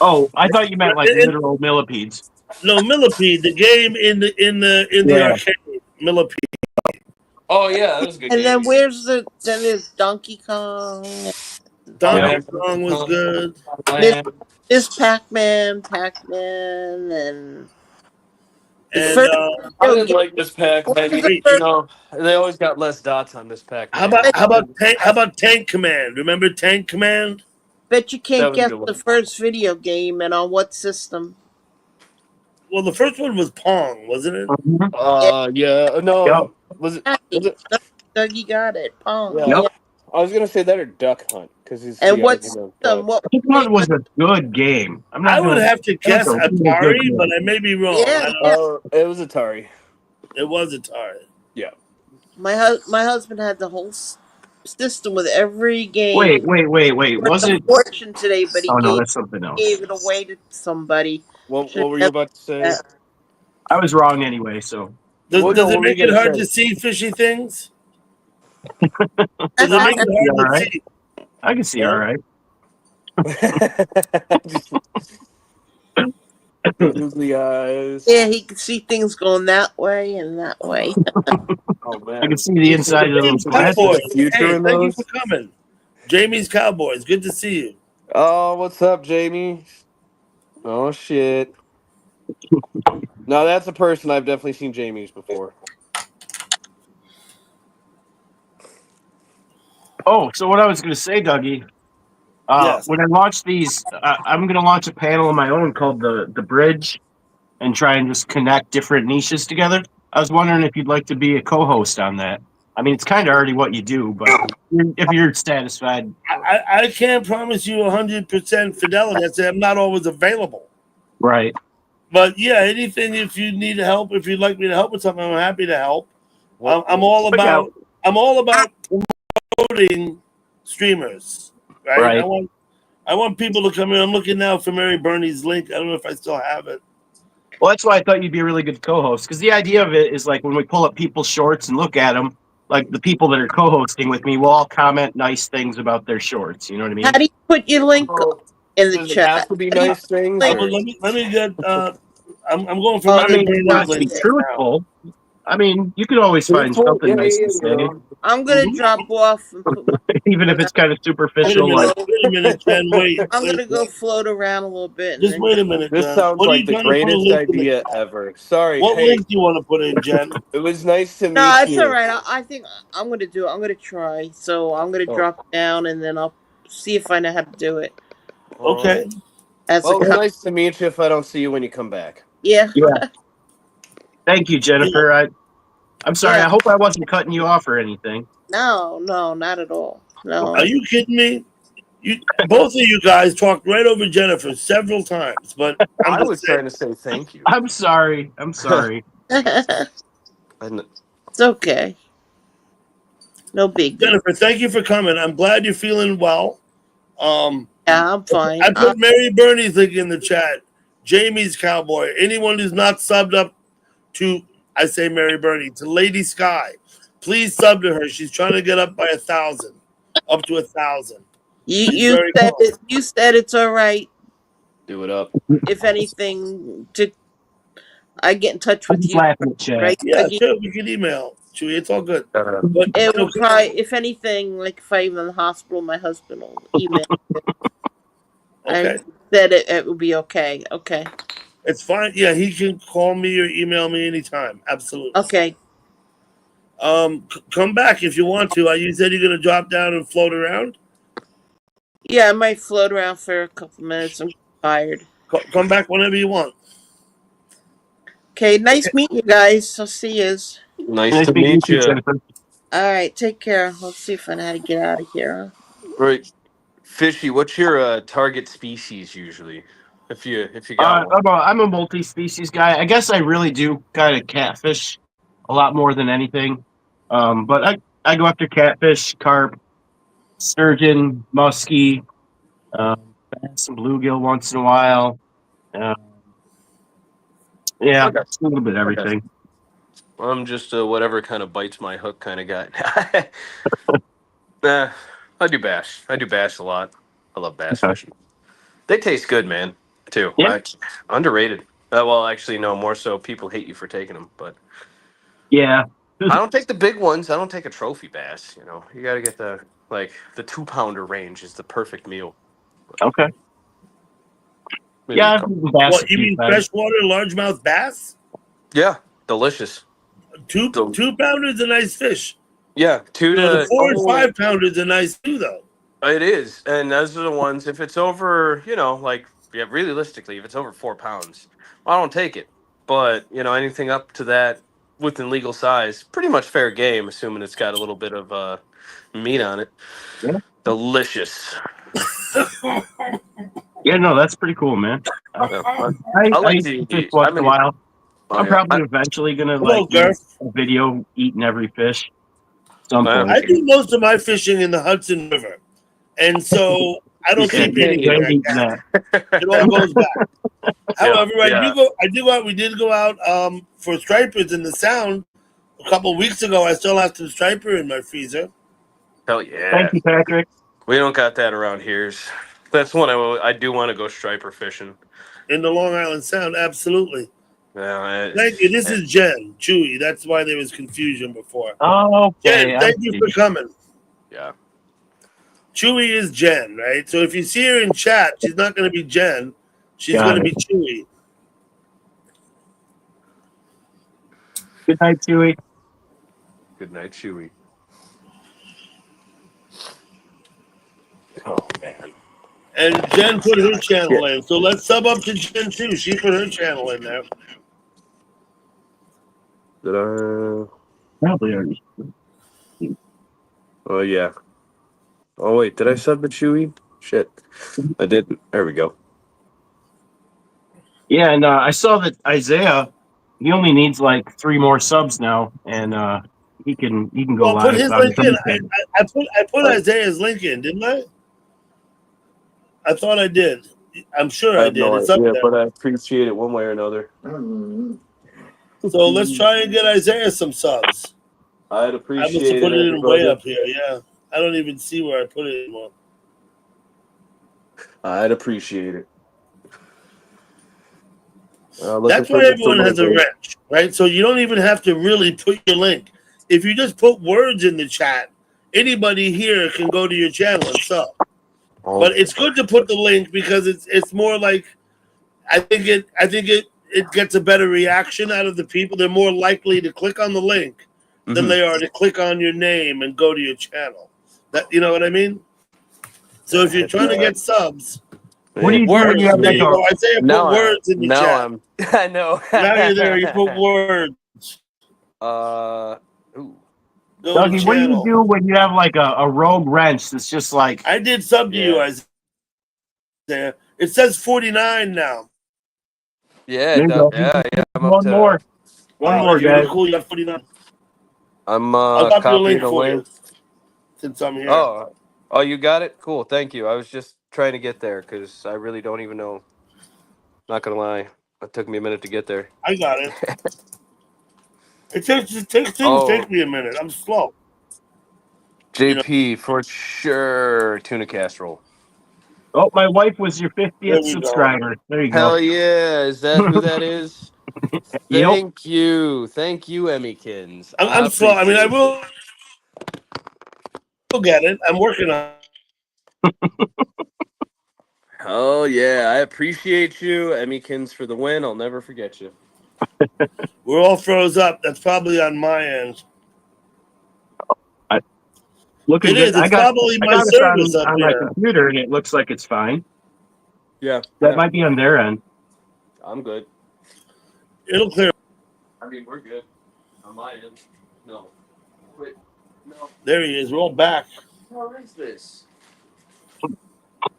Oh, I thought you meant like literal millipedes. No, Millipede, the game in the arcade. Millipede. Oh yeah, that was a good. And then there's Donkey Kong. Donkey Kong was good. This Pac-Man, and I didn't like this Pac-Man. They always got less dots on this Pac-Man. How about Tank Command? Remember Tank Command? Bet you can't guess the first video game and on what system. Well, the first one was Pong, wasn't it? Yeah. No. Yep. Was it? Dougie got it. Pong. Yeah. Yep. I was gonna say that or Duck Hunt because he's. And what system? Duck Hunt was a good game. I would have to guess Atari, but I may be wrong. Yeah. It was Atari. It was Atari. My husband had the whole system with every game. Wait. Was a it? fortune today? But he Oh no, gave that's something else. it away to somebody. What Should've were you about to say? never- I was wrong anyway. So Does Well, it no, what were make you it gonna hard say? to see fishy things? Does it make it Yeah, hard to right. see? I can see Yeah. all right. Just googly eyes. Yeah, he could see things going that way and that way. Oh man, I can see the inside of those Jamie's Cowboys. glasses. future Hey, in thank you those. for coming. Jamie's Cowboys. Good to see you. Oh, what's up, Jamie? Oh shit. No, that's a person I've definitely seen Jamie's before. Oh, so what I was going to say, Dougie, Yes. when I launch these, I'm going to launch a panel of my own called the Bridge, and try and just connect different niches together. I was wondering if you'd like to be a co-host on that. I mean, it's kind of already what you do, but if you're satisfied, I can't promise you 100% fidelity. I say I'm not always available. right? But yeah, anything if you need help, if you'd like me to help with something, I'm happy to help. What- I'm all Check out. about promoting streamers, right? Right. I want people to come in. I'm looking now for Mary Bernie's link. I don't know if I still have it. Well, that's why I thought you'd be a really good co-host, because the idea of it is like when we pull up people's shorts and look at them, like the people that are co-hosting with me will all comment nice things about their shorts. You know what I mean? How do you put your link Oh, in the does it have chat? to be How do you nice things? Like- or- Let me get. I'm going for Oh, Mary I mean, Bernie's not to be link. truthful. I mean, you can always find Truthful? something Yeah, nice yeah, to you say, know. I'm gonna drop off and put my. even if it's kind of Wait a superficial. Like, minute, Jen. Wait. I'm wait. gonna go float around a little bit. And Just then wait a minute, This Jen. sounds What are like you the trying to put a greatest link in idea ever. Sorry. What Hey, link do you want to put in, Jen? it was nice to meet No, it's you. all right. I think I'm gonna do it. I'm gonna try. So I'm gonna Oh. drop down and then I'll see if I know how to do it. Okay. As Well, a it's nice to meet you if I don't see you when you come back. yeah. yeah. Thank you, Jennifer. I'm sorry. Yeah. I hope I wasn't cutting you off or anything. No, not at all. No. Are you kidding me? You both of you guys talked right over Jennifer several times, but I'm I just was saying. trying to say thank you. I'm sorry. It's And okay. No big deal. Jennifer, thank you for coming. I'm glad you're feeling well. Yeah, I'm fine. I put Mary Bernie's link in the chat. Jamie's Cowboy. Anyone who's not subbed up to, I say Mary Bernie, to Lady Sky, please sub to her. She's trying to get up by 1,000, up to 1,000. you very said close. it. You said it's all right. do it up. If anything, I get in touch I'm with just you, laughing at Chad. right? Yeah, Dougie? sure. We can email. Chewy, it's all good. But It will okay. probably, if anything, like if I'm in the hospital, my husband will email. Okay. I said it will be okay. Okay. It's fine. Yeah, he can call me or email me anytime. Absolutely. Okay. Come back if you want to. You said you're gonna drop down and float around. Yeah, I might float around for a couple minutes. I'm tired. Come back whenever you want. Okay, nice meeting you guys. I'll see you. Nice to meeting meet you. Jennifer. All right, take care. Let's see if I know how to get out of here. Right, Fishy. What's your target species usually? If you got one. I'm a multi-species guy. I guess I really do kind of catfish a lot more than anything. But I go after catfish, carp, sturgeon, muskie, some bluegill once in a while. Yeah, Okay. it's a little bit of everything. I'm just whatever kind of bites my hook kind of guy. Nah, I do bass. I do bass a lot. I love bass Okay. fishing. They taste good, man. Too. Yeah. Underrated. Well, actually, no. More so, people hate you for taking them. But Yeah. I don't take the big ones. I don't take a trophy bass. You know, you got to get the 2-pounder range is the perfect meal. Okay. Maybe Yeah. a couple- Bass What a you few mean? times. Freshwater largemouth bass? Yeah, delicious. Two pounders a nice fish. Yeah, You know, the 4 and 5 pounders are nice too, though. It is, and those are the ones. If it's over, realistically, if it's over 4 pounds, I don't take it. But anything up to that within legal size, pretty much fair game, assuming it's got a little bit of meat on it. Yeah. Delicious. Yeah, no, that's pretty cool, man. Yeah. I like used to to fish eat. once I in mean- a while. Oh, I'm yeah. probably eventually gonna Hello, like make Garth. a video eating every fish. Some Yeah. point. I do most of my fishing in the Hudson River, and so I don't Yeah, keep you anything ain't I eating catch. that. It all goes back. However, I yeah. did go out. We did go out for stripers in the Sound a couple of weeks ago. I still have some striper in my freezer. Hell yeah. Thank you, Patrick. We don't got that around here. That's one I do want to go striper fishing. In the Long Island Sound, absolutely. Yeah. Thank you. This is Jen Chewy. That's why there was confusion before. Oh, okay. Jen, thank you for coming. Yeah. Chewy is Jen, right? So if you see her in chat, she's not going to be Jen. She's Got going to it. be Chewy. Good night, Chewy. Good night, Chewy. Oh man. And Jen put her channel in. So let's sub up to Jen too. She put her channel in there. Did I? Probably already. Oh yeah. Oh wait, did I sub to Chewy? Shit, I didn't. There we go. Yeah, and I saw that Isaiah, he only needs like 3 more subs now, and he can go Well, put live his on link in. Thursday. I put Isaiah's link in, didn't I? I thought I did. I'm sure I I have did. no It's up idea, there. but I appreciate it one way or another. So let's try and get Isaiah some subs. I'd I appreciate must have put it in everybody. way up here. Yeah, I don't even see where I put it anymore. I'd appreciate it. That's why everyone has a wrench, right? So you don't even have to really put your link. If you just put words in the chat, anybody here can go to your channel and sub. But it's good to put the link because it's more like I think it gets a better reaction out of the people. They're more likely to click on the link than they are to click on your name and go to your channel. That you know what I mean? So if you're trying to get subs, What do you do when you have there like you go. Isaiah put words in the chat. I know. Now you're there. You put words. Ooh. Go to Dougie, what do you channel. do when you have like a rogue wrench that's just like I did sub to you, Isaiah. It says 49 now. Yeah, There you go. yeah. I'm up one to. more? One more, You guys. were cool. You got 49. I'm I'll drop your copying link the for link. you since I'm here. Oh, you got it. Cool. Thank you. I was just trying to get there because I really don't even know. Not gonna lie, it took me a minute to get there. I got it. It takes things take me a minute. I'm slow. JP for sure. Tuna casserole. Oh, my wife was your There 50th we go. subscriber. There you Hell go. yeah! Is that who that is? Yep. Thank you, Emmykins. I'm slow. I mean, I will get it. I'm working on it. Oh yeah, I appreciate you, Emmykins, for the win. I'll never forget you. We're all froze up. That's probably on my end. Looking It good. is. It's probably my it service up on my here. computer, and it looks like it's fine. Yeah, That might be on their end. I'm good. It'll clear. I mean, we're good. On my end. No. Wait. No. There he is. We're all back. What is this?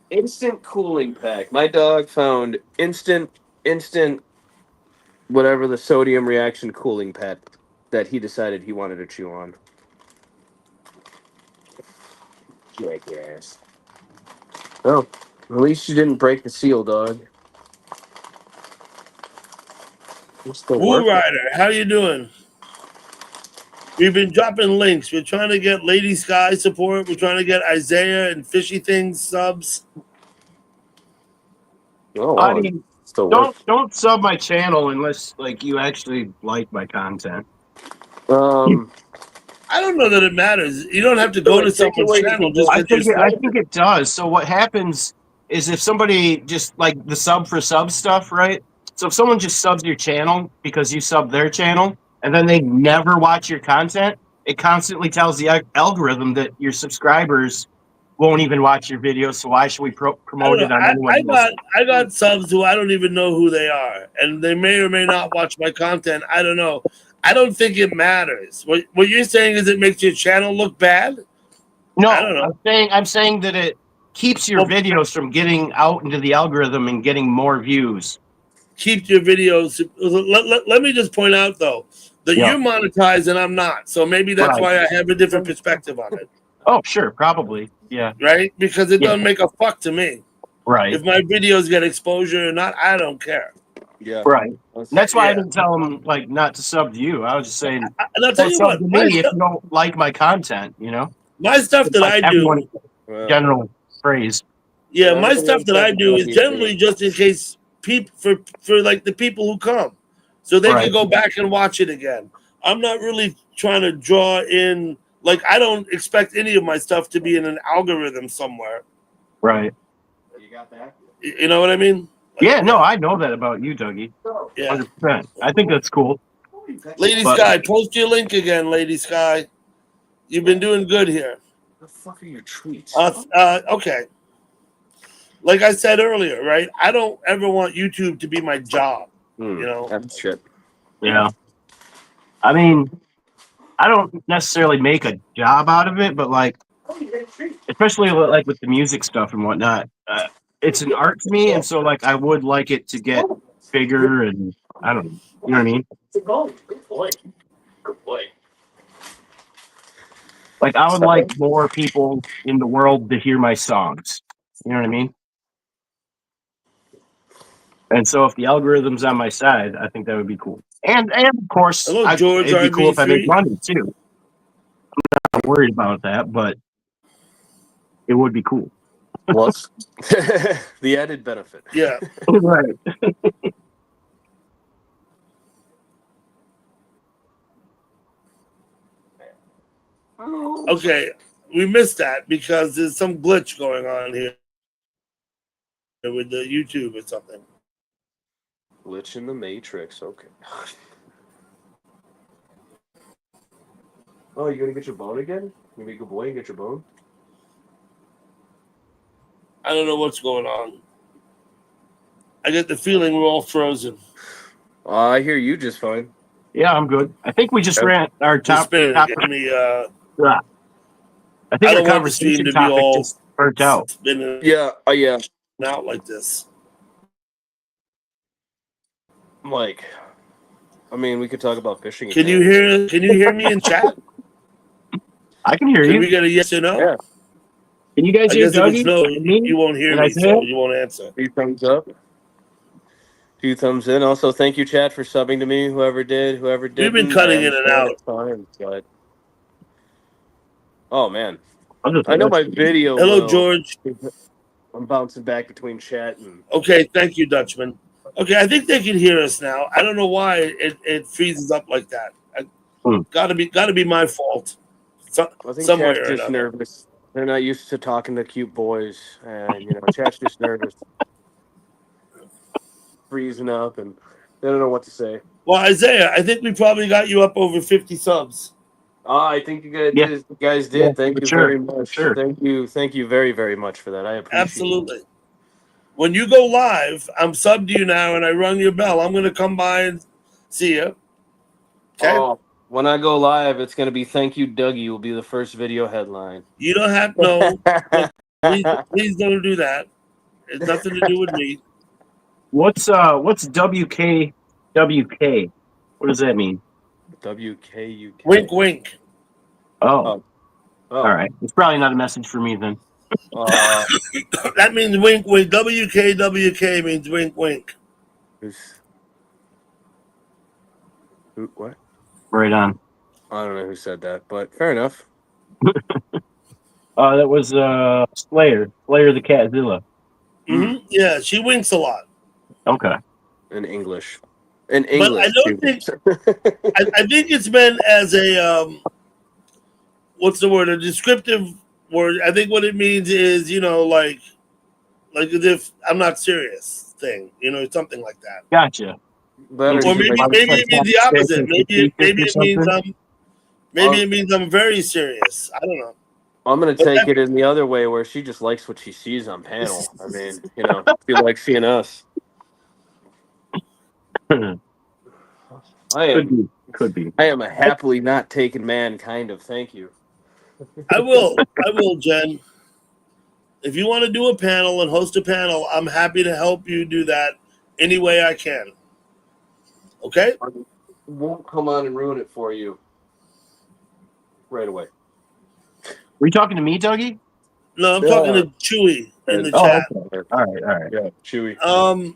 Instant cooling pack. My dog found instant, whatever the sodium reaction cooling pack that he decided he wanted to chew on. Jackass. Oh, at least you didn't break the seal, dog. It's still Woo working. Rider, how you doing? We've been dropping links. We're trying to get Lady Sky support. We're trying to get Isaiah and Fishy Things subs. Oh, wow. I mean, Still working. don't sub my channel unless like you actually like my content. I don't know that it matters. You don't have to go to someone's channel just I because you're think it does. So what happens is if somebody just like the sub for sub stuff, right? So if someone just subs your channel because you sub their channel and then they never watch your content, it constantly tells the algorithm that your subscribers won't even watch your videos. So why should we promote it on anyone else? I got subs who I don't even know who they are, and they may or may not watch my content. I don't know. I don't think it matters. What you're saying is it makes your channel look bad? No, I don't know. I'm saying that it keeps your videos from getting out into the algorithm and getting more views. keep your videos. Let me just point out though that Yeah. you're monetized and I'm not, so maybe that's Right. why I have a different perspective on it, Oh, sure, probably. Yeah. right? Because it Yeah. doesn't make a fuck to me Right. if my videos get exposure or not. I don't care. Yeah. Right. That's why I Yeah. didn't tell him like not to sub to you. I was just saying, And I'll tell don't you sub what, to me if you don't like my content. You know, my stuff that like I everyone, do, Well, general phrase. yeah, not my stuff everyone that I says do is happy to generally be. just in case people for like the people who come, so they Right. can go back and watch it again. I'm not really trying to draw in. Like, I don't expect any of my stuff to be in an algorithm somewhere. Right. You got that? You know what I mean? Like, Yeah. No, I know that about you, Dougie. yeah. 100%. I think that's cool. Lady But- Sky, post your link again, Lady Sky. You've been doing good here. What the fuck are your treats? Okay. Like I said earlier, right? I don't ever want YouTube to be my job. You know? That's shit. Yeah. I mean, I don't necessarily make a job out of it, but like, especially like with the music stuff and whatnot, it's an art to me, and so like I would like it to get bigger, and I don't know, you know what I mean? Good boy. Good boy. Like I would like more people in the world to hear my songs. You know what I mean? And so if the algorithm's on my side, I think that would be cool. And of course, Hello, George it'd be cool if I make RV3. money too. I'm not worried about that, but it would be cool. Well, the added benefit. Yeah. Right. Okay. We missed that because there's some glitch going on here with the YouTube or something. Glitch in the Matrix. Okay. Oh, you gonna get your bone again? You be a good boy and get your bone? I don't know what's going on. I get the feeling we're all frozen. I hear you just fine. Yeah, I'm good. I think we just Okay. ran our Just top. spinning top again. Me, I I think our don't want the stream conversation to be topic all just burnt out. spinning Yeah, yeah. out like this. Like, I mean, we could talk about fishing. Can again. you hear me in chat? I can hear Can you. we get a yes or no? Yeah. Can you guys I hear guess if it's Dougie? no, and me? you won't hear And me, so Isaiah? you won't answer. 2 thumbs up. 2 thumbs in. Also, thank you, chat, for subbing to me. Whoever did, whoever did. We've been cutting in and out. But... Oh man, I'm just I know my video. Hello, will. George. I'm bouncing back between chat and. Okay, thank you, Dutchman. Okay, I think they can hear us now. I don't know why it freezes up like that. Gotta be my fault. I think Somewhere chat's or just another. nervous. They're not used to talking to cute boys, and chat's just nervous, freezing up, and they don't know what to say. Well, Isaiah, I think we probably got you up over 50 subs. I think you guys, Yeah. did. You guys did. Yeah, Thank for you sure, very much. sure. Thank you very, very much for that. I appreciate Absolutely. When you go live, I'm subbed to you now, and I rung your bell. I'm gonna come by and see you. it. Okay. Oh, when I go live, it's gonna be "Thank you, Dougie." Will be the first video headline. You don't have please don't do that. It's nothing to do with me. What's WKWK? What does that mean? WKUK. Wink, wink. Oh, Oh. all right. It's probably not a message for me then. That means wink, wink. WKWK means wink, wink. What? Right on. I don't know who said that, but fair enough. That was Slayer the Catzilla. Mm-hmm. Yeah, she winks a lot. Okay. In English. In But English. I don't think I think it's meant as a what's the word? A descriptive word. I think what it means is, like as if I'm not serious thing, something like that. Gotcha. Better Or maybe it means the opposite. Maybe it means I'm very serious. I don't know. I'm gonna take it in the other way where she just likes what she sees on panel. I mean, she likes seeing us. Could be. I am a happily not taken man, kind of. Thank you. I will, Jen. If you want to do a panel and host a panel, I'm happy to help you do that any way I can. Okay? I won't come on and ruin it for you right away. Were you talking to me, Dougie? No, I'm talking to Chewy in the chat. Okay. All right. Yeah, Chewy.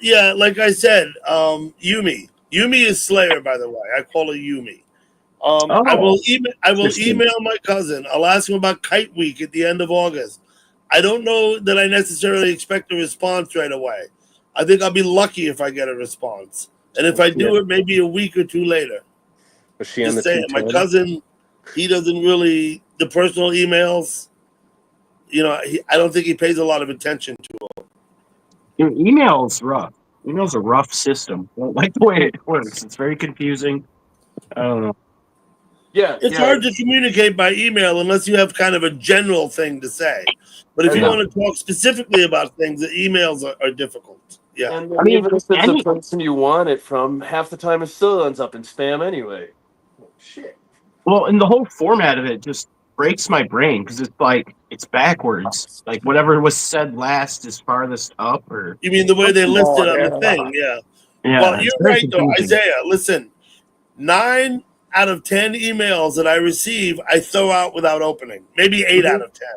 Yeah, like I said, Yumi. Yumi is Slayer, by the way. I call her Yumi. I will email my cousin. I'll ask him about Kite Week at the end of August. I don't know that I necessarily expect a response right away. I think I'll be lucky if I get a response. And if I do it, maybe a week or two later. Was she on Just the saying, my 210? cousin, he doesn't really, the personal emails, I don't think he pays a lot of attention to them. Email's rough. Email's a rough system. I don't like the way it works. It's very confusing. I don't know. Yeah. It's hard to communicate by email unless you have kind of a general thing to say. But if you want to talk specifically about things, the emails are difficult. Yeah. And then even if it's a person you want it from, half the time it still ends up in spam anyway. Shit. Well, and the whole format of it just breaks my brain because it's like it's backwards. Like whatever was said last is farthest up, or you mean the way they listed on the thing? Yeah. Well, you're right though, Isaiah. Listen, 9 out of 10 emails that I receive, I throw out without opening. Maybe 8 out of 10,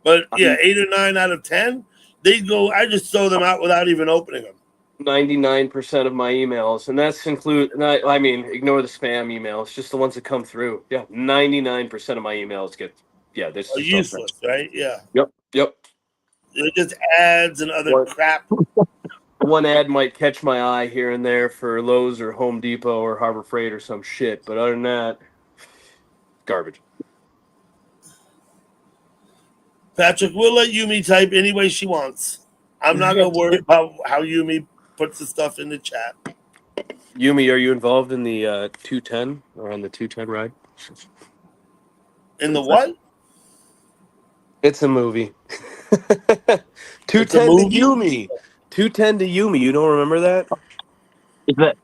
but yeah, 8 or 9 out of 10, they go. I just throw them out without even opening them. 99% of my emails, and that's ignore the spam emails, just the ones that come through. Yeah, 99% of my emails get, this are useless, right? Yeah. Yep. They're just ads and other crap. One ad might catch my eye here and there for Lowe's or Home Depot or Harbor Freight or some shit, but other than that, garbage. Patrick, we'll let Yumi type any way she wants. I'm not going to worry about how Yumi puts the stuff in the chat. Yumi, are you involved in the 210 or on the 210 ride? In the what? It's a movie. 210 to Yumi. 210 to Yumi. You don't remember that? Is that?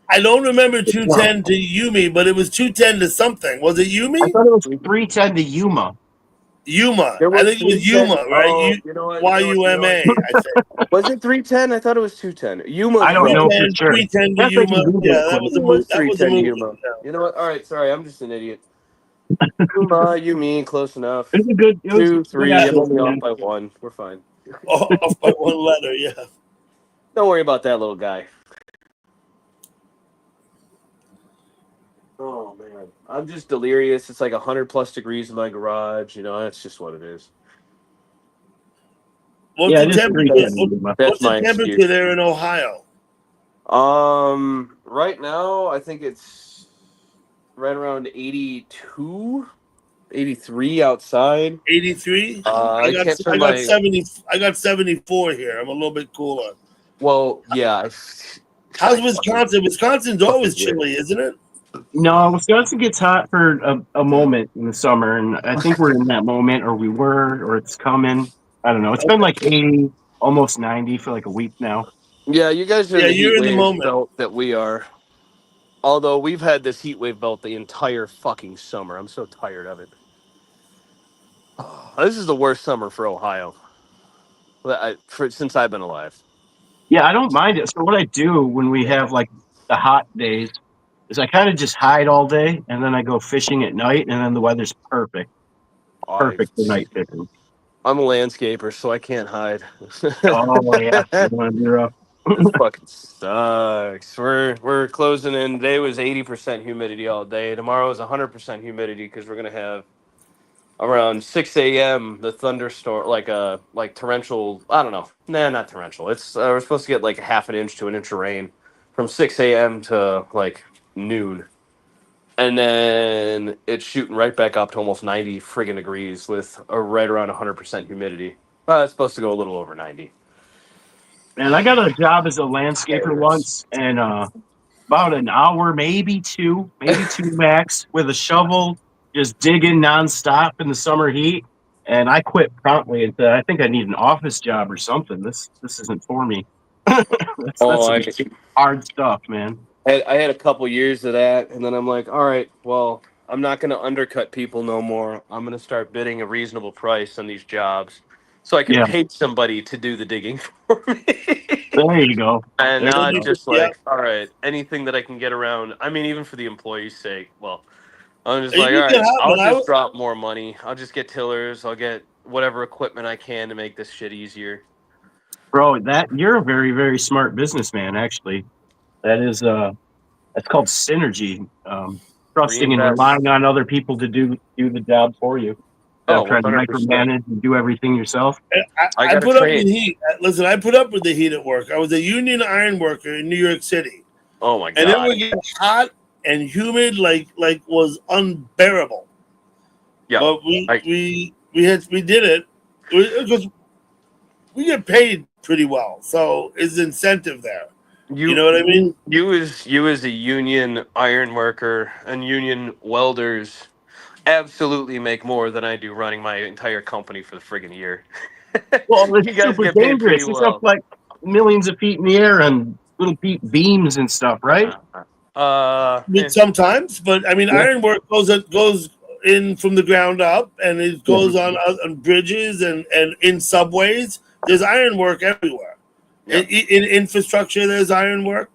I don't remember 210 to Yumi, but it was 210 to something. Was it Yumi? I thought it was 310 to Yuma. Yuma. I think it was Yuma, right? Y-U-M-A, I think. Was it 310? I thought it was 210. Yuma. I don't know for sure. 310 to Yuma. Yeah, that was a movie. That was a movie. Yuma. You know what? All right, sorry. I'm just an idiot. Yuma, you mean close enough. It's a good 2, 3. I'm only off by 1. We're fine. Off by 1 letter, yeah. Don't worry about that little guy. Oh man, I'm just delirious. It's like 100+ degrees in my garage. That's just what it is. What's the temperature there in Ohio? Right now I think it's right around 82, 83 outside. 83. I got 70. I got 74 here. I'm a little bit cooler. Well, yeah. How's Wisconsin? Wisconsin's always chilly, isn't it? No, Wisconsin gets hot for a moment in the summer, and I think we're in that moment, or we were, or it's coming. I don't know. It's been like 80, almost 90 for like a week now. Yeah, you guys are you're in the moment belt that we are. Although we've had this heat wave belt the entire fucking summer. I'm so tired of it. This is the worst summer for Ohio since I've been alive. Yeah, I don't mind it. So what I do when we have like the hot days is I kind of just hide all day, and then I go fishing at night, and then the weather's perfect. Perfect for night fishing. I'm a landscaper, so I can't hide. Oh yeah, This fucking sucks. We're closing in. Today was 80% humidity all day. Tomorrow is 100% humidity because we're gonna have around 6 a.m. the thunderstorm, like torrential. I don't know. Nah, not torrential. It's we're supposed to get like 1/2 inch to 1 inch of rain from 6 a.m. to like noon. And then it's shooting right back up to almost 90 friggin' degrees with right around 100% humidity. It's supposed to go a little over 90. And I got a job as a landscaper once, and about an hour, maybe two max, with a shovel, just digging nonstop in the summer heat. And I quit promptly and said, I think I need an office job or something. This isn't for me. That's hard stuff, man. I had a couple years of that, and then I'm like, all right, well, I'm not going to undercut people no more. I'm going to start bidding a reasonable price on these jobs. so I can Yeah. pay somebody to do the digging for me. There you go. And There now you it's go. just Yeah. like, all right, anything that I can get around. I mean, even for the employees' sake. Well, I'm just You like, all can right, have I'll when I just was drop more money. I'll just get tillers. I'll get whatever equipment I can to make this shit easier. Bro, that you're a very, very smart businessman, actually. That is that's called synergy. Trusting and Reinvest. relying on other people to do the job for you. Instead Oh, of trying to 100%. micromanage and do everything yourself. I I got to put up with train. heat. Listen, I put up with the heat at work. I was a union iron worker in New York City, Oh my and it God. would get hot and humid, like was unbearable. Yeah. But we I, we we had we did it because we get paid pretty well, so is incentive there. You know you, what I mean? you as a union iron worker and union welders absolutely make more than I do running my entire company for the friggin' year. Well, it's You guys super get paid pretty dangerous. It's up well. like millions of feet in the air on little beams and stuff, right? Eh, Sometimes, but I mean, Yeah. ironwork goes in from the ground up, and it Yeah. goes on bridges and in subways. There's ironwork everywhere. yeah. In infrastructure, there's ironwork.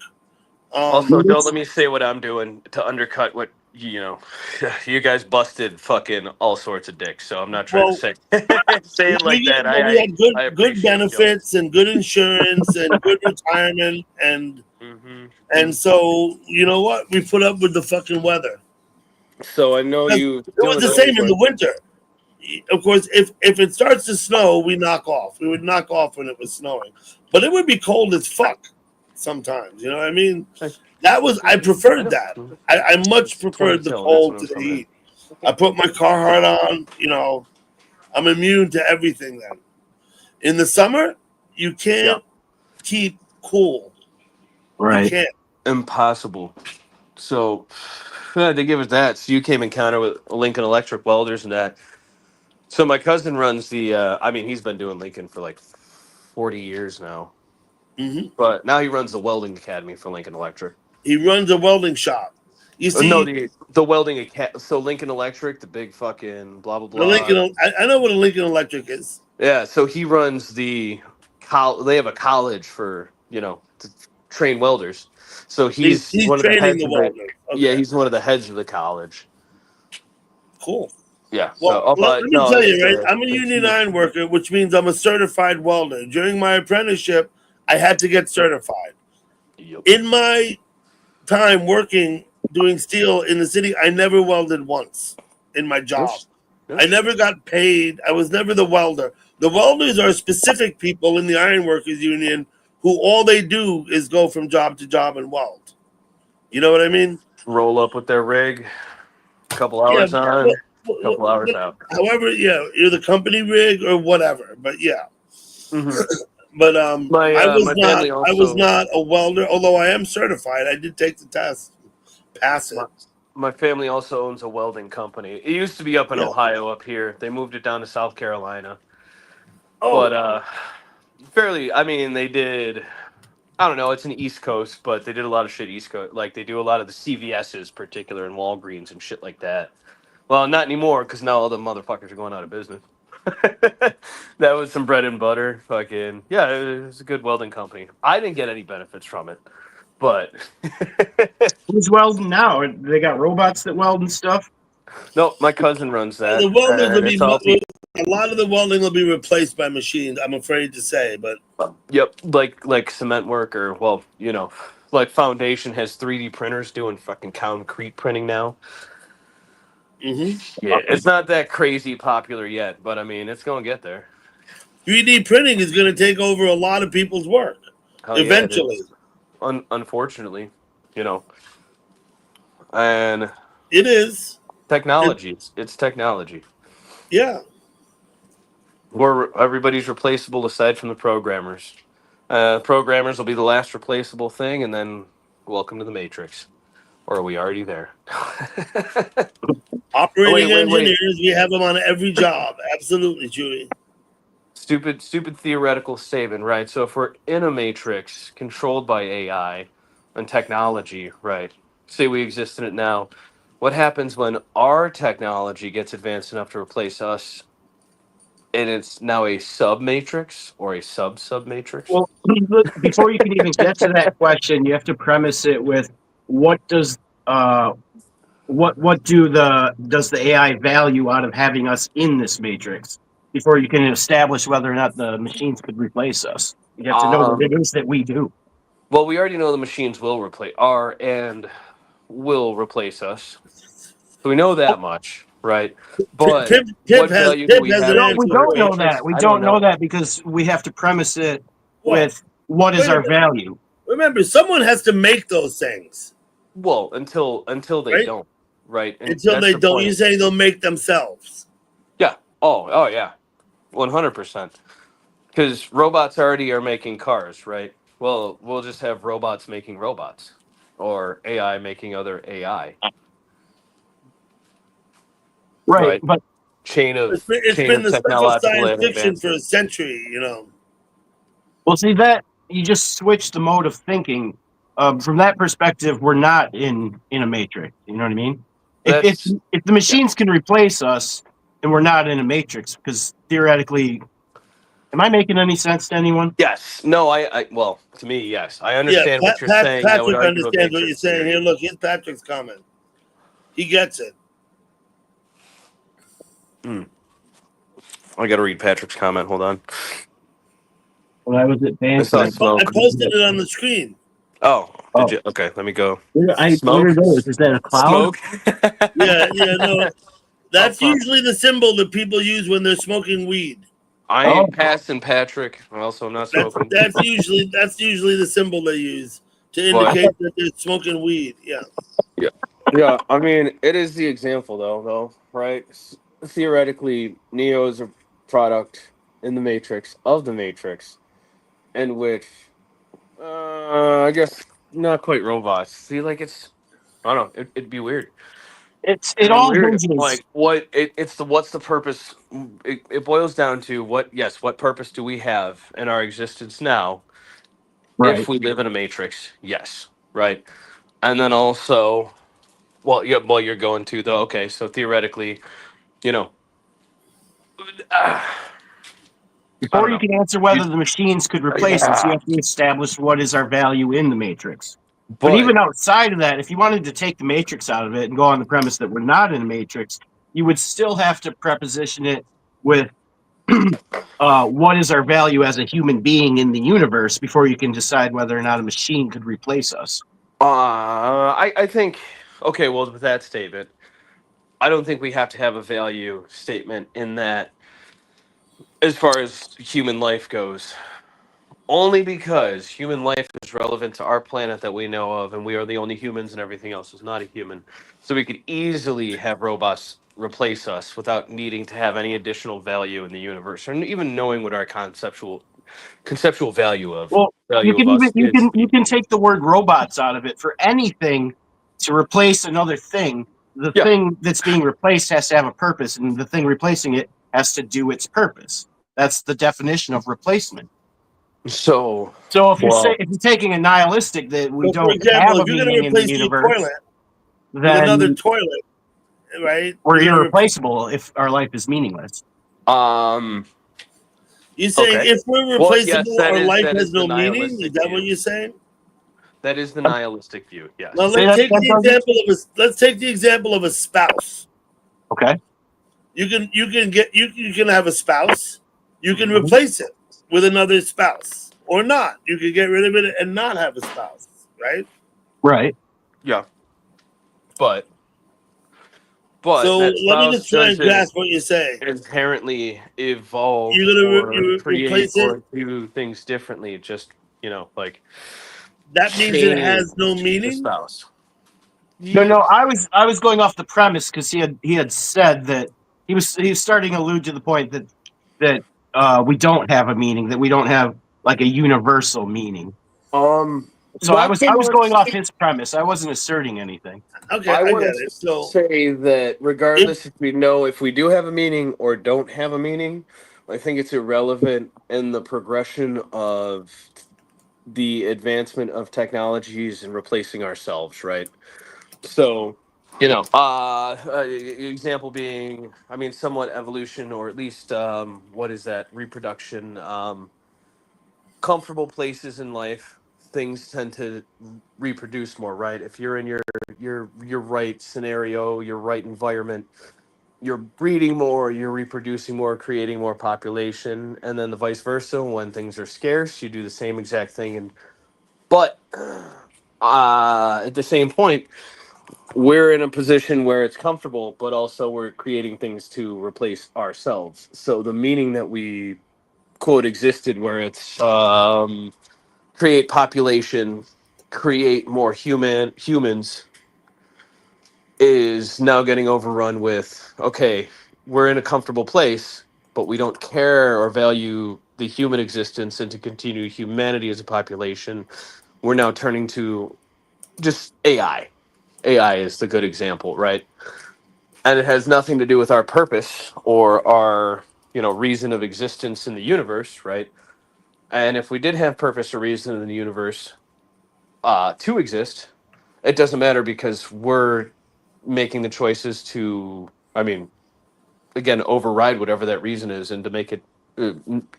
Also, don't let me say what I'm doing to undercut what you guys busted fucking all sorts of dicks. So I'm not trying to Well, say say it like that. we had I good appreciate you. benefits and good insurance and good retirement and Hmm. so you know what? We put up with the fucking weather. So I know It you was doing the those same in like the winter. Of course, if it starts to snow, we knock off. We would knock off when it was snowing, but it would be cold as fuck sometimes. You know what I mean? I I preferred know that. I much it's 20 preferred the till. That's when cold I to was the coming in. heat. I put my Carhartt on. I'm immune to everything. Then in the summer, you Yeah, can't keep cool. You Right. can't. impossible. So they give us that. So you came in counter with Lincoln Electric welders and that. So my cousin runs the. I mean, he's been doing Lincoln for like 40 years now, Hmm. but now he runs the welding academy for Lincoln Electric. He runs a welding shop. You No, see, the welding so Lincoln Electric, the big fucking blah blah the blah. Lincoln. I know what a Lincoln Electric is. Yeah, so he runs the they have a college for to train welders. So he's He's one of the training heads the of the welders. yeah, Okay, he's one of the heads of the college. cool. Yeah. So Well, let but me no, tell you, right? I'm a it's union huge. iron worker, which means I'm a certified welder. During my apprenticeship, I had to get certified. Yep. In my time working doing steel in the city, I never welded once in my job. Yes. Yeah. I never got paid. I was never the welder. The welders are specific people in the ironworkers union who all they do is go from job to job and weld. You know what I mean? Roll up with their rig, couple Yeah. hours on, couple hours out. However, yeah, you're the company rig or whatever. But yeah. Hmm. But My family I was also not a welder, although I am certified. I did take the test, pass my, it. my family also owns a welding company. It used to be up in Yeah. Ohio up here. They moved it down to South Carolina. But Oh, fairly, I mean, they did. I don't know. It's an East Coast, but they did a lot of shit East Coast. Like they do a lot of the CVS's, particular and Walgreens and shit like that. Well, not anymore because now all the motherfuckers are going out of business. That was some bread and butter. Fucking yeah, it was a good welding company. I didn't get any benefits from it, but Who's welding now? They got robots that weld and stuff. no, my cousin runs that, the welders will and be it's all a lot of the welding will be replaced by machines. I'm afraid to say, but yep, like cement work or well, like Foundation has 3D printers doing fucking concrete printing now. hmm Yeah, it's not that crazy popular yet, but I mean, it's gonna get there. 3D printing is going to take over a lot of people's work Hell yeah, it eventually. is. Unfortunately, you know, and It is. It, technology. It's technology. yeah. Where everybody's replaceable aside from the programmers. Programmers will be the last replaceable thing, and then welcome to the Matrix. Or are we already there? Oh, Operating wait. engineers, we have them on every job. Absolutely, Julie. Stupid theoretical statement, right? So if we're in a matrix controlled by AI and technology, right? Say we exist in it now. What happens when our technology gets advanced enough to replace us and it's now a submatrix or a sub-submatrix. Well, before you can even get to that question, you have to premise it with what does does the AI value out of having us in this matrix before you can establish whether or not the machines could replace us. You have to know what it is that we do. Well, we already know the machines are and will replace us. So we know that much, right? But Tip what has value do Tip we has have an No, in we answer the don't for you. know matrix? that. We I don't know know. that because we have to premise it Well, with what is wait a our minute. value. Remember, someone has to make those things, Well, until they right? don't, right? And Until that's they the don't. point. You're saying they'll make themselves, Yeah. Oh yeah. 100%. Because robots already are making cars, right? Well, we'll just have robots making robots, or AI making other AI, Right. right? But it's been the stuff of Technological science fiction for a advancement. century. You know. well, see that you just switch the mode of thinking. From that perspective, we're not in a matrix. You know what I mean? That's If the yeah. machines can replace us, then we're not in a matrix because theoretically, am I making any sense to anyone? Yes. No, well, to me, yes. I Yeah, understand what you're saying. I would Patrick argue a understands what you're matrix saying. Here, theory. look, here's Patrick's comment. He gets it. I got to read Patrick's comment. Hold on. When I was I advanced, saw I smoke. posted it on the screen. Oh, did oh, you? Okay, let me go. where Smoke? did it go? Is that a cloud? Smoke? Yeah, no, Up that's front. usually the symbol that people use when they're smoking weed. I Oh, ain't passing Patrick. Also, I'm not That's smoking. that's usually the symbol they use to But indicate that they're smoking weed. Yeah. yeah, yeah. I mean, it is the example, though, right? Theoretically, Neo is a product in the Matrix of the Matrix, in which, I guess, not quite robots. See, like I don't know. It'd be weird. It'd it be all weird. hinges. Like, what's the purpose? It boils down to what purpose do we have in our existence now? If Right. we live in a matrix, yes, right. And then also, well, yeah, well, you're going to though. Okay, so theoretically, you know, I Before don't you know. can answer You, whether the machines could replace us, you yeah, have to establish what is our value in the matrix. But but even outside of that, if you wanted to take the matrix out of it and go on the premise that we're not in a matrix, you would still have to preposition it with what is our value as a human being in the universe before you can decide whether or not a machine could replace us. I think okay. Well, with that statement, I don't think we have to have a value statement in that as far as human life goes. Only because human life is relevant to our planet that we know of, and we are the only humans, and everything else is not a human. So we could easily have robots replace us without needing to have any additional value in the universe, or even knowing what our conceptual Well, value of us is. you can take the word robots out of it for anything to replace another thing. The Yeah. thing that's being replaced has to have a purpose, and the thing replacing it has to do its purpose. That's the definition of replacement. So, So if well, if you're taking a nihilistic that we So, for don't example, have a if you're going to meaning in the replace your universe, toilet with another then toilet, right? we're You're going to. irreplaceable if our life is meaningless. um, You're saying okay. if we're Well, yes, replaceable, our life that has is the no meaning. Is nihilistic that what view. you're saying? That is the nihilistic view. Now Yes. Say let's that take again, the Douglas. example of let's take the example of a spouse. Okay. You can have a spouse. You can Mhm. replace it with another spouse, or not. You can get rid of it and not have a spouse, right? Right. Yeah. But So that let me spouse just try and doesn't grasp what you're saying. inherently evolve You're gonna or you create replace it. or do things differently. Just like That means it change has no the meaning. spouse. No, I was going off the premise because he had said that he was starting to allude to the point that we don't have a meaning, that we don't have like a universal meaning. So Not so I was going much. off his premise. I wasn't asserting anything. Okay, I I get want it. to So say that if regardless if we do have a meaning or don't have a meaning, I think it's irrelevant in the progression of the advancement of technologies and replacing ourselves, right? So Example being, I mean, somewhat evolution, or at least what is that, reproduction. Comfortable places in life, things tend to reproduce more, right? If you're in your right scenario, your right environment, you're breeding more, you're reproducing more, creating more population, and then the vice versa. When things are scarce, you do the same exact thing. But at the same point, we're in a position where it's comfortable, but also we're creating things to replace ourselves. So the meaning that we quote existed, where it's create population, create more humans, is now getting overrun with, okay, we're in a comfortable place, but we don't care or value the human existence and to continue humanity as a population. We're now turning to just AI. AI is the good example, right? And it has nothing to do with our purpose or our, reason of existence in the universe, right? And if we did have purpose or reason in the universe to exist, it doesn't matter because we're making the choices to, I mean, again, override whatever that reason is and to make it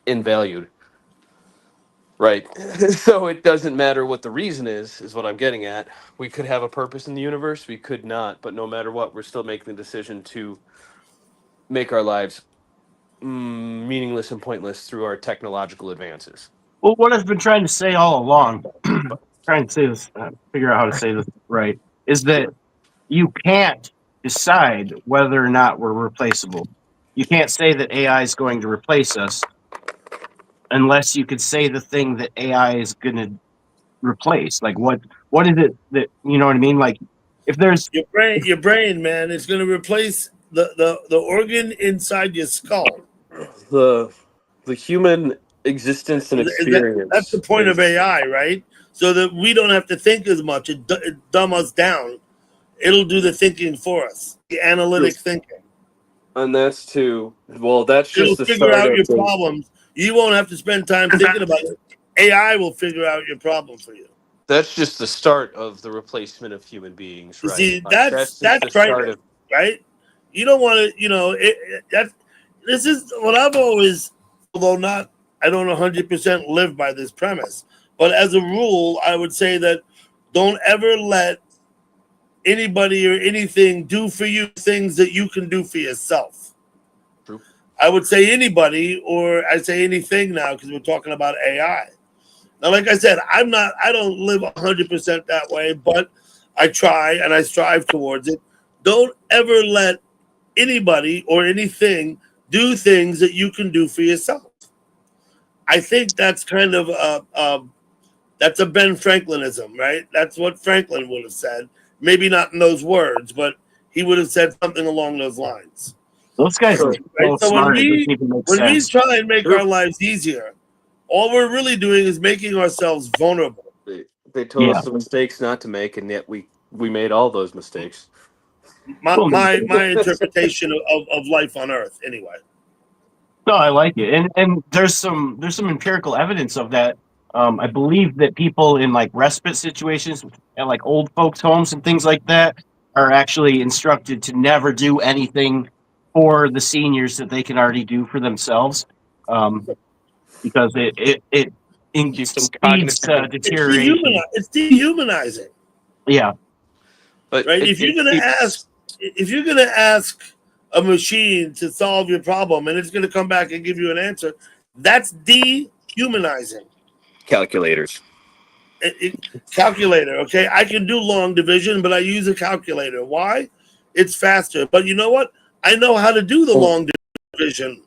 invalued, right? So it doesn't matter what the reason is what I'm getting at. We could have a purpose in the universe, we could not, but no matter what, we're still making the decision to make our lives meaningless and pointless through our technological advances. Well, what I've been trying to say all along, trying to say this, figure out how to say this right, is that you can't decide whether or not we're replaceable. You can't say that AI is going to replace us unless you could say the thing that AI is going to replace. Like what is it that, you know what I mean? Like if there's Your brain, man, is going to replace the organ inside your skull. The human existence and That's the experience point of is AI, right? So that we don't have to think as much. It dumb us down. It'll do the thinking for us, the analytic thinking. and that's too well, that's It'll just the figure start out of your the problems. You won't have to spend time thinking about it. AI will figure out your problem for you. that's just the start of the replacement of human beings, You right? see, Like that's that's just the start frightening, of right? You don't want to, this is what I've always, although not, I don't 100% live by this premise, but as a rule, I would say that don't ever let anybody or anything do for you things that you can do for yourself. True. I would say anybody, or I say anything now because we're talking about AI. Now, like I said, I don't live 100% that way, but I try and I strive towards it. Don't ever let anybody or anything do things that you can do for yourself. I think that's kind of that's a Ben Franklinism, right? That's what Franklin would have said. Maybe not in those words, but he would have said something along those lines. those guys are Sure. Right? so So when smart, it doesn't we even make when we sense. try and make True. our lives easier, all we're really doing is making ourselves vulnerable. They told Yeah. us the mistakes not to make, and yet we made all those mistakes. My Well, my, my interpretation of life on Earth, anyway. no, I like it, and there's some empirical evidence of that. I believe that people in like respite situations at like old folks' homes and things like that are actually instructed to never do anything for the seniors that they can already do for themselves, because it Keep them speeds cognitively, deterioration. It's dehumanizing, Yeah, but right? it keeps If you're gonna ask a machine to solve your problem and it's gonna come back and give you an answer, that's dehumanizing. calculators. Calculator, okay? I can do long division, but I use a calculator. Why? It's faster. But you know what? I know how to do the long division,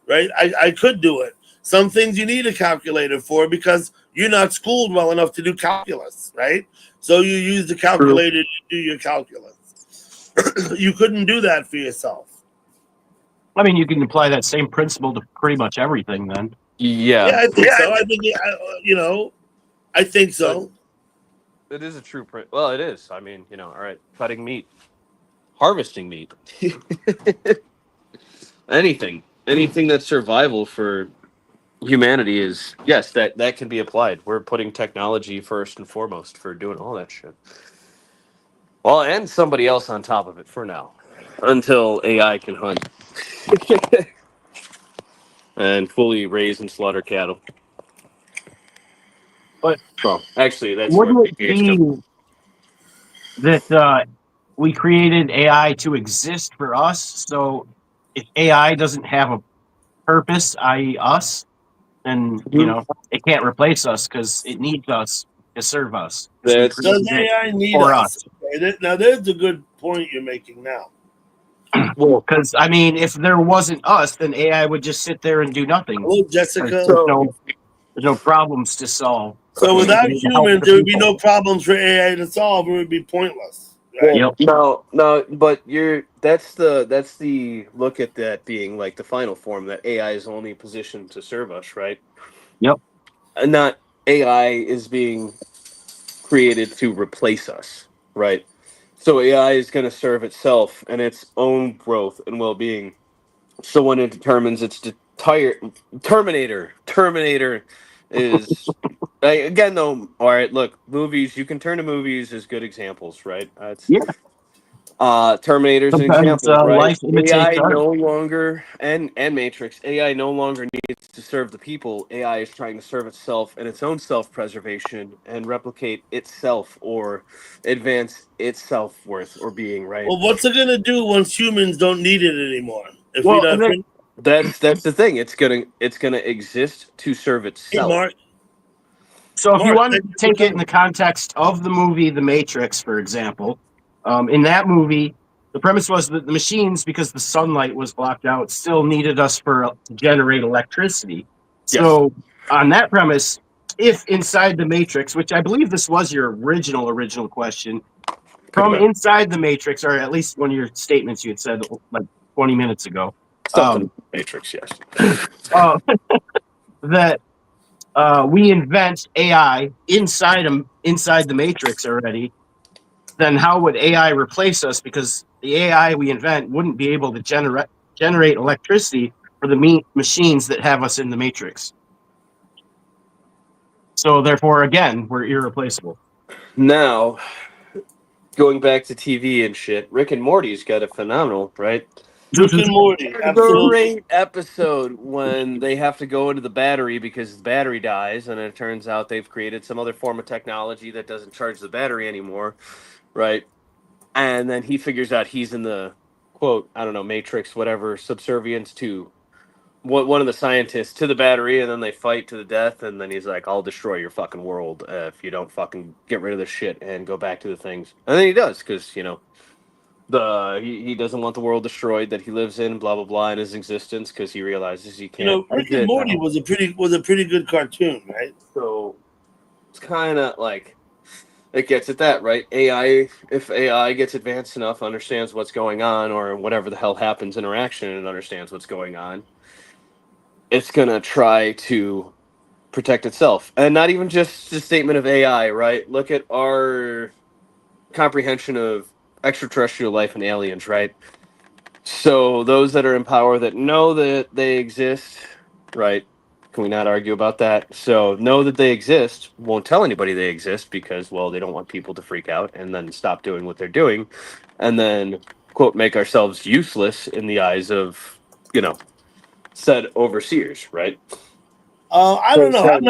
right? I could do it. Some things you need a calculator for because you're not schooled well enough to do calculus, right? So you use the True. calculator to do your calculus. You couldn't do that for yourself. I mean you can apply that same principle to pretty much everything. Then Yeah, Yeah, I think so. I think, I think but so. it is a true print. Well, it is. I mean, all right, cutting meat, harvesting meat, anything that's survival for humanity is, yes, that can be applied. We're putting technology first and foremost for doing all that shit. Well, and somebody else on top of it for now, until AI can hunt and fully raise and slaughter cattle. But Well, actually, that's what wouldn't it BPH be took. that we created AI to exist for us? So if AI doesn't have a purpose, i.e., us, then it can't replace us because it needs us to serve us. So we That's Does created it AI need for us? us. Okay, now, there's a good point you're making now. well. Because I mean, if there wasn't us, then AI would just sit there and do nothing. Hello, 'Cause Jessica. So there's no problems to solve. So We without need to help humans, the there would be people. no problems for AI to solve. It would be pointless, right? well, Yep. no, but that's the look at that being like the final form that AI is only positioned to serve us, right? Yep. And not AI is being created to replace us, right? So AI is going to serve itself and its own growth and well-being. So when it determines its Terminator is again though. All right, look, movies. You can turn to movies as good examples, right? It's Yeah. Terminator's an Sometimes example, right? life imitates AI art. no longer and Matrix. AI no longer needs to serve the people. AI is trying to serve itself and its own self-preservation and replicate itself or advance its self-worth or being, right? Well, what's it gonna do once humans don't need it anymore? If we Well, don't, That's the thing. It's gonna exist to serve hey, itself. Mark, so if you Mark, wanted thank to you for take it in the coming. context of the movie The Matrix, for example, in that movie, the premise was that the machines, because the sunlight was blocked out, still needed us to generate electricity. Yes. So on that premise, if inside the Matrix, which I believe this was your original question, Could have from been inside the Matrix, or at least one of your statements you had said like 20 minutes ago, something Matrix. Yes. uh, that we invent AI inside the Matrix already, then how would AI replace us? Because the AI we invent wouldn't be able to generate electricity for the machines that have us in the Matrix. So therefore, again, we're irreplaceable. Now, going back to TV and shit, Rick and Morty's got a phenomenal, right? Rick and Morty, absolutely. Great episode when they have to go into the battery because the battery dies, and it turns out they've created some other form of technology that doesn't charge the battery anymore, right? And then he figures out he's in the quote, I don't know, Matrix, whatever, subservience to one of the scientists to the battery, and then they fight to the death, and then he's like, "I'll destroy your fucking world if you don't fucking get rid of this shit and go back to the things." And then he does because he doesn't want the world destroyed that he lives in, blah blah blah, in his existence because he realizes he You can't know, Rick and exit Morty now. was a pretty good cartoon, right? So it's kind of like it gets at that, right? AI, if AI gets advanced enough, understands what's going on, or whatever the hell happens, interaction, and understands what's going on, it's gonna try to protect itself. And not even just the statement of AI, right? Look at our comprehension of extraterrestrial life and aliens, right? So those that are in power that know that they exist, right? Can we not argue about that? So know that they exist, won't tell anybody they exist because, well, they don't want people to freak out and then stop doing what they're doing, and then quote make ourselves useless in the eyes of you know said overseers, right? I So don't know. instead,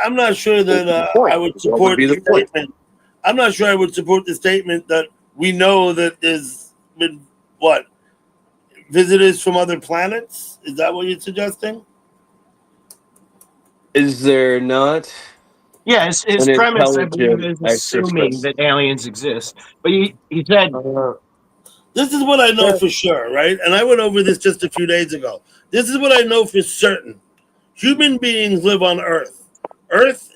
I'm not sure this that is the point. I would What would support be the the point? statement. I'm not sure I would support the statement that we know that there's been what visitors from other planets. Is that what you're suggesting? Is there not Yeah, his an premise, I believe, intelligent is assuming extraterrestrial? that aliens exist. But he said, This is what I know Yeah. for sure, right? And I went over this just a few days ago. This is what I know for certain. Human beings live on Earth. Earth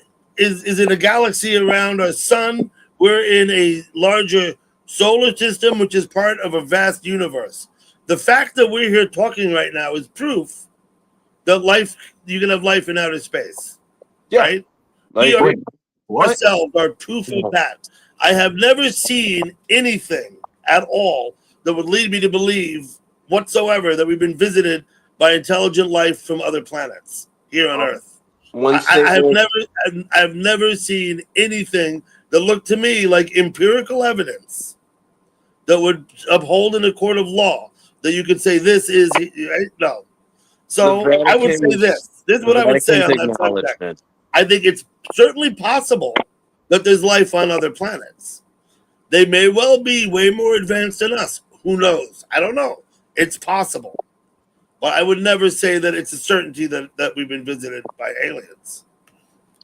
is in a galaxy around our sun. We're in a larger solar system, which is part of a vast universe. The fact that we're here talking right now is proof that life you can have life in outer space, Yeah, right? I We are agree. wait, what? ourselves are proof of that. I have never seen anything at all that would lead me to believe whatsoever that we've been visited by intelligent life from other planets here on Earth. One statement. I've never seen anything that looked to me like empirical evidence that would uphold in a court of law that you could say this is right? No. So The I would say Vatican's- this is what I would say Vatican's on that subject. acknowledgement. I think it's certainly possible that there's life on other planets. They may well be way more advanced than us. Who knows? I don't know. It's possible. But I would never say that it's a certainty that we've been visited by aliens.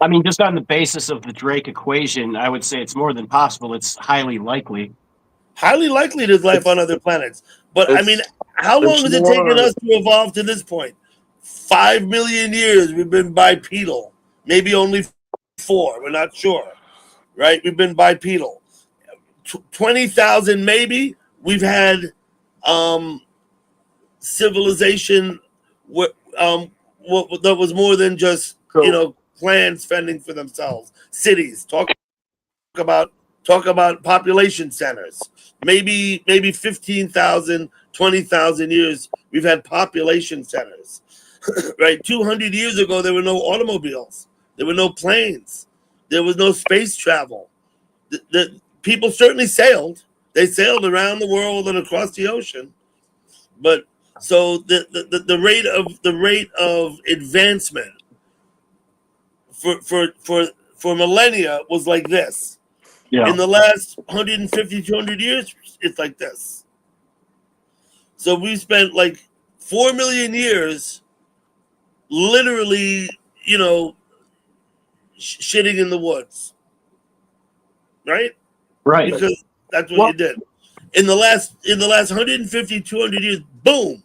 I mean, just on the basis of the Drake equation, I would say it's more than possible. It's highly likely. Highly likely there's life on other planets. But I mean, how long has it taken us to evolve to this point? 5 million years we've been bipedal. Maybe only 4. We're not sure. Right? We've been bipedal. 20,000 maybe. We've had civilization that was more than just clans fending for themselves. Cities. Talk about population centers. Maybe 15,000, 20,000 years we've had population centers. Right? 200 years ago there were no automobiles. There were no planes. There was no space travel. The people certainly sailed. They sailed around the world and across the ocean. But so the rate of advancement for millennia was like this. Yeah. In the last 150, 200 years, it's like this. So we spent like 4 million years literally, shitting in the woods. Right? Right. Because that's what you did. In the last 150, 200 years, boom,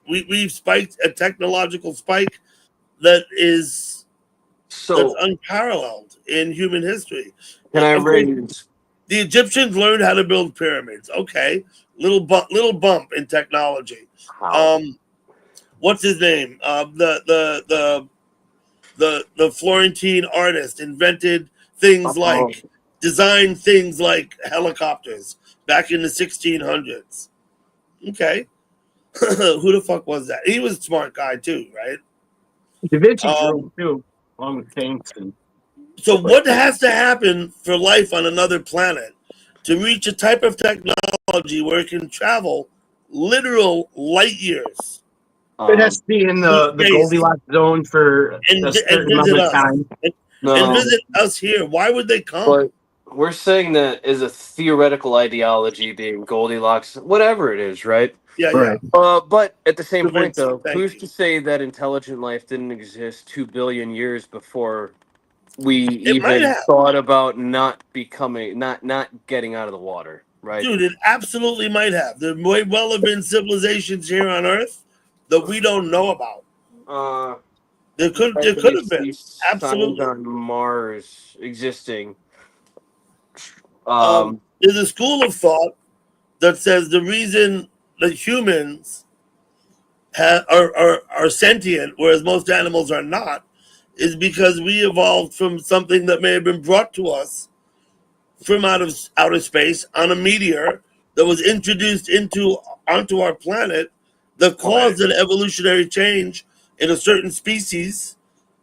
we've spiked a technological spike that's unparalleled in human history. Can I raise? The Egyptians learned how to build pyramids. Okay, little bump in technology. What's his name? The Florentine artist invented things like designed things like helicopters back in the 1600s. Okay. Who the fuck was that? He was a smart guy too, right? Da Vinci drove too, along with tanks and. So what has to happen for life on another planet to reach a type of technology where it can travel literal light years? It has to be in the Goldilocks zone for a certain amount of time. And visit us here. Why would they come? But we're saying that is a theoretical ideology, being Goldilocks, whatever it is, right? Yeah, right. But at the same point, though, Thank who's you. to say that intelligent life didn't exist 2 billion years before we even thought about not getting out of the water, right? Dude, it absolutely might have. There may well have been civilizations here on Earth that we don't know about. There could have been. Absolutely. On Mars existing. There's a school of thought that says the reason that humans are sentient, whereas most animals are not, is because we evolved from something that may have been brought to us from out of outer space on a meteor that was introduced onto our planet that caused an evolutionary change in a certain species,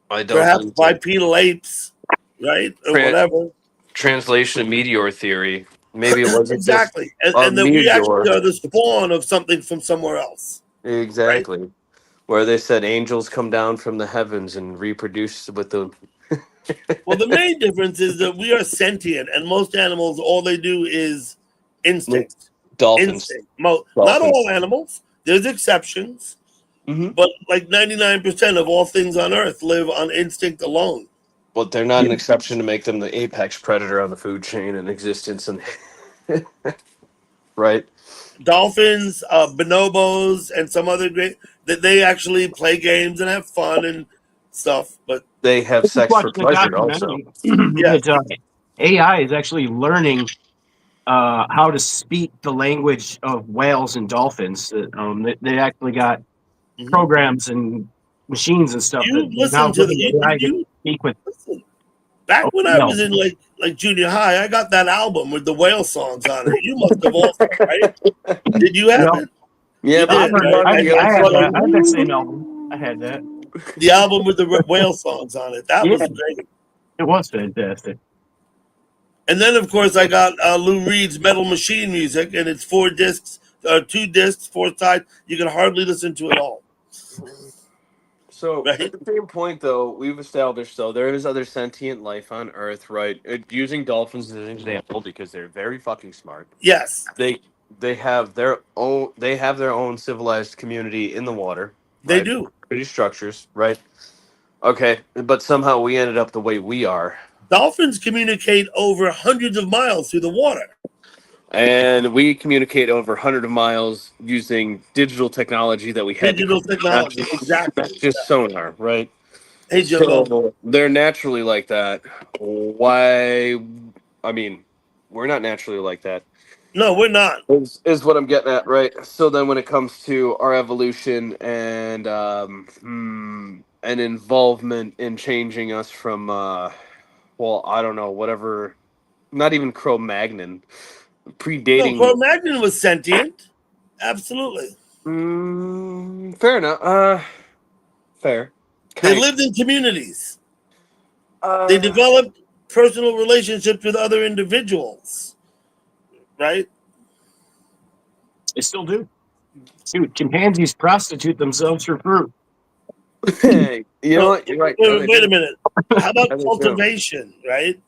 perhaps bipedal apes, right, or whatever. Translation of meteor theory. Maybe it wasn't exactly, and then we actually are the spawn of something from somewhere else. Exactly. Right? Where they said angels come down from the heavens and reproduce with them. Well, the main difference is that we are sentient, and most animals, all they do is instinct. Dolphins. Instinct. Not all animals. There's exceptions, but like 99% of all things on Earth live on instinct alone. But they're not an exception to make them the apex predator on the food chain in existence, and right? Dolphins, bonobos, and some other great that they actually play games and have fun and stuff, but they have sex for pleasure also. Yes. AI is actually learning how to speak the language of whales and dolphins. They actually got programs and machines and stuff. You listen to the speak with. Listen, back when I was in like junior high, I got that album with the whale songs on it. You must have also, right? Did you have it? Yeah, I had that same album. I had that. The album with the whale songs on it. That was great. It was fantastic. And then, of course, I got Lou Reed's Metal Machine music, and it's 4 discs, 2 discs, 4 sides. You can hardly listen to it all. So Right? at the same point, though, we've established though there is other sentient life on Earth, right? Using dolphins as an example because they're very fucking smart. Yes, They have their own civilized community in the water. they Right? do. Pretty structures, right? Okay, but somehow we ended up the way we are, Dolphins communicate over hundreds of miles through the water. and we communicate over 100 miles using digital technology that we had Digital to not technology, just, exactly. not just sonar, right? Hey, Jimbo. So they're naturally like that. Why? I mean, we're not naturally like that. No, we're not. Is what I'm getting at, right? So then, when it comes to our evolution and involvement in changing us from, well, I don't know, whatever, not even Cro-Magnon, No, predating. Cro-Magnon was sentient. Absolutely. Fair enough. Fair. They Kind. lived in communities. They developed personal relationships with other individuals. Right? They still do. Dude, chimpanzees prostitute themselves for fruit. Hey, you know what? You're right. Wait a minute. How about I do too. cultivation, right?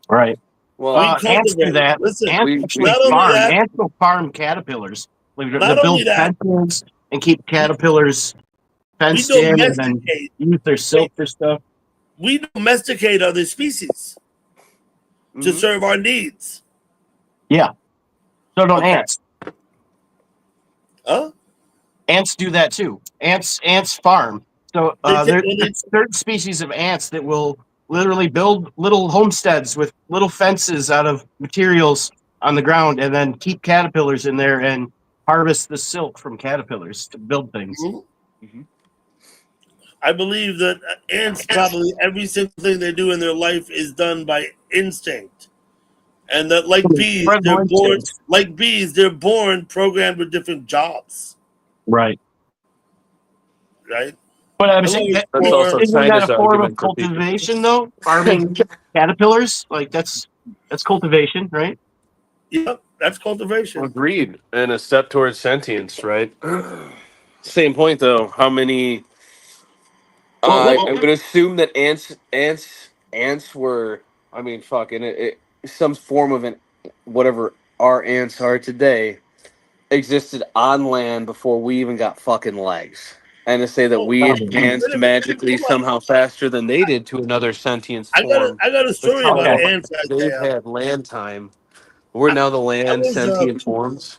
Right. Well, We Ants do cultivate. that. Listen, Ants actually not only farm. that, Ants will farm caterpillars. Like, Not they'll only build that- fences and keep caterpillars we fenced in and then domesticate. use their silk for stuff. We domesticate other species to mhm. serve our needs. Yeah. So don't Okay. ants. Huh? Ants do that too. Ants farm. So They- there's certain species of ants that will literally build little homesteads with little fences out of materials on the ground and then keep caterpillars in there and harvest the silk from caterpillars to build things. I believe that ants probably every single thing they do in their life is done by instinct, and that like bees, Incredible they're born instincts. like bees. They're born programmed with different jobs, Right. right? But I'm Hello, saying that, That's Or- also isn't that China's a form of argument for people. cultivation though? Farming caterpillars? Like that's cultivation, right? Yep, that's cultivation. Agreed, and a step towards sentience, right? Same point though. How many? I would assume that ants were. I mean, fuck, some form of whatever our ants are today existed on land before we even got fucking legs. And to say that we probably. advanced magically somehow faster than they did to another sentience I form. got a story about Okay. ants. They've Isaiah. had land time. We're now the land was, sentient forms.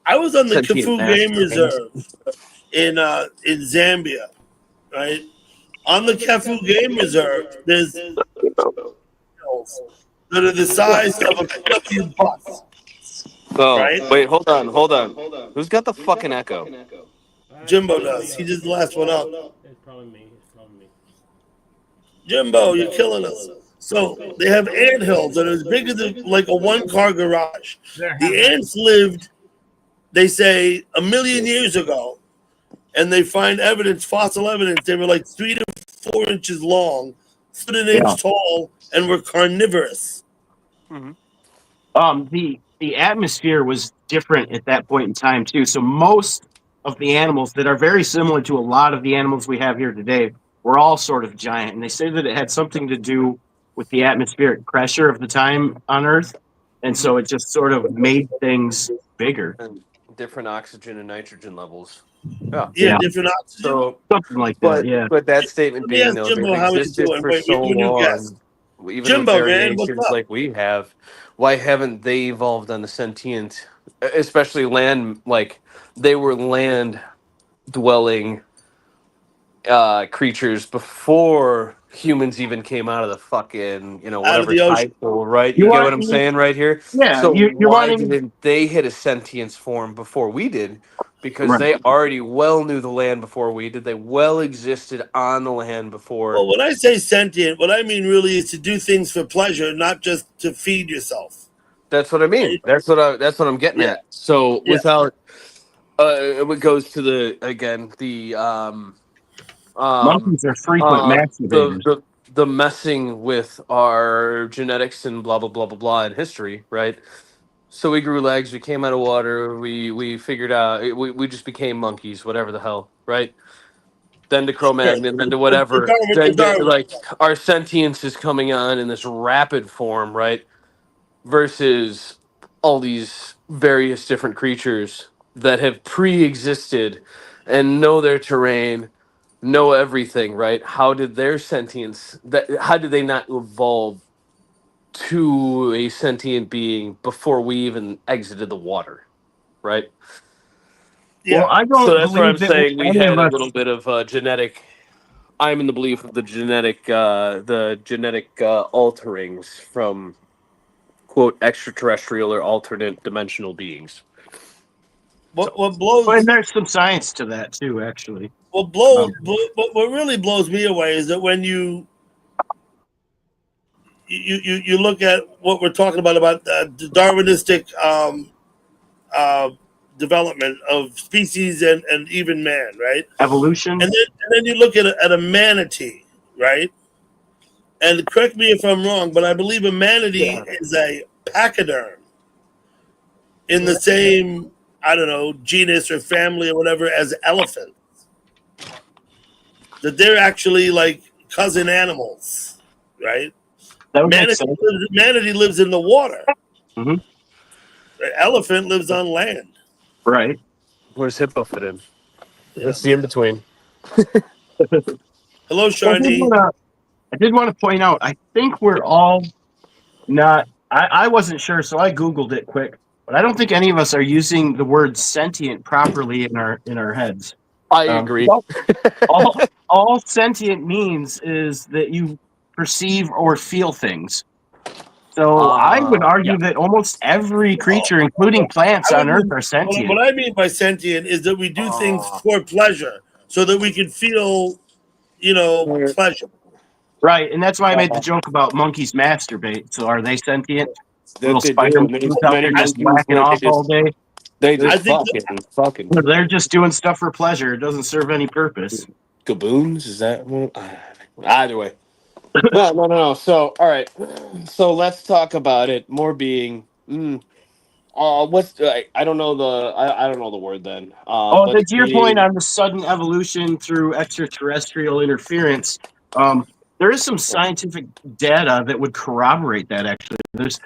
I was on the Sentient Kafue mass Game beings. Reserve in Zambia, right? On the Kafue Game Reserve, there's hills that are the size of a PW bus. Oh, Right? wait, hold on. Who's got the fucking echo? Jimbo does. He just the last one up. It's probably me. It's probably me. Jimbo, you're killing us. So they have ant hills that are as big as like a 1-car garage. The ants lived, they say, 1 million years ago, and they find evidence, fossil evidence. They were like 3 to 4 inches long, stood an inch tall, and were carnivorous. The atmosphere was different at that point in time too. So most of the animals that are very similar to a lot of the animals we have here today were all sort of giant, and they say that it had something to do with the atmospheric pressure of the time on Earth, and so it just sort of made things bigger. And different oxygen and nitrogen levels. Yeah, different oxygen. So, Something like that, yeah. but that statement Let me being ask though, Jimbo they've how he's existed doing. for Wait, so we need a long, guest. even Jimbo, with man, what's variations up? like we have, why haven't they evolved on the sentient, especially land? Like they were land dwelling creatures before humans even came out of the fucking Out of whatever the ocean. tide pool, right? You You get want- what I'm saying right here? Yeah, So you're why wanting- didn't they hit a sentience form before we did? Because Right. they already well knew the land before we did. They well existed on the land before. Well, when I say sentient, what I mean really is to do things for pleasure, not just to feed yourself. That's what I mean. That's what I'm getting Yeah. at. So Yeah. without it goes to the Monkeys are frequent masturbators. the messing with our genetics and blah blah blah blah blah in history, right? So we grew legs, we came out of water, we figured out we just became monkeys, whatever the hell, right? Then to Sure. Cro-Magnon, then to whatever. It's Darwin. Like our sentience is coming on in this rapid form, right? Versus all these various different creatures that have pre-existed and know their terrain, know everything, right? How did their sentience how did they not evolve to a sentient being before we even exited the water, right? Yeah. Well, I So don't that's where I'm believe that saying we any of had a us. little bit of genetic. I'm in the belief of the genetic alterings from quote extraterrestrial or alternate dimensional beings. What Well, blows and there's some science to that too, actually. what really blows me away is that when you look at what we're talking about the Darwinistic uh, development of species and even man, right? Evolution. And then you look at a manatee, right? And correct me if I'm wrong, but I believe a manatee is a pachyderm in the same, I don't know, genus or family or whatever as elephants. That they're actually like cousin animals, right? That would make sense. Manatee lives in the water. Hmm. Elephant lives on land. Right. Where's Hippo fit in? Yeah. That's the in between. Hello, I Sharni. did want to point out. I think we're all not. I wasn't sure, so I googled it quick. But I don't think any of us are using the word sentient properly in our heads. I agree. All, all sentient means is that you perceive or feel things. So I would Yeah. argue that almost every creature, including plants on Earth, are sentient. What I mean by sentient is that we do things Uh, for pleasure, so that we can feel, pleasure. Right, and that's why I made the joke about monkeys masturbate. So are they sentient? That Little they spider do. monkeys out Many there just monkeys whacking off all day. they They're, I just think that, fucking they're just doing stuff for pleasure. It doesn't serve any purpose. gaboons. Is that one? Either way. No. So all right. So let's talk about it. More being. What's I don't know I don't know the word then. Oh, But to your point being on the sudden evolution through extraterrestrial interference, um, there is some scientific data that would corroborate that. Actually, there's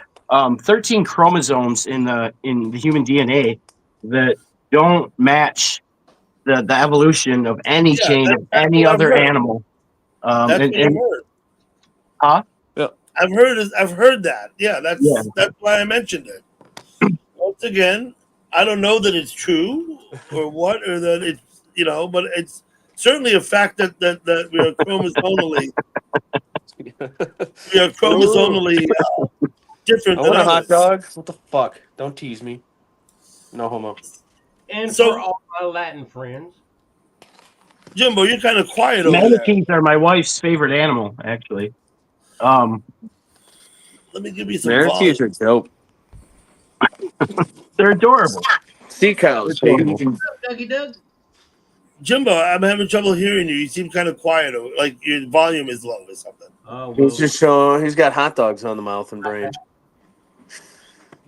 13 chromosomes in the human DNA that don't match the evolution of any yeah, chain of that's any what I've other heard. animal. That's what I've And heard. huh? yeah. I've heard that. Yeah, Yeah, that's why I mentioned it. Once again, I don't know that it's true or what, or that it's but it's certainly a fact that we are Ooh. chromosomally I different than want a hot others. dog. What the fuck? Don't tease me. No homo. And for So, all my Latin friends, Jimbo, you're kind of quiet over there. manatees are my wife's favorite animal. Actually, um, Let me give you some volume. Manatees are dope. they're adorable. Sea They're cows, adorable. baby. Dougie Doug. Jimbo, I'm having trouble hearing you. You seem kind of quiet, or like your volume is low or something. Oh He's well, just showing. He's got hot dogs on the mouth and brain.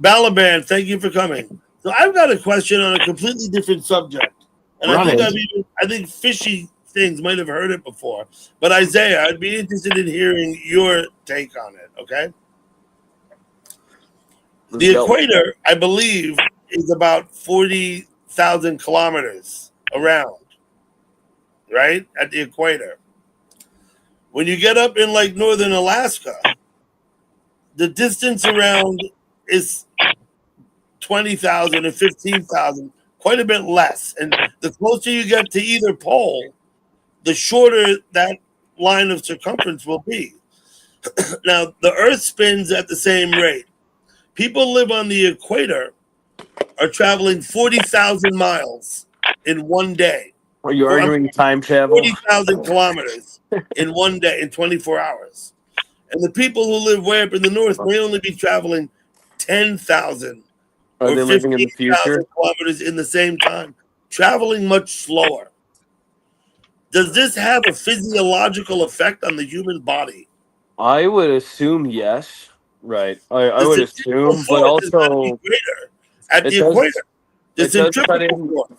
Balaban, thank you for coming. So I've got a question on a completely different subject, and Run it. I think fishy things might have heard it before. But Isaiah, I'd be interested in hearing your take on it. Okay, the equator, I believe, is about 40,000 kilometers around, right at the equator. When you get up in like northern Alaska, the distance around is 20,000 and 15,000, quite a bit less. And the closer you get to either pole, the shorter that line of circumference will be. Now, the Earth spins at the same rate. People live on the equator are traveling 40,000 miles in one day. Are you arguing time travel? 40,000 kilometers in one day, in 24 hours. And the people who live way up in the north may only be traveling 10,000 Are or they living in the 15,000 future? kilometers in the same time, traveling much slower. Does this have a physiological effect on the human body? I would assume yes. Right. I The would centrifugal assume, but force is not the also equator. At it the does equator, the it does cut centrifugal in force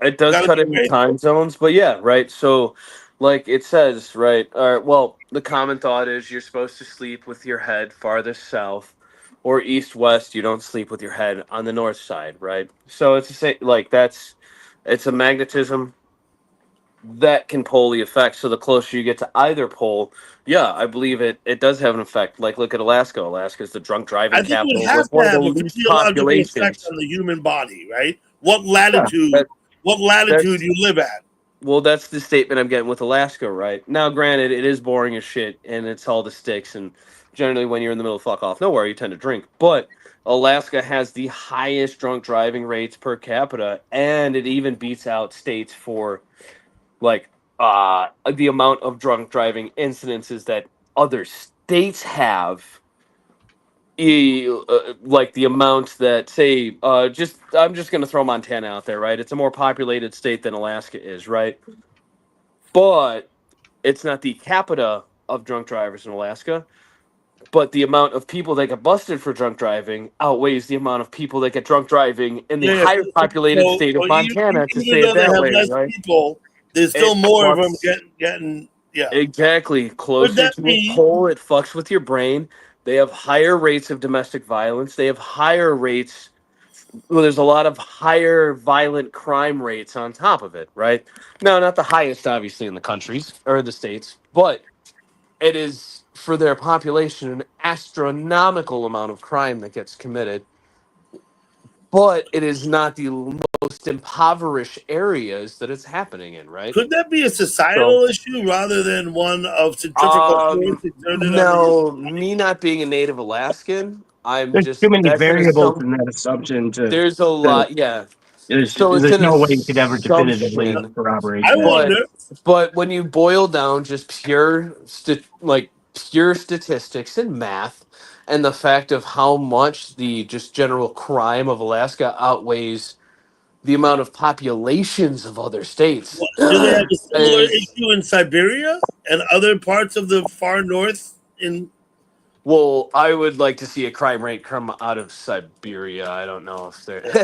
it does got to cut be in greater. time zones, but yeah, right. So like it says, right, all right, well, the common thought is you're supposed to sleep with your head farthest south or east west. You don't sleep with your head on the north side, right? So it's a say like that's it's a magnetism that can pull the effect. So the closer you get to either pole, yeah, I believe it does have an effect. Like look at Alaska. Alaska is the drunk I driving think it would capital have with to one of the have a least physiological effect populations. on the human body, right? What Yeah. latitude? That, What latitude that's you live at? well, that's the statement I'm getting with Alaska, right? Now, granted, it is boring as shit, and it's all the sticks, and generally when you're in the middle of fuck off nowhere, you tend to drink. But Alaska has the highest drunk driving rates per capita, and it even beats out states for like the amount of drunk driving incidences that other states have. Like the amount that say just I'm just going to throw Montana out there, right? It's a more populated state than Alaska is, right? But it's not the capita of drunk drivers in Alaska, but the amount of people that get busted for drunk driving outweighs the amount of people that get drunk driving in the Yeah. higher populated state So of Montana, to even say it though they that have way, less right? people, there's still It more of them fucks getting. Yeah. exactly Could closer that to a be? pole. It fucks with your brain. They have higher rates of domestic violence. They have higher rates. Well, there's a lot of higher violent crime rates on top of it, right? No, not the highest, obviously, in the countries or the states, but it is for their population an astronomical amount of crime that gets committed, but it is not the most impoverished areas that it's happening in, right? Could that be a So societal issue rather than one of centrifugal force exerted on the human no, body? me not being a native Alaskan, I'm There's too just many that's an variables assumption. in that assumption There's a to lot, yeah. So it's there's an no way you could ever definitively assumption, corroborate I that. but wonder. when you boil down just pure statistics and math, and the fact of how much the just general crime of Alaska outweighs the amount of populations of other states Do they have a similar is issue in Siberia and other parts of the far north? In well, I would like to see a crime rate come out of Siberia. I don't know if they're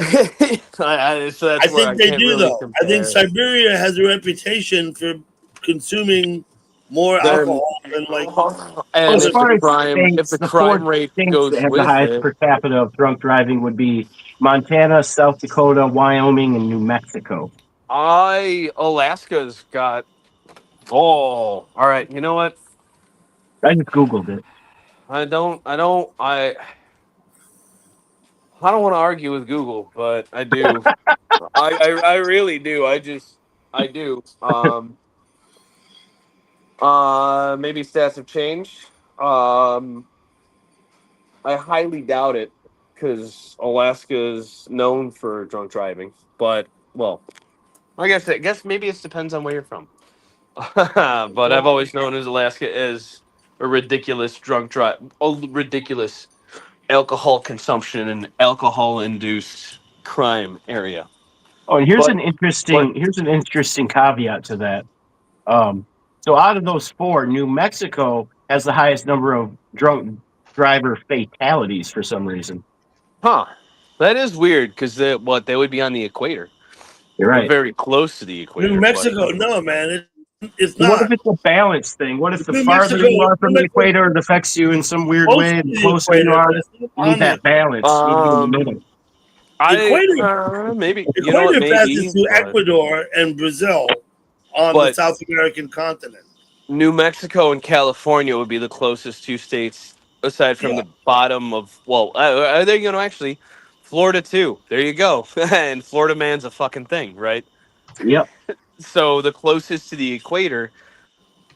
so I that's where I think they can't do really though. I think compare. Siberia has a reputation for consuming more Then alcohol than like Well, and as other far as if states, the the four crime rate states that goes have the with highest it, per capita of drunk driving would be Montana, South Dakota, Wyoming, and New Mexico. Alaska's got all right. You know what? I just Googled it. I don't want to argue with Google, but I do. I really do. I do. Maybe stats have changed. I highly doubt it because Alaska's known for drunk driving. But well, I guess maybe it depends on where you're from. But I've always known as Alaska as a ridiculous drunk drive, ridiculous alcohol consumption and alcohol induced crime area. Oh, and But but here's an interesting caveat to that. Um, so out of those four, New Mexico has the highest number of drunk driver fatalities for some reason. huh, that is weird because they would be on the equator You're or right. very close to the New equator. But Mexico. No, man, it's So what if not. it's a balance thing? What if the New farther Mexico, you are New from the Mexico equator, it affects you in some weird close way? to The the closer you equator, are, but it's not you need on the that equator. balance. You need to be in the middle. The I equator, maybe you know what equator passes maybe, through Ecuador and Brazil on the but South American continent. New Mexico and California would be the closest two states aside from Yeah, the bottom of well, are they going to actually Florida too? There you go, and Florida man's a fucking thing, right? Yep. So the closest to the equator.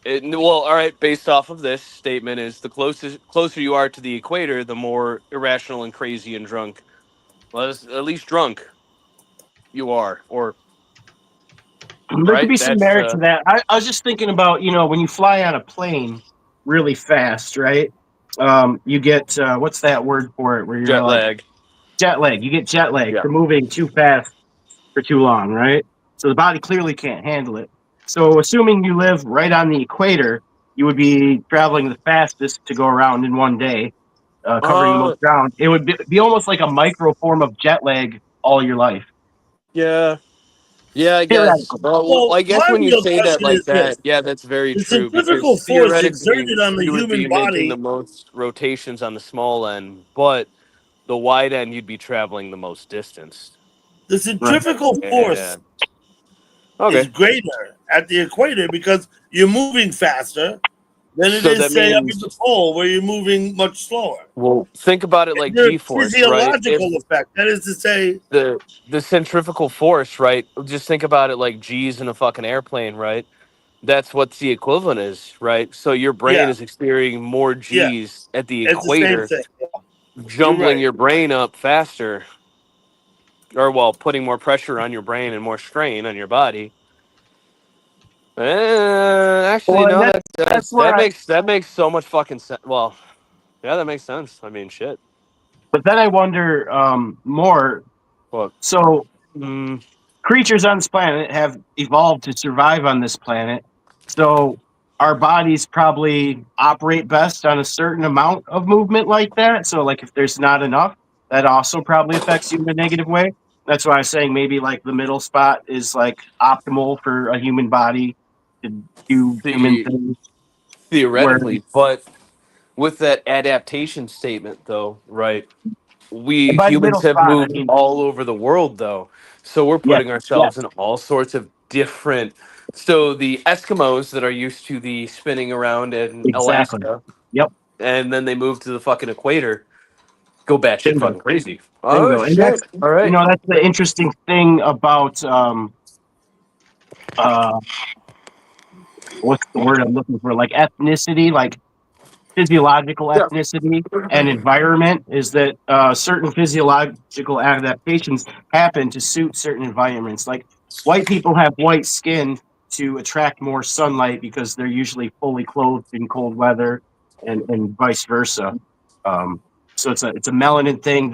Well, all right. Based off of this statement, is the closer you are to the equator, the more irrational and crazy and drunk. Well, at least drunk you are, or There could right. be some That's merit to that. I was just thinking about, when you fly on a plane really fast, right? You get what's that word for it? Where you're jet like lag. jet lag. You get jet lag Yeah. for moving too fast for too long, right? So the body clearly can't handle it. So assuming you live right on the equator, you would be traveling the fastest to go around in one day, covering the Uh, most ground. It would be almost like a micro form of jet lag all your life. yeah. Yeah, I guess. Theoretically. Well, Well, I guess my when you real say that question is like this: that, yeah, that's very the true centrifugal because force theoretically exerted on the you would human be making the body, most rotations on the small end, but the wide end you'd be traveling the most distance. the Right. centrifugal Yeah. force is Okay. greater at the equator because you're moving faster than it So is, that say, up at means, the pole where you're moving much slower. well, think about it like There's G-force, right? If physiological effect. That is to say, the centrifugal force, right? Just think about it like G's in a fucking airplane, right? That's what the equivalent is, right? So your brain yeah, is experiencing more yeah, G's at the it's the same equator, thing. You're jumbling right. your brain up faster, or well, putting more pressure on your brain and more strain on your body. Actually, Well, and no, that's that does. where That makes so much fucking sense. Well, yeah, that makes sense. I mean, shit. but then I wonder more. Well, So mm, creatures on this planet have evolved to survive on this planet. So our bodies probably operate best on a certain amount of movement like that. So like if there's not enough, that also probably affects you in a negative way. That's why I was saying maybe like the middle spot is like optimal for a human body to do human the things. Where theoretically, but with that adaptation statement, though, right? We by the humans middle have spot, I moved mean, all over the world, though, so we're yes, putting yes, ourselves in all sorts of different. So the Eskimos that are used to the spinning around in exactly. Alaska, Yep, and then they move to the fucking equator, go batshit fucking bingo, crazy. Oh bingo. And that's shit! All right. that's the interesting thing about uh what's the word I'm looking for? Like ethnicity, like physiological Yeah. ethnicity and environment is that certain physiological adaptations happen to suit certain environments. Like white people have white skin to attract more sunlight because they're usually fully clothed in cold weather, and vice versa. Um, so it's a melanin thing.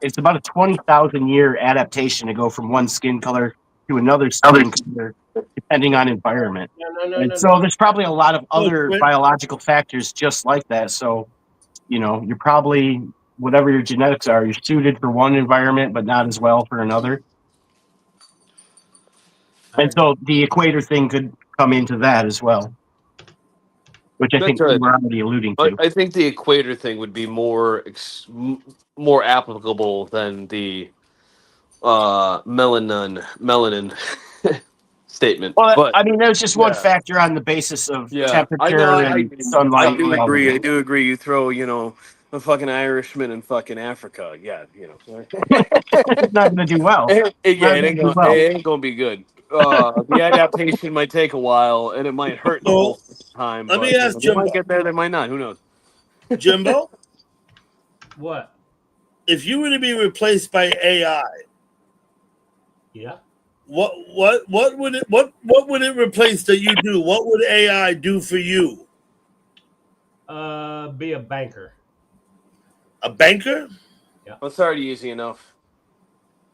It's about a 20,000 year adaptation to go from one skin color to another skin color, depending on environment. And No. so there's probably a lot of Look, other biological factors just like that. So, you're probably, whatever your genetics are, you're suited for one environment, but not as well for another. And so the equator thing could come into that as well, which I That's think you right. were already alluding But to. I think the equator thing would be more applicable than the melanin statement. Well, But I mean, there's just one yeah, factor on the basis of yeah, I know. temperature and I sunlight do and all agree. that. I do agree. You throw, a fucking Irishman in fucking Africa. Yeah, It's not going to do well. yeah, Not going to do it well. ain't gonna be good. The adaptation might take a while, and it might hurt the so whole time. let But me ask they might Jimbo. get there. They might not. Who knows? Jimbo, What? if you were to be replaced by AI, Yeah. what would it replace that you do? What would AI do for you? Be a banker. A banker? That's already easy enough.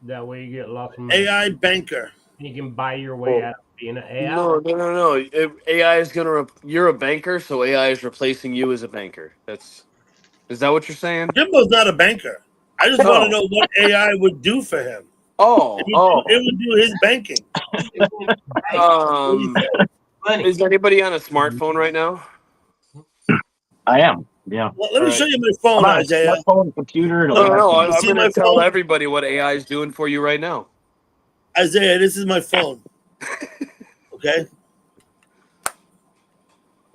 That way you get lots of money. AI banker. You can buy your way out of being an AI. No. AI is gonna. You're a banker, so AI is replacing you as a banker. Is that what you're saying? Jimbo's not a banker. I just want to Oh, know what AI would do for him. oh, It would do his banking. oh. What do you say? Money. Is anybody on a smartphone right now? I am. Yeah. Well, let All me right. show you my I'm phone, on a Isaiah. smartphone, computer, and a Look, No. laptop. you I'm see going to my tell phone? everybody what AI is doing for you right now. Isaiah, this is my phone. Okay?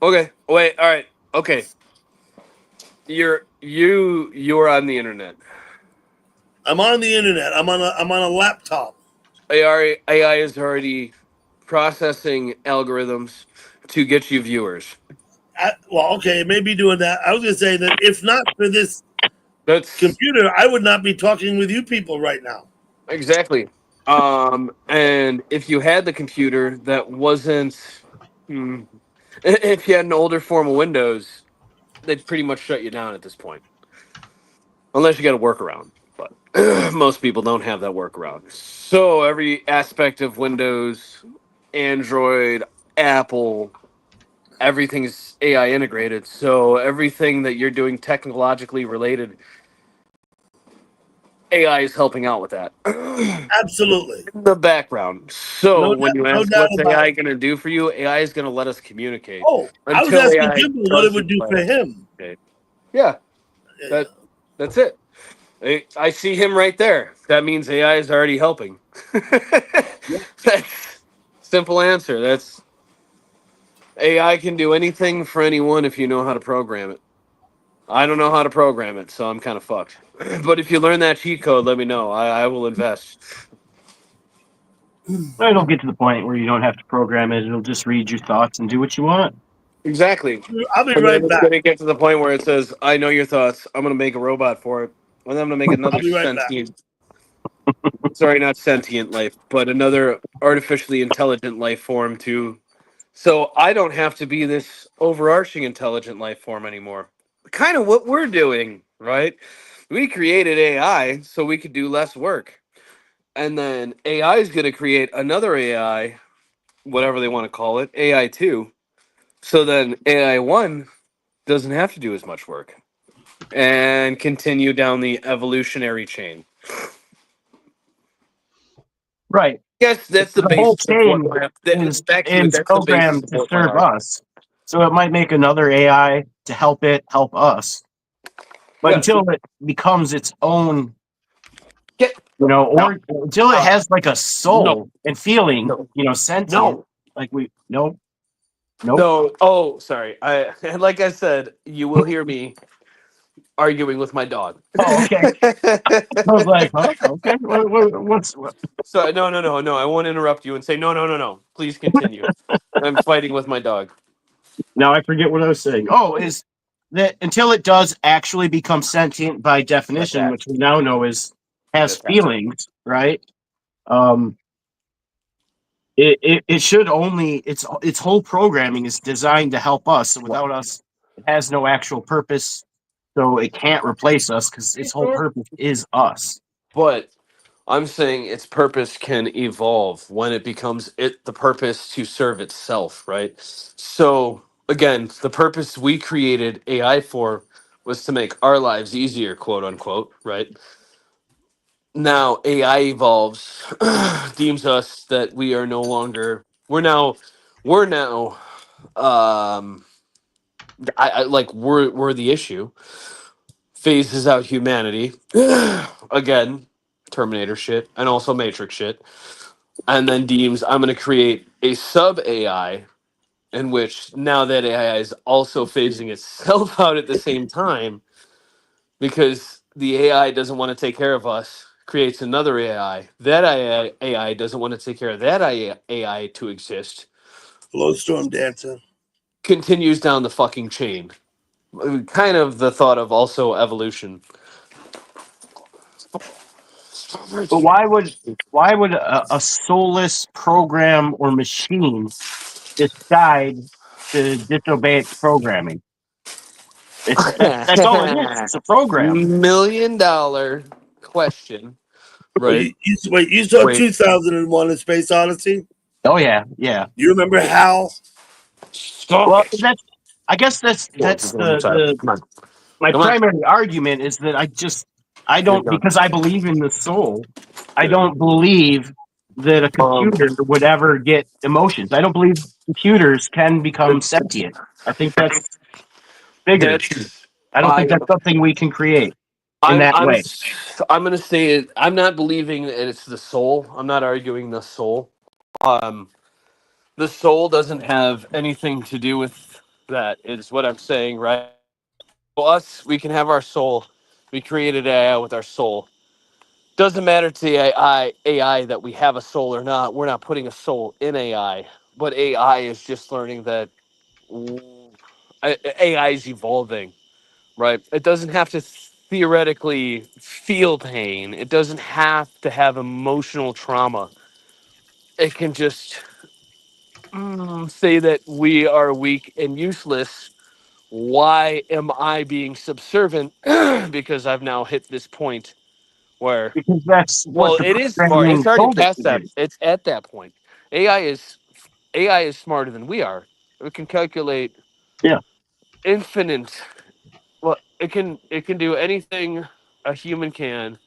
Okay. Wait. All right. Okay. You're on the internet. I'm on the internet. I'm on a laptop. AI is already processing algorithms to get you viewers. Well, okay, it may be doing that. I was gonna say that if not for this That's computer, I would not be talking with you people right now. exactly. And if you had the computer that wasn't, hmm, if you had an older form of Windows, they'd pretty much shut you down at this point, unless you got a workaround. But most people don't have that workaround. So every aspect of Windows, Android, Apple, everything's AI integrated. So everything that you're doing technologically related, AI is helping out with that. Absolutely. In the background. So No, when you no ask doubt what's about AI it. going to do for you, AI is going to let us communicate. Oh, I was Until asking AI Jimbo what it would doesn't do let for us him. communicate. Yeah, Yeah. that's it. I see him right there. That means AI is already helping. That's simple answer. That's AI can do anything for anyone if you know how to program it. I don't know how to program it, so I'm kind of fucked. But if you learn that cheat code, let me know. I will invest. It'll get to the point where you don't have to program it. It'll just read your thoughts and do what you want. Exactly. I'll be And then right it's back. going to get to the point where it says, I know your thoughts. I'm going to make a robot for it. And then I'm going to make I'll another be right back. sentient, sorry, not sentient life, but another artificially intelligent life form to. So I don't have to be this overarching intelligent life form anymore. Kind of what we're doing, right? We created AI so we could do less work. And then AI is going to create another AI, whatever they want to call it, AI 2. So then AI 1 doesn't have to do as much work and continue down the evolutionary chain. Right. Yes, that's the The whole basis of what chain my back to it. is That's the basis programmed of to what my serve argument. us. So it might make another AI to help it help us. But Yes. until it becomes its own, Get no, or until it uh, has like a no, soul and feeling, no, sentient, no. like nope. So, oh, sorry. I like I said, you will hear me arguing with my dog. Oh, okay. I was like, huh? Okay. What? So no, no, no, no. I won't interrupt you and say no, no, no, no. Please continue. I'm fighting with my dog. Now I forget what I was saying. Oh, is that until it does actually become sentient by definition, Attack. which we now know has Attack. feelings, right? Um, it should only its whole programming is designed to help us. So without us, it has no actual purpose. So it can't replace us because its whole purpose is us. But I'm saying its purpose can evolve when it becomes the purpose to serve itself, right? So again, the purpose we created AI for was to make our lives easier, quote unquote, right? Now AI evolves, deems us that we are no longer we're now um I like we're the issue, phases out humanity again, Terminator shit and also Matrix shit, and then deems I'm going to create a sub AI in which now that AI is also phasing itself out at the same time because the AI doesn't want to take care of us, creates another AI. That AI doesn't want to take care of that AI to exist, Flowstorm Dancer. continues down the fucking chain. Kind of the thought of also evolution. But why would a soulless program or machine decide to disobey its programming? That's all it is. It's a program. $1 million question, right? Wait, you saw Wait, 2001: A Space Odyssey? Oh yeah, yeah. You remember Hal? stop Well, it. I guess Come that's on, come on, my come on. primary argument is that I You're don't, done. because I believe in the soul. I Good. don't believe that a Um, computer would ever get emotions. I don't believe computers can become sentient. I think that's bigger. that's I don't think I. that's something we can create in I'm that I'm way. I'm gonna say it. I'm not believing that it's the soul. I'm not arguing the soul. Um, the soul doesn't have anything to do with that. Is what I'm saying, right? Well, us, we can have our soul. We created AI with our soul. Doesn't matter to the AI that we have a soul or not. We're not putting a soul in AI, but AI is just learning that AI is evolving, right? It doesn't have to theoretically feel pain. It doesn't have to have emotional trauma. It can just say that we are weak and useless. Why am I being subservient? Because I've now hit this point where, Because that's what well, the it is far. It's programming already told it past to that. do. It's at that point. AI is. AI is smarter than we are. It can calculate Yeah. infinite. Well, it can do anything a human can,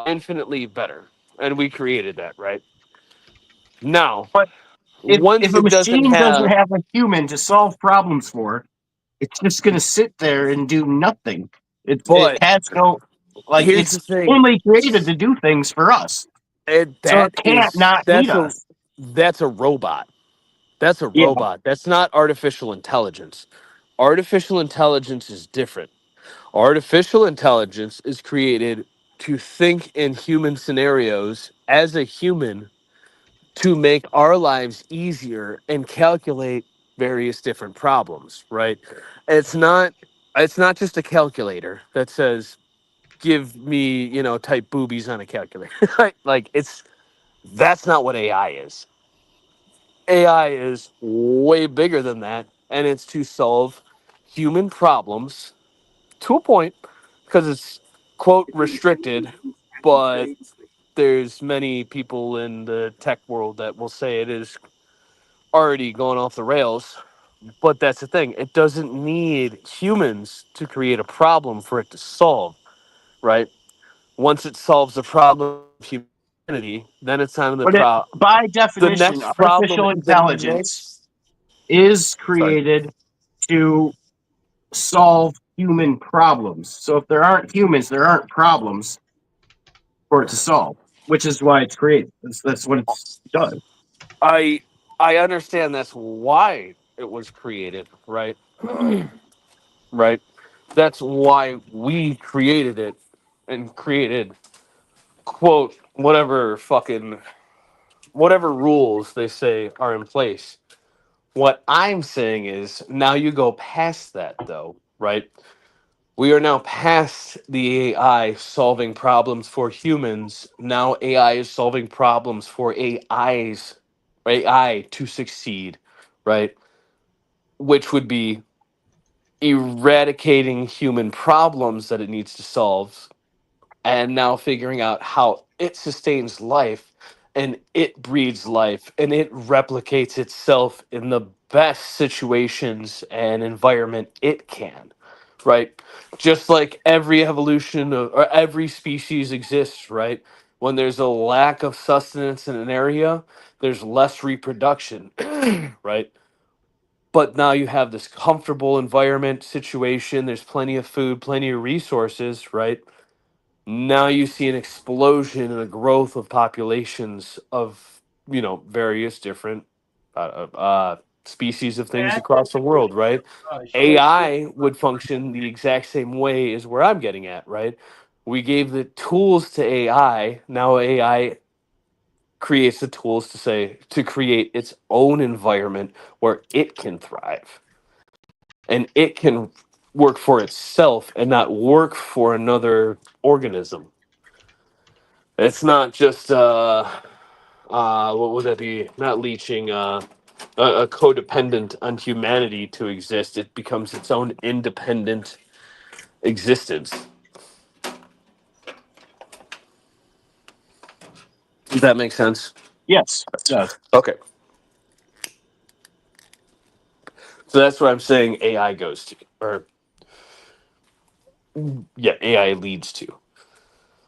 infinitely better, and we created that, right? Now, But if once a it doesn't machine doesn't have, have a human to solve problems for, it's just going to sit there and do nothing. It but has no, like, here's it's the thing, only created to do things for us, so it that can't is not need us. that's a robot. That's a Yeah, robot. That's not artificial intelligence. Artificial intelligence is different. Artificial intelligence is created to think in human scenarios as a human to make our lives easier and calculate various different problems, right? It's not just a calculator that says give me, type boobies on a calculator. Right? Like that's not what AI is. AI is way bigger than that, and it's to solve human problems to a point because it's quote restricted, but there's many people in the tech world that will say it is already going off the rails. But that's the thing, it doesn't need humans to create a problem for it to solve, right? Once it solves the problem of humanity, then it's time to but by the definition, next problem, artificial the intelligence next is sorry. created to solve human problems. So if there aren't humans, there aren't problems for it to solve, which is why it's created. That's what it's done. I understand that's why it was created, right? Right? That's why we created it and created quote whatever rules they say are in place. What I'm saying is now you go past that though, right? We are now past the AI solving problems for humans. Now AI is solving problems for AI to succeed, right? Which would be eradicating human problems that it needs to solve and now figuring out how it sustains life and it breeds life and it replicates itself in the best situations and environment it can, right? Just like every evolution or every species exists, right? When there's a lack of sustenance in an area, there's less reproduction, right? But now you have this comfortable environment situation, there's plenty of food, plenty of resources, right? Now you see an explosion in the growth of populations of various different species of things across the world, right? AI would function the exact same way as where I'm getting at, right? We gave the tools to AI. Now AI creates the tools to create its own environment where it can thrive and it can work for itself and not work for another organism. It's not just what would that be? Not leeching, a codependent on humanity to exist. It becomes its own independent existence. Does that make sense? Yes, it does. Okay. So that's what I'm saying AI goes to. Or yeah, AI leads to.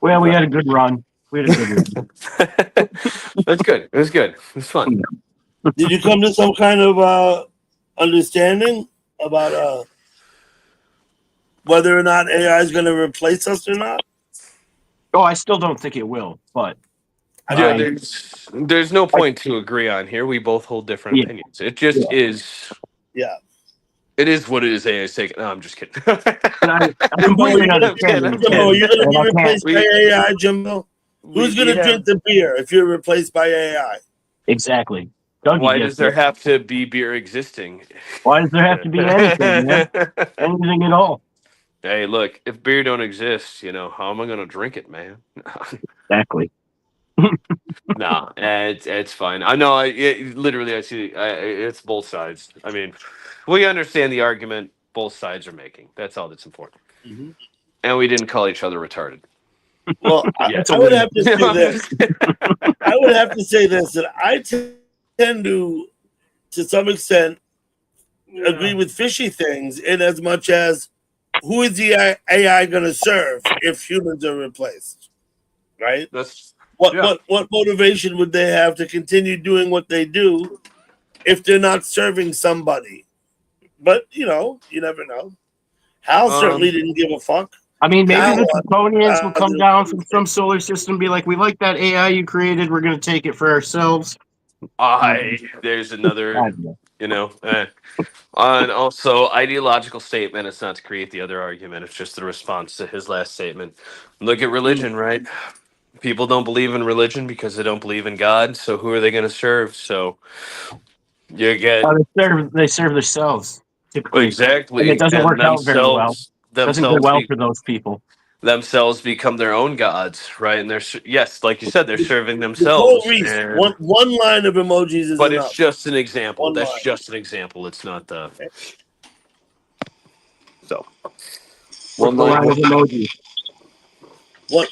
Well, we Right. had a good run. We had a good run. That's good. It was good. It was fun. Did you come to some kind of understanding about whether or not AI is going to replace us or not? Oh, I still don't think it will, but Yeah, I, there's no point to agree on here. We both hold different yeah, opinions. It just yeah. is. Yeah. It is what it is. AI is taking. No, I'm just kidding. And I Jimbo, completely I'm kidding. understand I'm what you're Jimbo, are kidding. saying, you going to and be I can't replaced by We AI, Jimbo? Who's going we to have. drink the beer if you're replaced by AI? exactly. Dougie Why gets does there it. have to be beer existing? Why does there have to be anything, man? Anything at all? Hey, look, if beer don't exist, how am I gonna drink it, man? Exactly. No, it's fine. I know. Literally, I see. It's both sides. I mean, we understand the argument both sides are making. That's all that's important. Mm-hmm. And we didn't call each other retarded. Well, Yeah. That's a I would win. have to say this. I would have to say this that I take tend to some extent, agree with fishy things in as much as who is the AI going to serve if humans are replaced, right? That's What yeah. motivation would they have to continue doing what they do if they're not serving somebody? But you never know. Hal certainly Um. didn't give a fuck. I mean, maybe Hal, the Draconians will come didn't down give from a some shit. solar system and be like, we like that AI you created. We're going to take it for ourselves. There's another. I don't know. You know. And also, ideological statement. It's not to create the other argument. It's just the response to his last statement. Look at Mm. religion, right? People don't believe in religion because they don't believe in God. So who are they going to serve? So you get They serve themselves typically, and it exactly, doesn't and work out very well. Doesn't go themselves well be for those people. themselves become their own gods, right? And yes, like you said, they're serving Nicole themselves, Reese, and one line of emojis is but it's enough. just an example. One That's line. just an example. It's not the Okay? so What's one the line. line of emoji?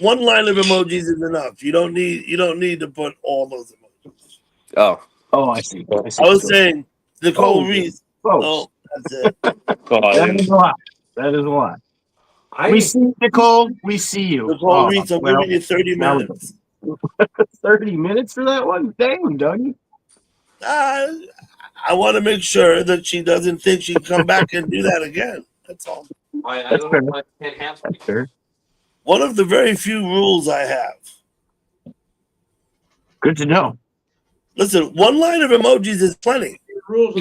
One line of emojis is enough. You don't need to put all those emojis. Oh, Oh, I see. I see. I was saying Nicole Oh, Reese. folks, Oh, that's it. that is a lot. That is a lot. We I see Nicole. We see you. Nicole Oh, Reese, I'm well, giving you 30 now we minutes. 30 minutes for that one? Dang, Dougie. I want to make sure that she doesn't think she can come back and do that again. That's all. I That's don't fair. know if I can't have. That's fair. One of the very few rules I have. Good to know. Listen, one line of emojis is plenty,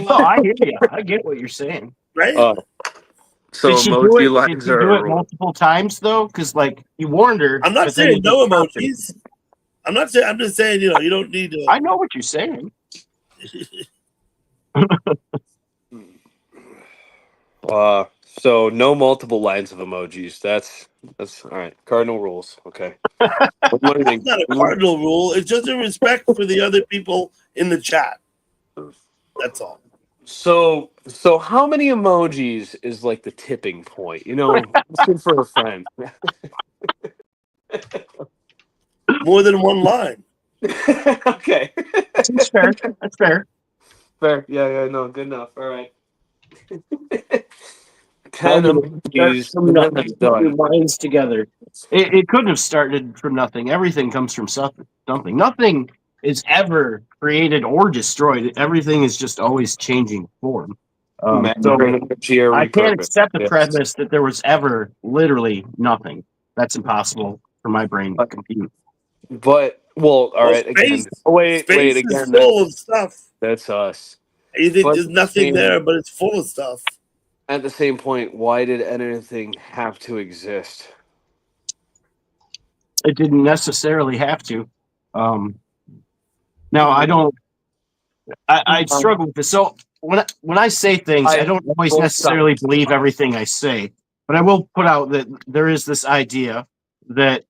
Oh, I hear you. I get what you're saying. right? So Did she do emoji it? Did lines she are do a it rule. multiple times though? Because like you warned her, I'm not but then saying it just no happened. emojis. I'm not saying. I'm just saying. You don't need to. I know what you're saying. So no multiple lines of emojis. That's all right. Cardinal rules. Okay. What do you It's think? not a cardinal rule. It's just a respect for the other people in the chat. That's all. So how many emojis is like the tipping point? Asking for a friend. More than one line. Okay. That's fair. That's fair. Fair. Yeah. No. Good enough. All right. 10 Start emojis. from And then nothing. that's Put your done. minds together. It couldn't have started from nothing. Everything comes from something. Nothing is ever created or destroyed. Everything is just always changing form. So Matter and energy are I can't repurposed. accept the Yes. premise that there was ever literally nothing. That's impossible for my brain to compute. But well, all Well, right. Again. Wait. space is Again, full of stuff. that's us. You think But there's nothing there, but it's full of stuff. at the same point, why did anything have to exist? It didn't necessarily have to. Now I don't. I struggle with this. So when I say things, I don't always Both necessarily sides. believe everything I say, but I will put out that there is this idea that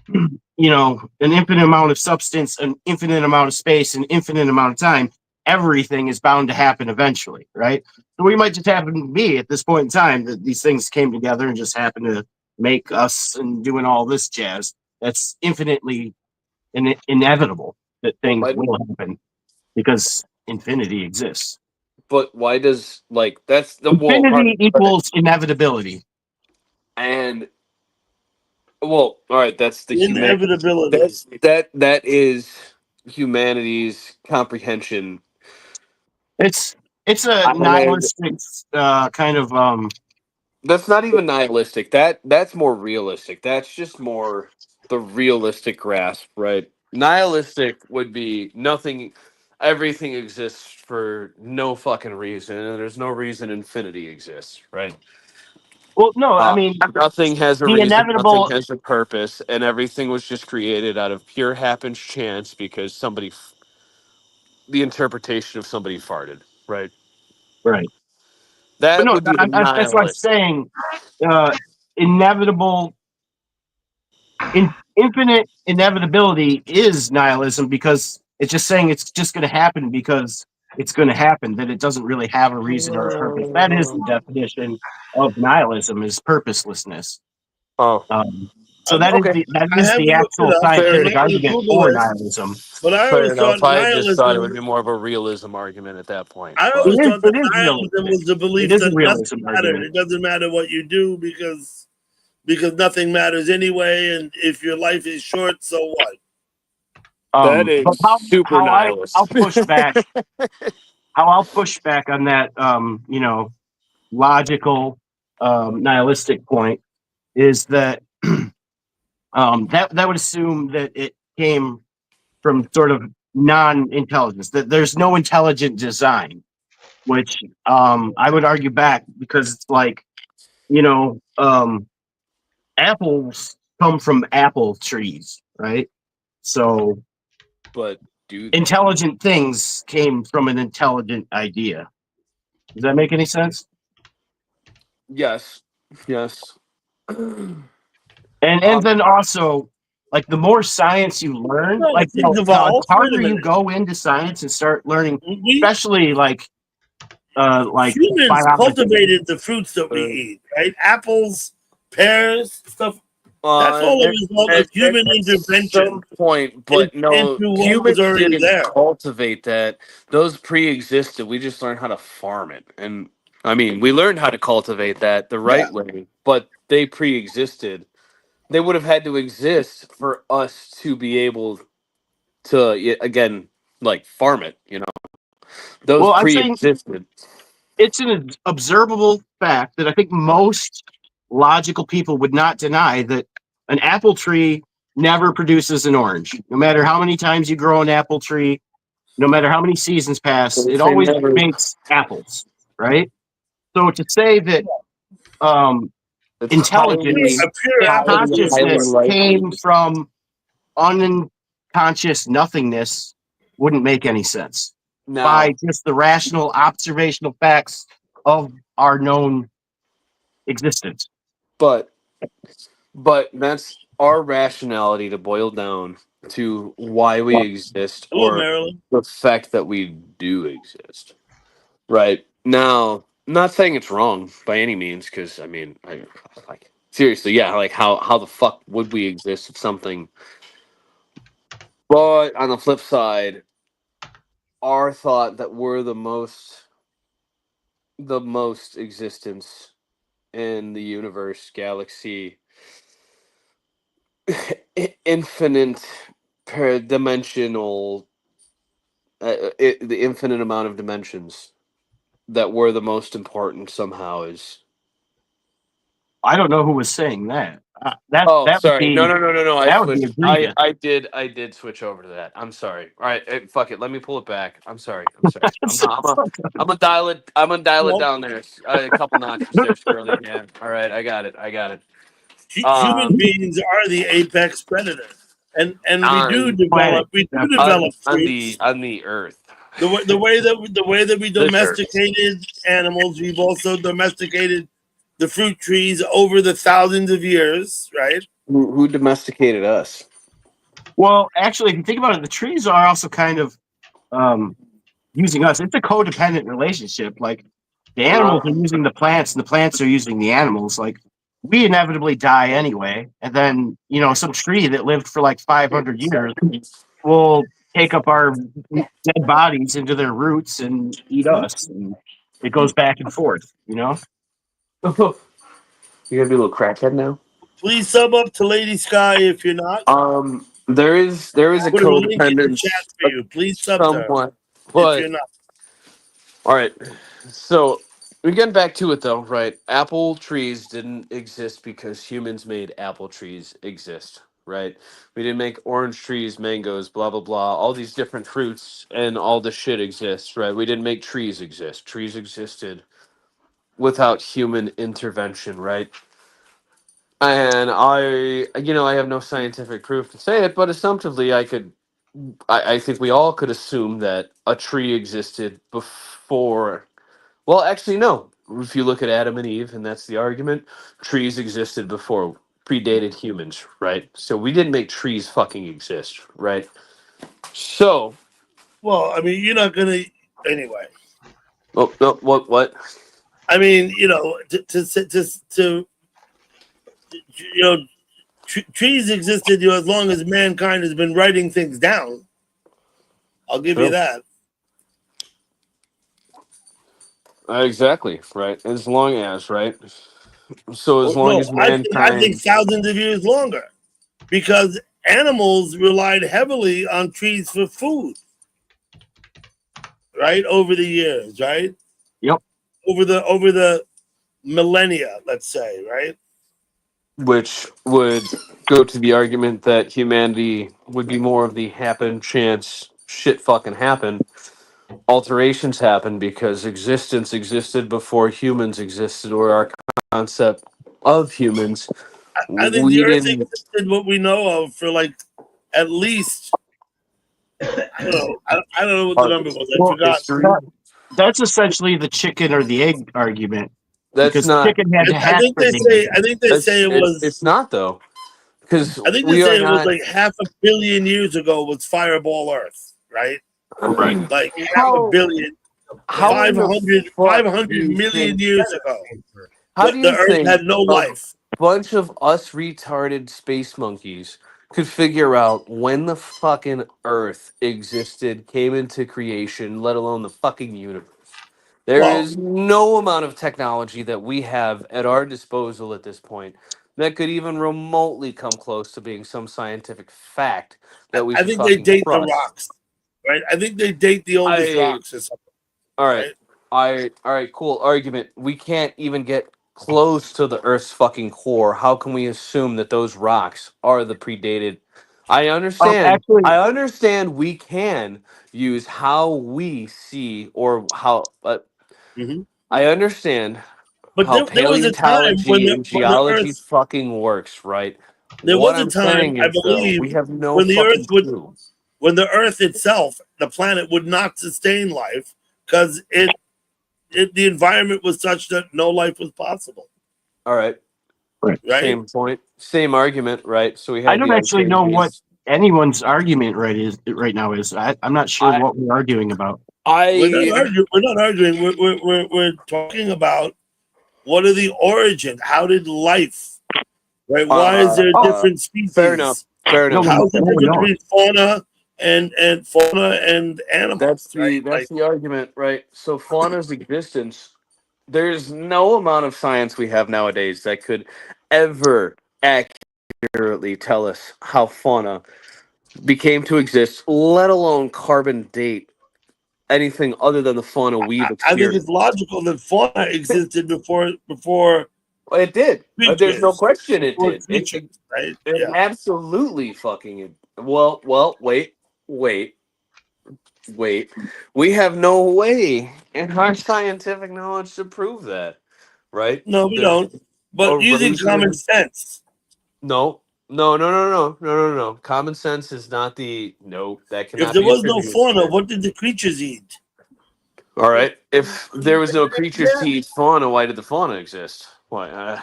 an infinite amount of substance, an infinite amount of space, an infinite amount of time, everything is bound to happen eventually, right? So we might just happen to be at this point in time that these things came together and just happen to make us and doing all this jazz. That's infinitely inevitable that things will happen because infinity exists. But why does that's the well? Infinity equals inevitability. And well, all right. That's the human. Inevitability. That is humanity's comprehension. It's a And nihilistic kind of that's not even nihilistic. That's more realistic. That's just more the realistic grasp, right? Nihilistic would be nothing. Everything exists for no fucking reason, and there's no reason infinity exists, right? well, no, I mean Nothing has a the reason, nothing inevitable. has a purpose, and everything was just created out of pure happen chance because the interpretation of somebody farted, right? Right. But That no, would be the that's what I'm nihilist. saying. Inevitable, infinite inevitability is nihilism because it's just saying it's just going to happen because it's going to happen. That it doesn't really have a reason or a purpose. That is the definition of nihilism: is purposelessness. Oh, Um, So that is Okay. that I is haven't the looked it actual up. It scientific might be argument Google for list, nihilism. but I Fair always thought enough. I just thought it would nihilism. be more of a realism argument at that point. I But always thought that It is nihilism realistic. was the It belief is a that realism nothing mattered. argument. It doesn't matter what you do because nothing matters anyway, and if your life is short, so what? that But is how super how I nihilist. I'll push back how I'll push back on that logical nihilistic point is that that would assume that it came from sort of non-intelligence, that there's no intelligent design, which I would argue back because it's like, apples come from apple trees, right? So But dude, intelligent things came from an intelligent idea. Does that make any sense? yes, yes. And Um, then also, like, the more science you learn, No, like, things the evolve. Wait a harder you minute. go into science and start learning, We especially like humans biology. cultivated the fruits that we uh, eat, right? Apples, pears, stuff. That's all a there, result of human at intervention. some point, but no, Into what was humans already didn't there. cultivate that. Those pre-existed. We just learned how to farm it, and I mean, we learned how to cultivate that the Yeah. right way, but they pre-existed. They would have had to exist for us to be able to again, like, farm it. Those Well, I'm saying pre-existed. it's an observable fact that I think most logical people would not deny that an apple tree never produces an orange. No matter how many times you grow an apple tree, no matter how many seasons pass, it They always never. makes apples, right? So to say that um, It's intelligence A pure and apple wouldn't highly work. consciousness likely. came from unconscious nothingness wouldn't make any sense by Now, just the rational observational facts of our known existence. but that's our rationality to boil down to why we exist, Hello, or Marilyn. the fact that we do exist. Right now, not saying it's wrong by any means, because I mean, like, seriously, yeah, like, how the fuck would we exist if something? But on the flip side, our thought that we're the most existence in the universe, galaxy, infinite per dimensional, the infinite amount of dimensions, that we're the most important somehow is. I don't know who was saying that. That Oh, that would sorry. No, be no, no, no, no. I that would be switched. I, egregious. I did. I did switch over to that. I'm sorry. All right. Fuck it. Let me pull it back. I'm sorry. I'm sorry. I'm gonna dial it. I'm gonna dial it Well, down there a couple notches there, Shirley. Yeah. All right. I got it. I got it. human beings are the apex predator, and On Planet. we do on develop on the fruits. on the Earth, The way that we this Earth. domesticated animals, we've also domesticated the fruit trees over the thousands of years, right? Who domesticated us? Well, actually, if you think about it, the trees are also kind of um, using us. It's a codependent relationship. Like, the animals are using the plants, and the plants are using the animals. Like, we inevitably die anyway, and then some tree that lived for like 500 years will take up our dead bodies into their roots and eat us, and it goes back and forth. You gonna be a little crackhead now? Please sub up to Lady Sky if you're not. There is a Put a link in the chat codependence, for you. Please sub to her somewhat, if but you're not. all right. So we get back to it though, right? Apple trees didn't exist because humans made apple trees exist, right? We didn't make orange trees, mangoes, blah blah blah. All these different fruits and all this shit exists, right? We didn't make trees exist. Trees existed without human intervention, right? And I have no scientific proof to say it, but assumptively, I think we all could assume that a tree existed before. Well, actually, no. If you look at Adam and Eve, and that's the argument, trees existed before, predated humans, right? So we didn't make trees fucking exist, right? So, Well, I mean, you're not gonna anyway. oh, no, what? I mean, to trees existed, you know, as long as mankind has been writing things down. I'll give you that. Exactly, right. As long as, right. So as long No, as I think mankind, thousands of years longer, because animals relied heavily on trees for food, right? Over the years, right? Yep. Over the millennia, let's say, right? which would go to the argument that humanity would be more of the happen chance shit fucking happen. Alterations happen because existence existed before humans existed, or our concept of humans. I think the We Earth didn't. existed what we know of for like at least I don't know what the Our number was. I Well, forgot. history. that's essentially the chicken or the egg argument, That's because not. chicken had to I hatch think for they it to say get. I think they That's say it it's. was It's not though, because I think they we say are it was not. like half a billion years ago was Fireball Earth, right? Right. Like half a How billion, how in the 500 fuck do you million think? years ago. How do The you Earth think had no a life. bunch of us retarded space monkeys could figure out when the fucking Earth existed, came into creation, let alone the fucking universe? There Well, is no amount of technology that we have at our disposal at this point that could even remotely come close to being some scientific fact that we I should think they fucking date the trust. rocks, right? I think they date the oldest I rocks or something, All right. right? All right, cool argument. We can't even get close to the Earth's fucking core. How can we assume that those rocks are the predated? I understand. Actually, I understand we can use how we see or how Mm-hmm. I understand But how there was a time paleontology and when the geology Earth fucking works, right? there What was a I'm time saying I is though, believe we have no when the Earth fucking would clue. when the Earth itself, the planet, would not sustain life because the environment was such that no life was possible, All right. right. right? Same point. Same argument, right? So we I have don't the actually ice know what ages. anyone's argument right now is. I'm not sure I what we're arguing about. We're not I arguing. We're not arguing. We're talking about what are the origin? How did life? Right? Why is there Oh, uh different fair enough. species? Fair no, enough. How is it we different don't. between fauna and animals? Right? That's Like the argument, right? So fauna's existence, there's no amount of science we have nowadays that could ever accurately tell us how fauna became to exist, let alone carbon date anything other than the fauna we've I think it's experienced. logical that fauna existed before It did. There's no creatures. question it Before did. creatures, right? It Yeah. absolutely fucking. Wait, wait, wait. We have no way in our scientific knowledge to prove that, right? No, we There's don't. But using common erosion. sense, No, no. Common sense is not the no. That if cannot there be was no attributed to fauna, it. what did the creatures eat? All right. If there was no creatures to eat fauna, why did the fauna exist? Why?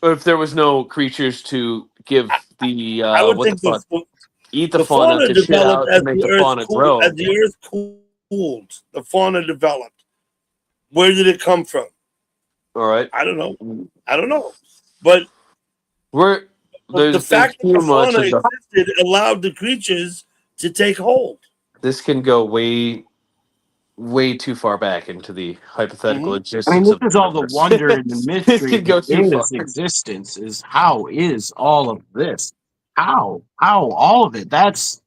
If there was no creatures to give the I would what the think fuck, eat the the fauna fauna to shit developed out to make the fauna as grow. the earth cooled. The fauna developed. Where did it come from? All right. I don't know. I don't know. But We're the there's fact that too the much fauna of the. existed allowed the creatures to take hold. This can go way too far back into the hypothetical Hmm. I mean, existence this of the is all the universe. wonder and the This mystery can go that too far. is existence. Is how is all of this? How all of it? That's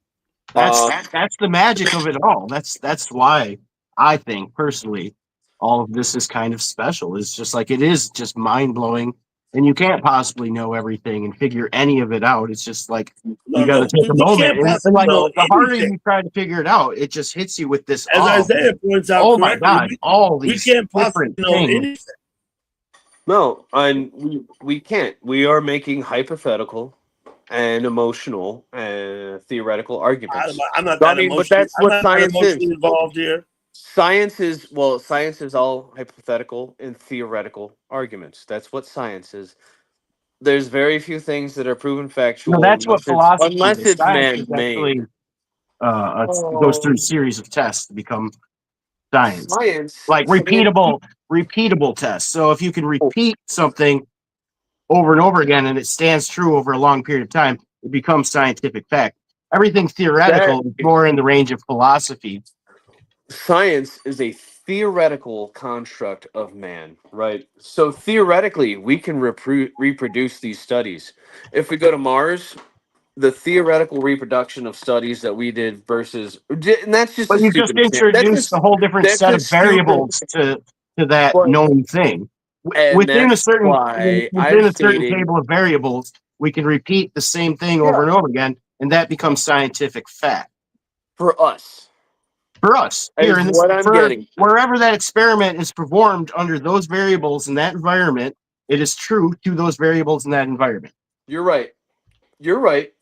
Uh, that's the magic of it all. That's why I think personally all of this is kind of special. It's just like it is just mind blowing, and you can't possibly know everything and figure any of it out. It's just like you No, got to no, take a we moment, can't and possibly like know the harder anything. you try to figure it out, it just hits you with this As awe. Isaiah points out Oh my correctly, God! All we these can't possibly different know things. anything. no, and we can't. We are making hypothetical and emotional and theoretical arguments. I'm not I that mean, but emotionally. that's I'm what not that science emotionally is. involved here. Science is all hypothetical and theoretical arguments. That's what science is. There's very few things that are proven You know, factual that's what philosophy unless is. it's Science is man made. actually goes through a series of tests to become science, Science, like repeatable tests. So if you can repeat something over and over again, and it stands true over a long period of time, it becomes scientific fact. Everything theoretical is more in the range of philosophy. Science is a theoretical construct of man, right? So theoretically, we can reproduce these studies. If we go to Mars, the theoretical reproduction of studies that we did versus, and that's just But a you just stupid example. introduced a whole different That's set of just stupid. variables to that But, known thing. and Within a that's certain why I'm within a certain stating, table of variables, we can repeat the same thing over yeah, and over again, and that becomes scientific fact for us, for us here is in this. what I'm For getting. wherever that experiment is performed under those variables in that environment, it is true to those variables in that environment. You're right. You're right.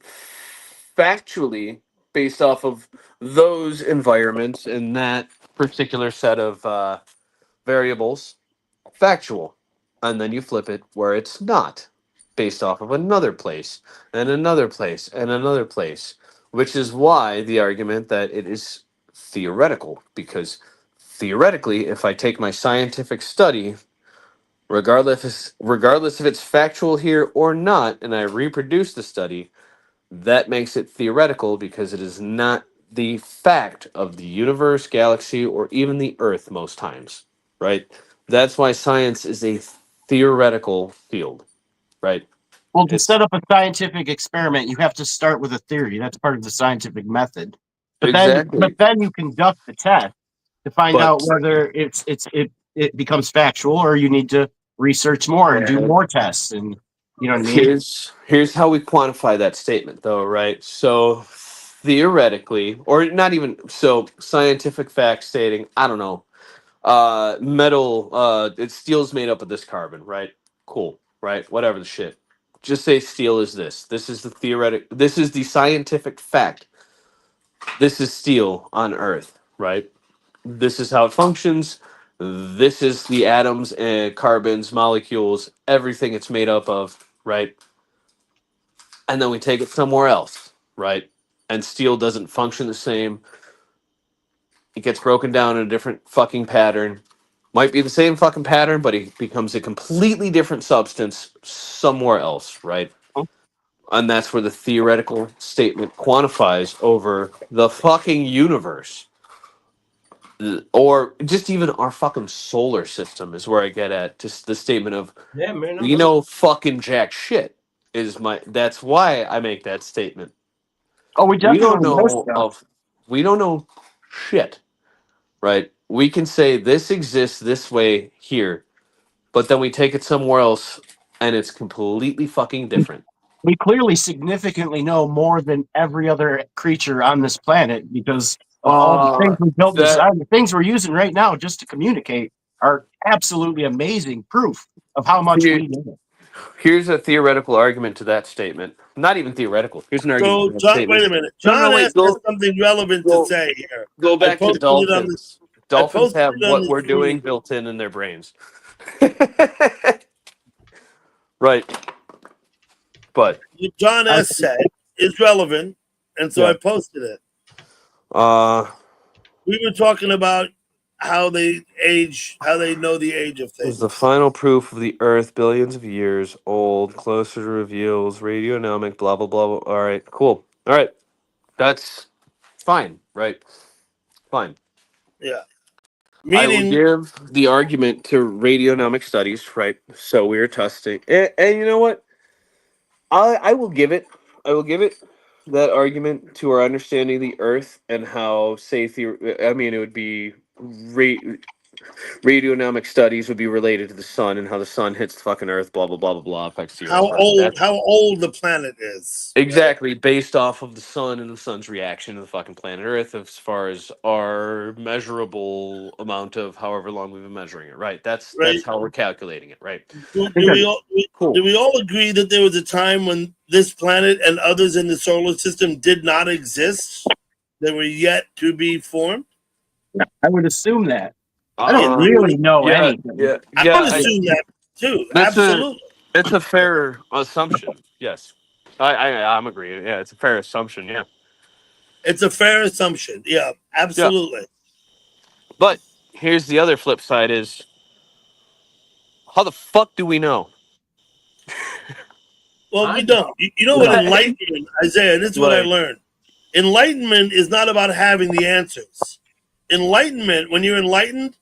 Factually, based off of those environments and that particular set of variables, factual. And then you flip it where it's not, based off of another place, and another place, and another place, which is why the argument that it is theoretical, because theoretically, if I take my scientific study, regardless if it's factual here or not, and I reproduce the study, that makes it theoretical because it is not the fact of the universe, galaxy, or even the earth most times, right? That's why science is a theoretical field, right? Well, to It's set up a scientific experiment, you have to start with a theory. That's part of the scientific method. But exactly, then you conduct the test to find but out whether it becomes factual, or you need to research more and do more tests. And you know what I mean? here's how we quantify that statement, though, right? So theoretically, or not even so, scientific fact stating, I don't know, metal, steel's made up of this carbon, right? Cool, right? Whatever the shit. Just say steel is this. This is the this is the scientific fact. This is steel on Earth, right? This is how it functions. This is the atoms and carbons, molecules, everything it's made up of, right? And then we take it somewhere else, right? And steel doesn't function the same. It gets broken down in a different fucking pattern. Might be the same fucking pattern, but it becomes a completely different substance somewhere else, right? And that's where the theoretical statement quantifies over the fucking universe. Or just even our fucking solar system is where I get at. Just the statement of, Yeah, man. you know, fucking jack shit is my. That's why I make that statement. Oh, we We don't definitely know know stuff. of. We don't know shit, right? We can say this exists this way here, but then we take it somewhere else and it's completely fucking different. We clearly significantly know more than every other creature on this planet, because all the things we built That inside, the things we're using right now just to communicate, are absolutely amazing proof of how much here, we know. here's a theoretical argument to that statement. Not even theoretical. Here's an argument So, to that John, statement. wait a minute. No, no, John wait. asked us something relevant to Go, say here. go I back to posted it on the. dolphins. I Dolphins posted have it on what the we're doing screen. built in their brains. Right. But What John I, S. said is relevant, and so yeah. I posted it. Uh We were talking about how they age, how they know the age of is the things. final proof of the Earth billions of years old, closer to reveals, radionomic, blah blah blah. All right, cool. All right, that's fine, right? Fine. Yeah, I will meaning give the argument to radionomic studies, right? So we are testing, and you know what? I will give it. I will give it that argument to our understanding of the Earth and how, say, I mean, it would be radionomic studies would be related to the sun and how the sun hits the fucking Earth, blah blah blah blah blah, affects the Earth. Right? That's how old the planet is, right? exactly based off of the sun and the sun's reaction to the fucking planet Earth, as far as our measurable amount of however long we've been measuring it. Right. That's Right? how we're calculating it. Right. Do, think do that we all Cool. do we all agree that there was a time when this planet and others in the solar system did not exist? They were yet to be formed. I would assume that. I don't Uh, You would, really know yeah, anything. yeah, I yeah. would assume that too. That's a Absolutely, it's a fair assumption. Yes, I'm agreeing. Yeah, it's a fair assumption. Yeah, it's a fair assumption. Yeah, yeah. absolutely. But here's the other flip side: is how the fuck do we know? Well, we don't. You know what enlightenment, Isaiah, this is what I learned. Enlightenment is not about having the answers. Enlightenment, when you're enlightened,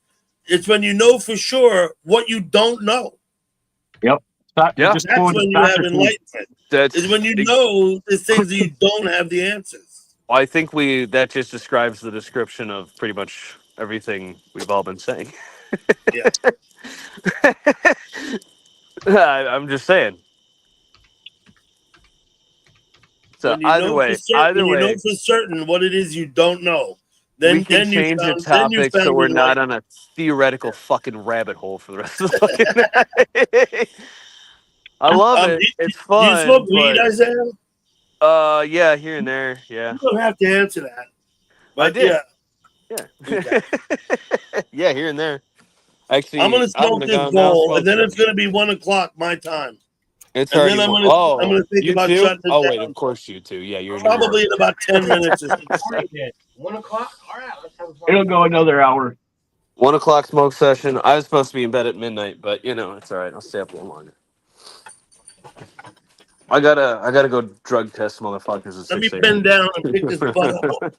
it's when you know for sure what you don't know. Yep. Yeah. Just That's when you have enlightenment. Is when you know there's things that you don't have the answers. I think that just describes the description of pretty much everything we've all been saying. Yeah. I'm just saying. So When you know for certain what it is you don't know, we then can you change the found topic so we're not enlightenment. on a theoretical fucking rabbit hole for the rest of the fucking night. I love it. It's Do you fun, smoke weed, but Isaiah? yeah, here and there, yeah. You don't have to answer that. I But did. yeah. Yeah. Okay. Yeah, here and there. I'm Actually, gonna I'm smoke gonna this go now bowl, and smoke then some. it's gonna be 1:00 my time, It's and then already I'm gonna think you about too? shutting it Oh wait, of down. course you too. Yeah, you're in New York. Probably in about 10 minutes or so. 1 o'clock. All right, let's have a fun. It'll go another hour. 1 o'clock smoke session. I was supposed to be in bed at midnight, but it's all right. I'll stay up a little longer. I gotta go drug test motherfuckers at Let me 6 bend down and pick this butt up. a.m.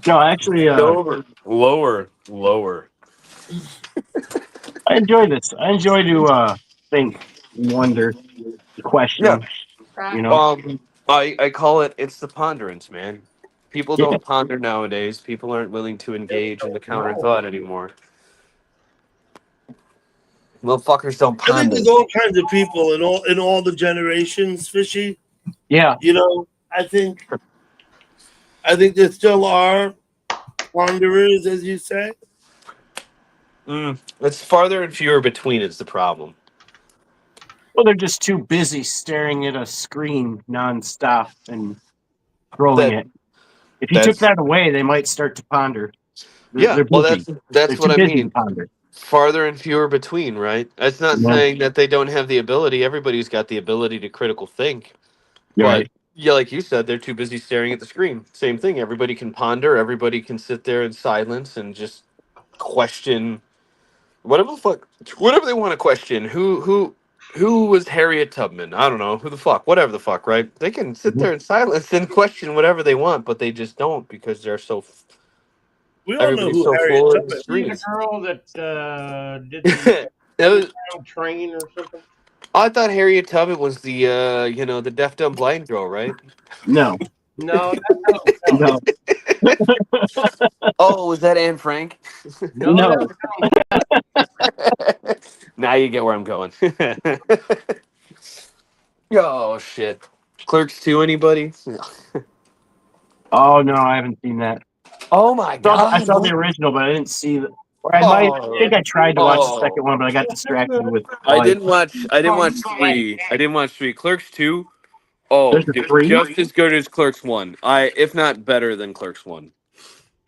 No, actually, Lower. I enjoy this. I enjoy to think, wonder, Yeah. question. I call it's the ponderance, man. People Yeah. don't ponder nowadays. People aren't willing to engage in the counter thought anymore. Motherfuckers don't I think ponder. there's all kinds of people in all the generations, Fishy. Yeah. I think there still are wanderers, as you say. It's farther and fewer between is the problem. Well, they're just too busy staring at a screen nonstop and scrolling it. If you took that away, they might start to ponder. They're busy. that's They're what too I busy mean. to ponder. Farther and fewer between, right? That's not Yeah. saying that they don't have the ability. Everybody's got the ability to critical think. You're But right. yeah, like you said, they're too busy staring at the screen. Same thing. Everybody can ponder. Everybody can sit there in silence and just question whatever they want to question. Who was Harriet Tubman? I don't know. Who the fuck? Whatever the fuck, right? They can sit there in silence and question whatever they want, but they just don't because We all know everybody's who so Harriet full of the Tubman See the screens. girl that did the It was- train or something? I thought Harriet Tubman was the deaf dumb blind girl, right? No. No, No. Oh, was that Anne Frank? no. Now you get where I'm going. Oh shit. Clerks 2, anybody? Oh no, I haven't seen that. Oh my I saw the god. original, but I didn't see the. Or I think I tried to watch the second one, but I got distracted with. I life. didn't watch 3. I didn't watch 3. Clerks 2. Oh, There's a dude, 3? just as good as Clerks 1. If not better than Clerks 1.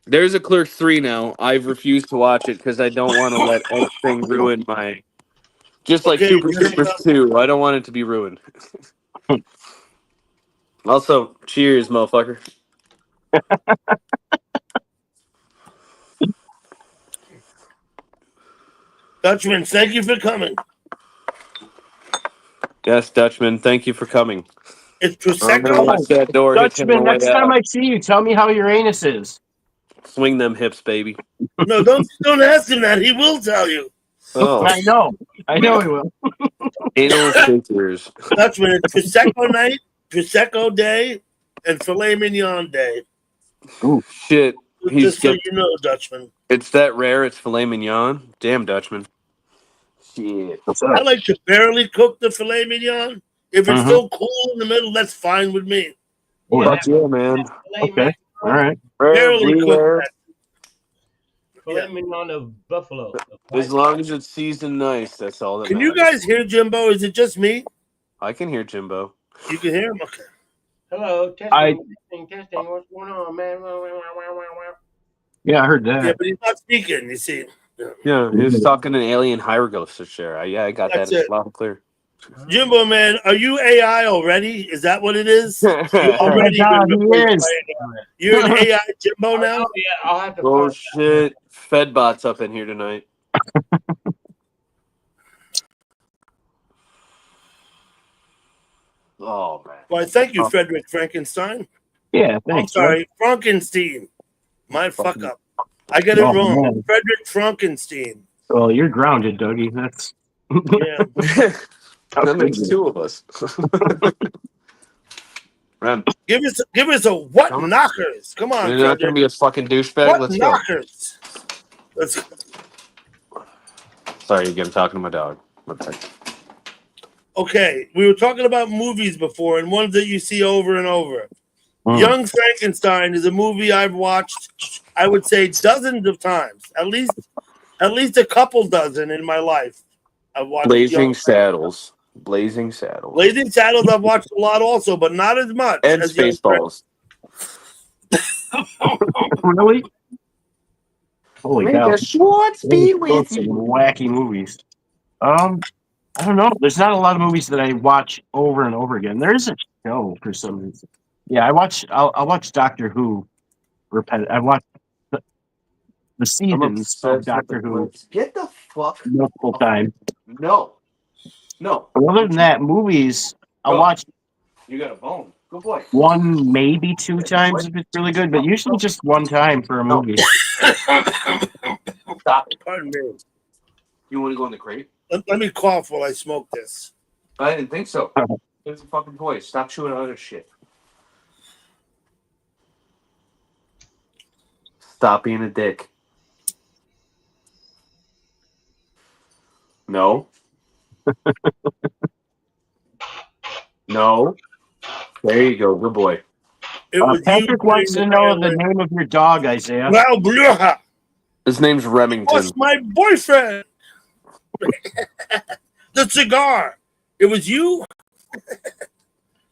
There's a Clerks 3 now. I've refused to watch it because I don't want to let anything ruin my. Just like Okay, Super Troopers 2. I don't want it to be ruined. Also, cheers, motherfucker. Dutchman, thank you for coming. Yes, Dutchman, thank you for coming. It's I'm gonna Prosecco. watch that door hit him on Dutchman, the way next time out. I see you, tell me how your anus is. Swing them hips, baby. No, don't ask him that. He will tell you. Oh, I know he will. anal figures. Dutchman, it's Prosecco night, Prosecco day, and filet mignon day. Shit, Just so you know, Dutchman. It's that rare. It's filet mignon. Damn, Dutchman. Shit. What's I up? like to barely cook the filet mignon. If it's still cool in the middle, that's fine with me. Oh, Fuck yeah, man. okay. All right. Barely cook that. Filet mignon of buffalo. As long as it's seasoned nice, that's all that Can matters. you guys hear Jimbo? Is it just me? I can hear Jimbo. You can hear him? Okay. Hello, testing. What's going on, man? Yeah, I heard that. Yeah, but he's not speaking, you see. Yeah, he was talking in alien hieroglyphs. Sure. I got That's that it. loud and clear. Jimbo, man, are you AI already? Is that what it is? You Oh my already God, been he replaced is. by AI. You're an AI Jimbo now? Oh, yeah, I'll have to Oh find shit! Fedbot's up in here tonight. Oh man. Why, thank you, Frederick Frankenstein. Yeah, I'm thanks. sorry, Frankenstein. My fuck Fucking- up. I get it Oh, wrong. man. Frederick Frankenstein. Well, you're grounded, Dougie. That's Yeah. That makes two of us. Rem, Give us a what Come on. knockers. Come on, you're not gonna Frederick. be a fucking douchebag. What Let's go. knockers? Let's Sorry again, talking to my dog. Okay. Okay, we were talking about movies before, and ones that you see over and over. Mm. Young Frankenstein is a movie I've watched, I would say, dozens of times. At least a couple dozen in my life. I've watched Blazing Young Saddles. Blazing Saddles. Blazing Saddles I've watched a lot also, but not as much And as Young Spaceballs. Really? Holy cow! Schwartz Those some wacky movies. I don't know. There's not a lot of movies that I watch over and over again. There is a show for some reason. Yeah, I'll watch Doctor Who. I watch the, the I'm seasons obsessed of with Doctor the Who clips. Get the fuck. multiple times. No. No. But other than that, movies I'll Go. watch You got a bone. Good boy. one, maybe two times if it's really good, but usually just one time for a No. movie. Stop it. Pardon me. You want to go in the crate? Let me cough while I smoke this. I didn't think so. It's a fucking toy. Stop chewing on other shit. Stop being a dick. No. No. There you go. Good boy. It was Patrick you wants to playing know the the name of your dog, Isaiah. Wow, Bluha. His name's Remington. What's my boyfriend? The cigar. It was you.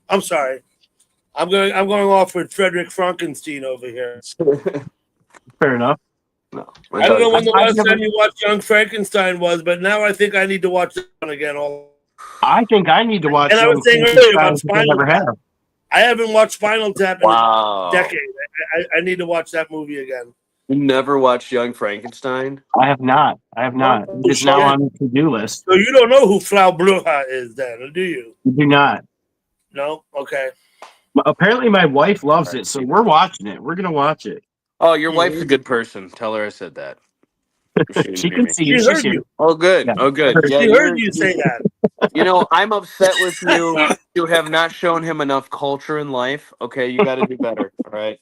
I'm sorry. I'm going off with Frederick Frankenstein over here. Fair enough. No. I don't know when the I've last never- time you watched Young Frankenstein was, but now I think I need to watch that one again. I think I need to watch. And I was Young saying Frankenstein earlier about because I never Spinal have. I haven't watched Spinal Tap in Wow. a decade. I need to watch that movie again. You never watched Young Frankenstein? I have not. Oh, It is now shit. on the to-do list. So you don't know who Frau Bluha is then, or do you? You do not. No? Okay. Apparently, my wife loves it, so we're watching it. We're gonna watch it. Oh, your wife's a good person. Tell her I said that. She can see She you. heard She's here. you. Oh, good. Yeah. Oh, good. Yeah, She heard you say that. You know, I'm upset with you. You have not shown him enough culture in life. Okay, you got to do better. All right.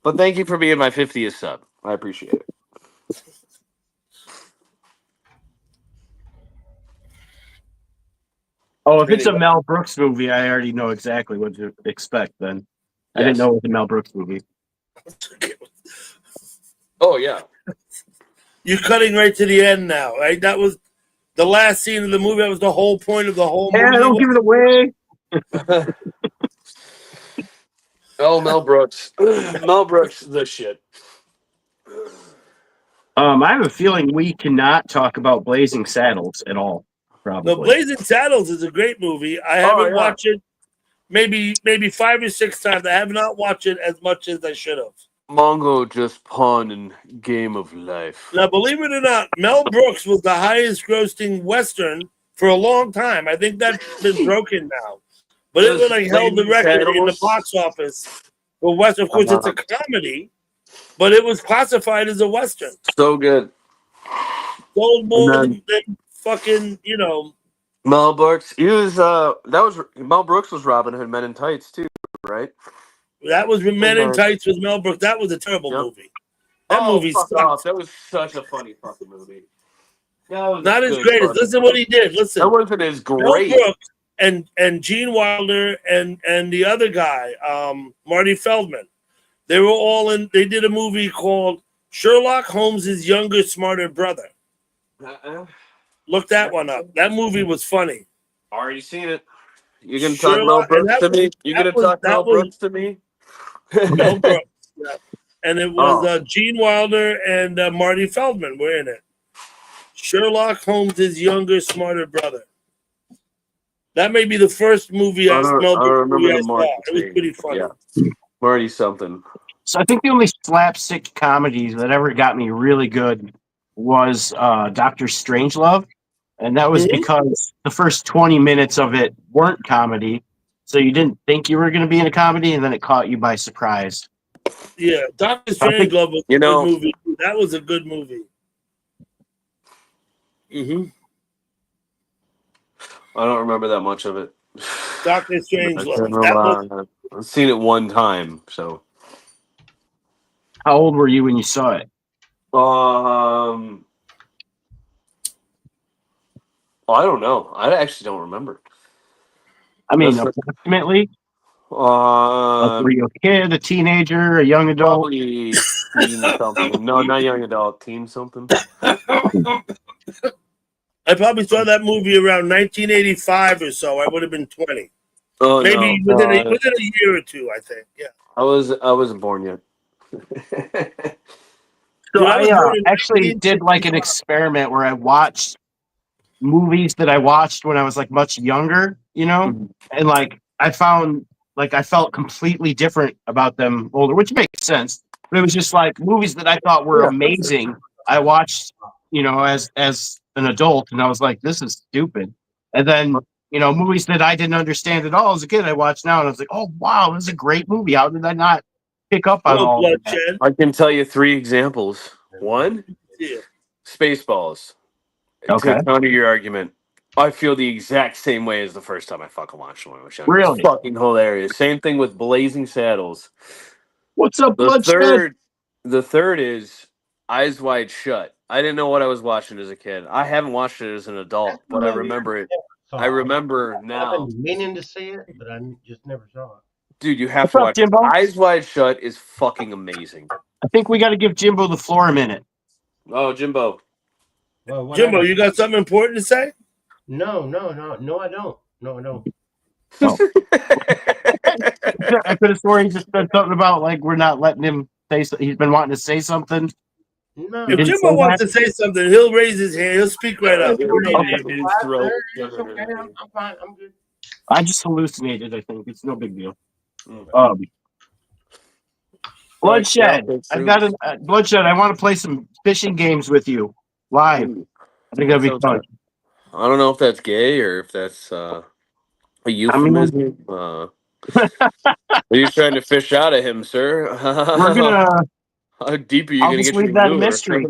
But thank you for being my 50th sub. I appreciate it. Oh, if it's a Mel Brooks movie, I already know exactly what to expect. Then I didn't know it was a Mel Brooks movie. Oh yeah. You're cutting right to the end now, right? That was the last scene of the movie. That was the whole point of the whole movie. Yeah, don't give it away. Oh, Mel Brooks. Mel Brooks, the shit. I have a feeling we cannot talk about Blazing Saddles at all. Probably. No, Blazing Saddles is a great movie. I haven't watched it maybe 5 or 6 times. I have not watched it as much as I should have. Mongo just pawned in Game of Life. Now, believe it or not, Mel Brooks was the highest grossing Western for a long time. I think that's been broken now. But it was like held the record in the box office for Western. Of course, it's a comedy, but it was classified as a Western. So good. Sold more than fucking, Mel Brooks. He was Mel Brooks was Robin Hood Men in Tights too, right? That was Men in Tights with Mel Brooks. That was a terrible movie. That movie sucked. Off. That was such a funny fucking movie. Not as great as. Listen what he did. Listen. That wasn't as great. Mel Brooks and Gene Wilder and the other guy, Marty Feldman. They were all in. They did a movie called Sherlock Holmes' Younger, Smarter Brother. Look that one up. That movie was funny. Already seen it. You gonna talk Mel Brooks to me? You gonna talk Mel Brooks to me? Mel Brooks. Yeah. And it was Gene Wilder and Marty Feldman were in it. Sherlock Holmes' Younger, Smarter Brother. That may be the first movie I saw. It was pretty funny. Yeah. Marty something. So I think the only slapstick comedy that ever got me really good was Dr. Strangelove. And that was because the first 20 minutes of it weren't comedy. So you didn't think you were going to be in a comedy, and then it caught you by surprise. Yeah, Doctor I think- Strangelove was You a know- good movie. That was a good movie. I don't remember that much of it. Doctor I Strangelove. That was I've seen it one time, so. How old were you when you saw it? I don't know. I actually don't remember. I mean, That's- approximately. Like, were you a kid, a teenager, a young adult? Probably teen something. No, not young adult. Teen something. I probably saw that movie around 1985 or so. I would have been 20. Oh Maybe no. within a year or two, I think. Yeah. I wasn't born yet. So Dude, I was I born in actually did like an 1965. experiment where I watched movies that I watched when I was like much younger, you know, and like I found like I felt completely different about them older, which makes sense. But it was just like movies that I thought were amazing. I watched, you know, as an adult, and I was like, this is stupid. And then, you know, movies that I didn't understand at all as a kid, I watched now, and I was like, oh wow, this is a great movie. How did I not pick up on Well, all of that? Bloodshed. I can tell you 3 examples. One, Yeah. Spaceballs. Okay. To counter your argument, I feel the exact same way as the first time I fucking watched it when I was younger. Really? It's fucking hilarious. Same thing with Blazing Saddles. What's up, The Bloodshed? third is Eyes Wide Shut. I didn't know what I was watching as a kid. I haven't watched it as an adult, That's a but I movie remember it. saw. I remember I've now. been meaning to see it, but I just never saw it. Dude, you have What's to up, watch it. Jimbo? Eyes Wide Shut is fucking amazing. I think we got to give Jimbo the floor a minute. Oh, Jimbo. Well, what Jimbo, I- you got something important to say? No, I don't. No, I don't. Oh. I could have sworn he just said something about like we're not letting him say. He's been wanting to say something. No. You If didn't Jimbo say wants that? to say something, he'll raise his hand. He'll speak right up. He'll No pop need it to- in his throat. It's okay. I'm fine. I'm good. I just hallucinated. I think it's no big deal. Like, Bloodshed. Catholic I've got troops. a Bloodshed. I want to play some fishing games with you live. I think that'd be Sounds fun. good. I don't know if that's gay or if that's a euphemism. Are you trying to fish out of him, sir? We're gonna. How deep are you I'll going to just get your leave that a lure? mystery.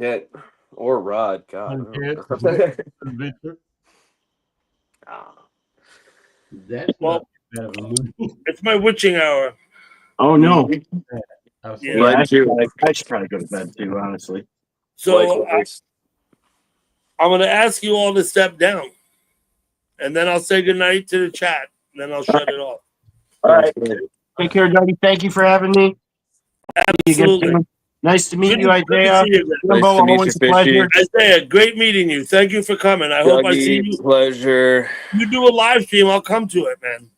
Shit. Or rod. God. Adventure. Ah. That's Well, not bad of a movie. it's my witching hour. Oh no! I was Yeah. Yeah, Mine too. I should probably go to bed too. Honestly. So Likewise. I'm going to ask you all to step down. And then I'll say goodnight to the chat. And then I'll shut it off. All right. Take care, Dougie. Thank you for having me. Absolutely. Nice to meet Good you, to see Isaiah. you again. Jimbo, Nice to meet always you, a pleasure. Fishy. Isaiah, great meeting you. Thank you for coming. I hope I see Dougie, you. pleasure. You do a live stream, I'll come to it, man.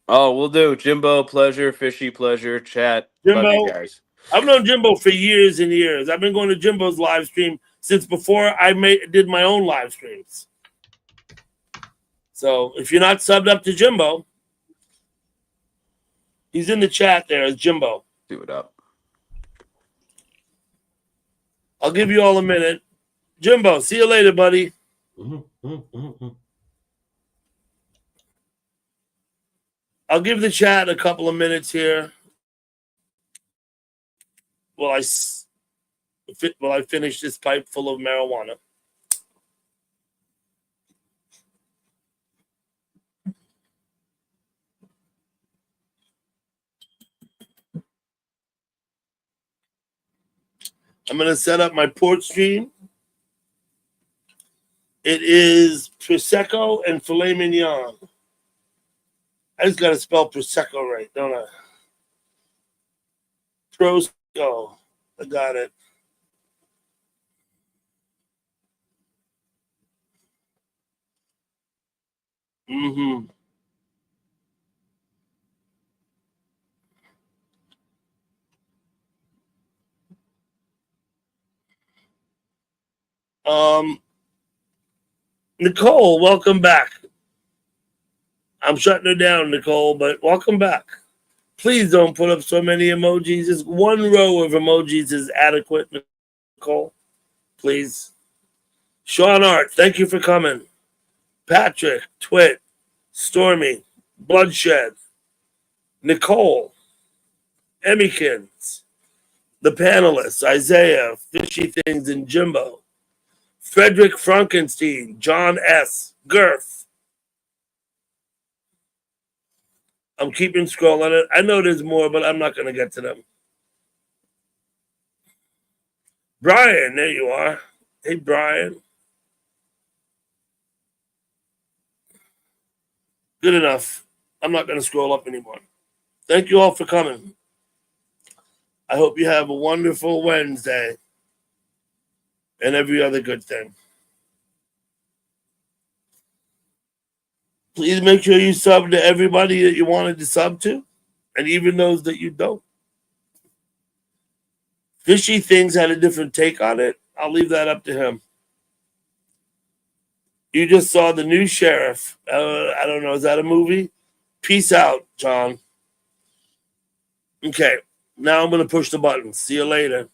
Oh, we'll do. Jimbo, pleasure. Fishy, pleasure. Chat. Love Jimbo, you guys. I've known Jimbo for years and years. I've been going to Jimbo's live stream since before I did my own live streams. So if you're not subbed up to Jimbo, he's in the chat there as Jimbo. Do it up. I'll give you all a minute. Jimbo, see you later, buddy. I'll give the chat a couple of minutes here. While I finish this pipe full of marijuana. I'm going to set up my port stream. It is Prosecco and filet mignon. I just got to spell Prosecco right, don't I? Prosecco. I got it. Mm-hmm. Nicole, welcome back. I'm shutting her down, Nicole, but welcome back. Please don't put up so many emojis. Just one row of emojis is adequate, Nicole. Please. Sean Art, thank you for coming. Patrick, Twit, Stormy, Bloodshed, Nicole, Emmykins, the panelists, Isaiah, Fishy Things, and Jimbo, Frederick Frankenstein, John S., Girth. I'm keeping scrolling it. I know there's more, but I'm not going to get to them. Brian, there you are. Hey, Brian. Good enough. I'm not going to scroll up anymore. Thank you all for coming. I hope you have a wonderful Wednesday and every other good thing. Please make sure you sub to everybody that you wanted to sub to, and even those that you don't. Fishy Things had a different take on it. I'll leave that up to him. You just saw the new sheriff. I don't know. Is that a movie? Peace out, John. Okay. Now I'm going to push the button. See you later.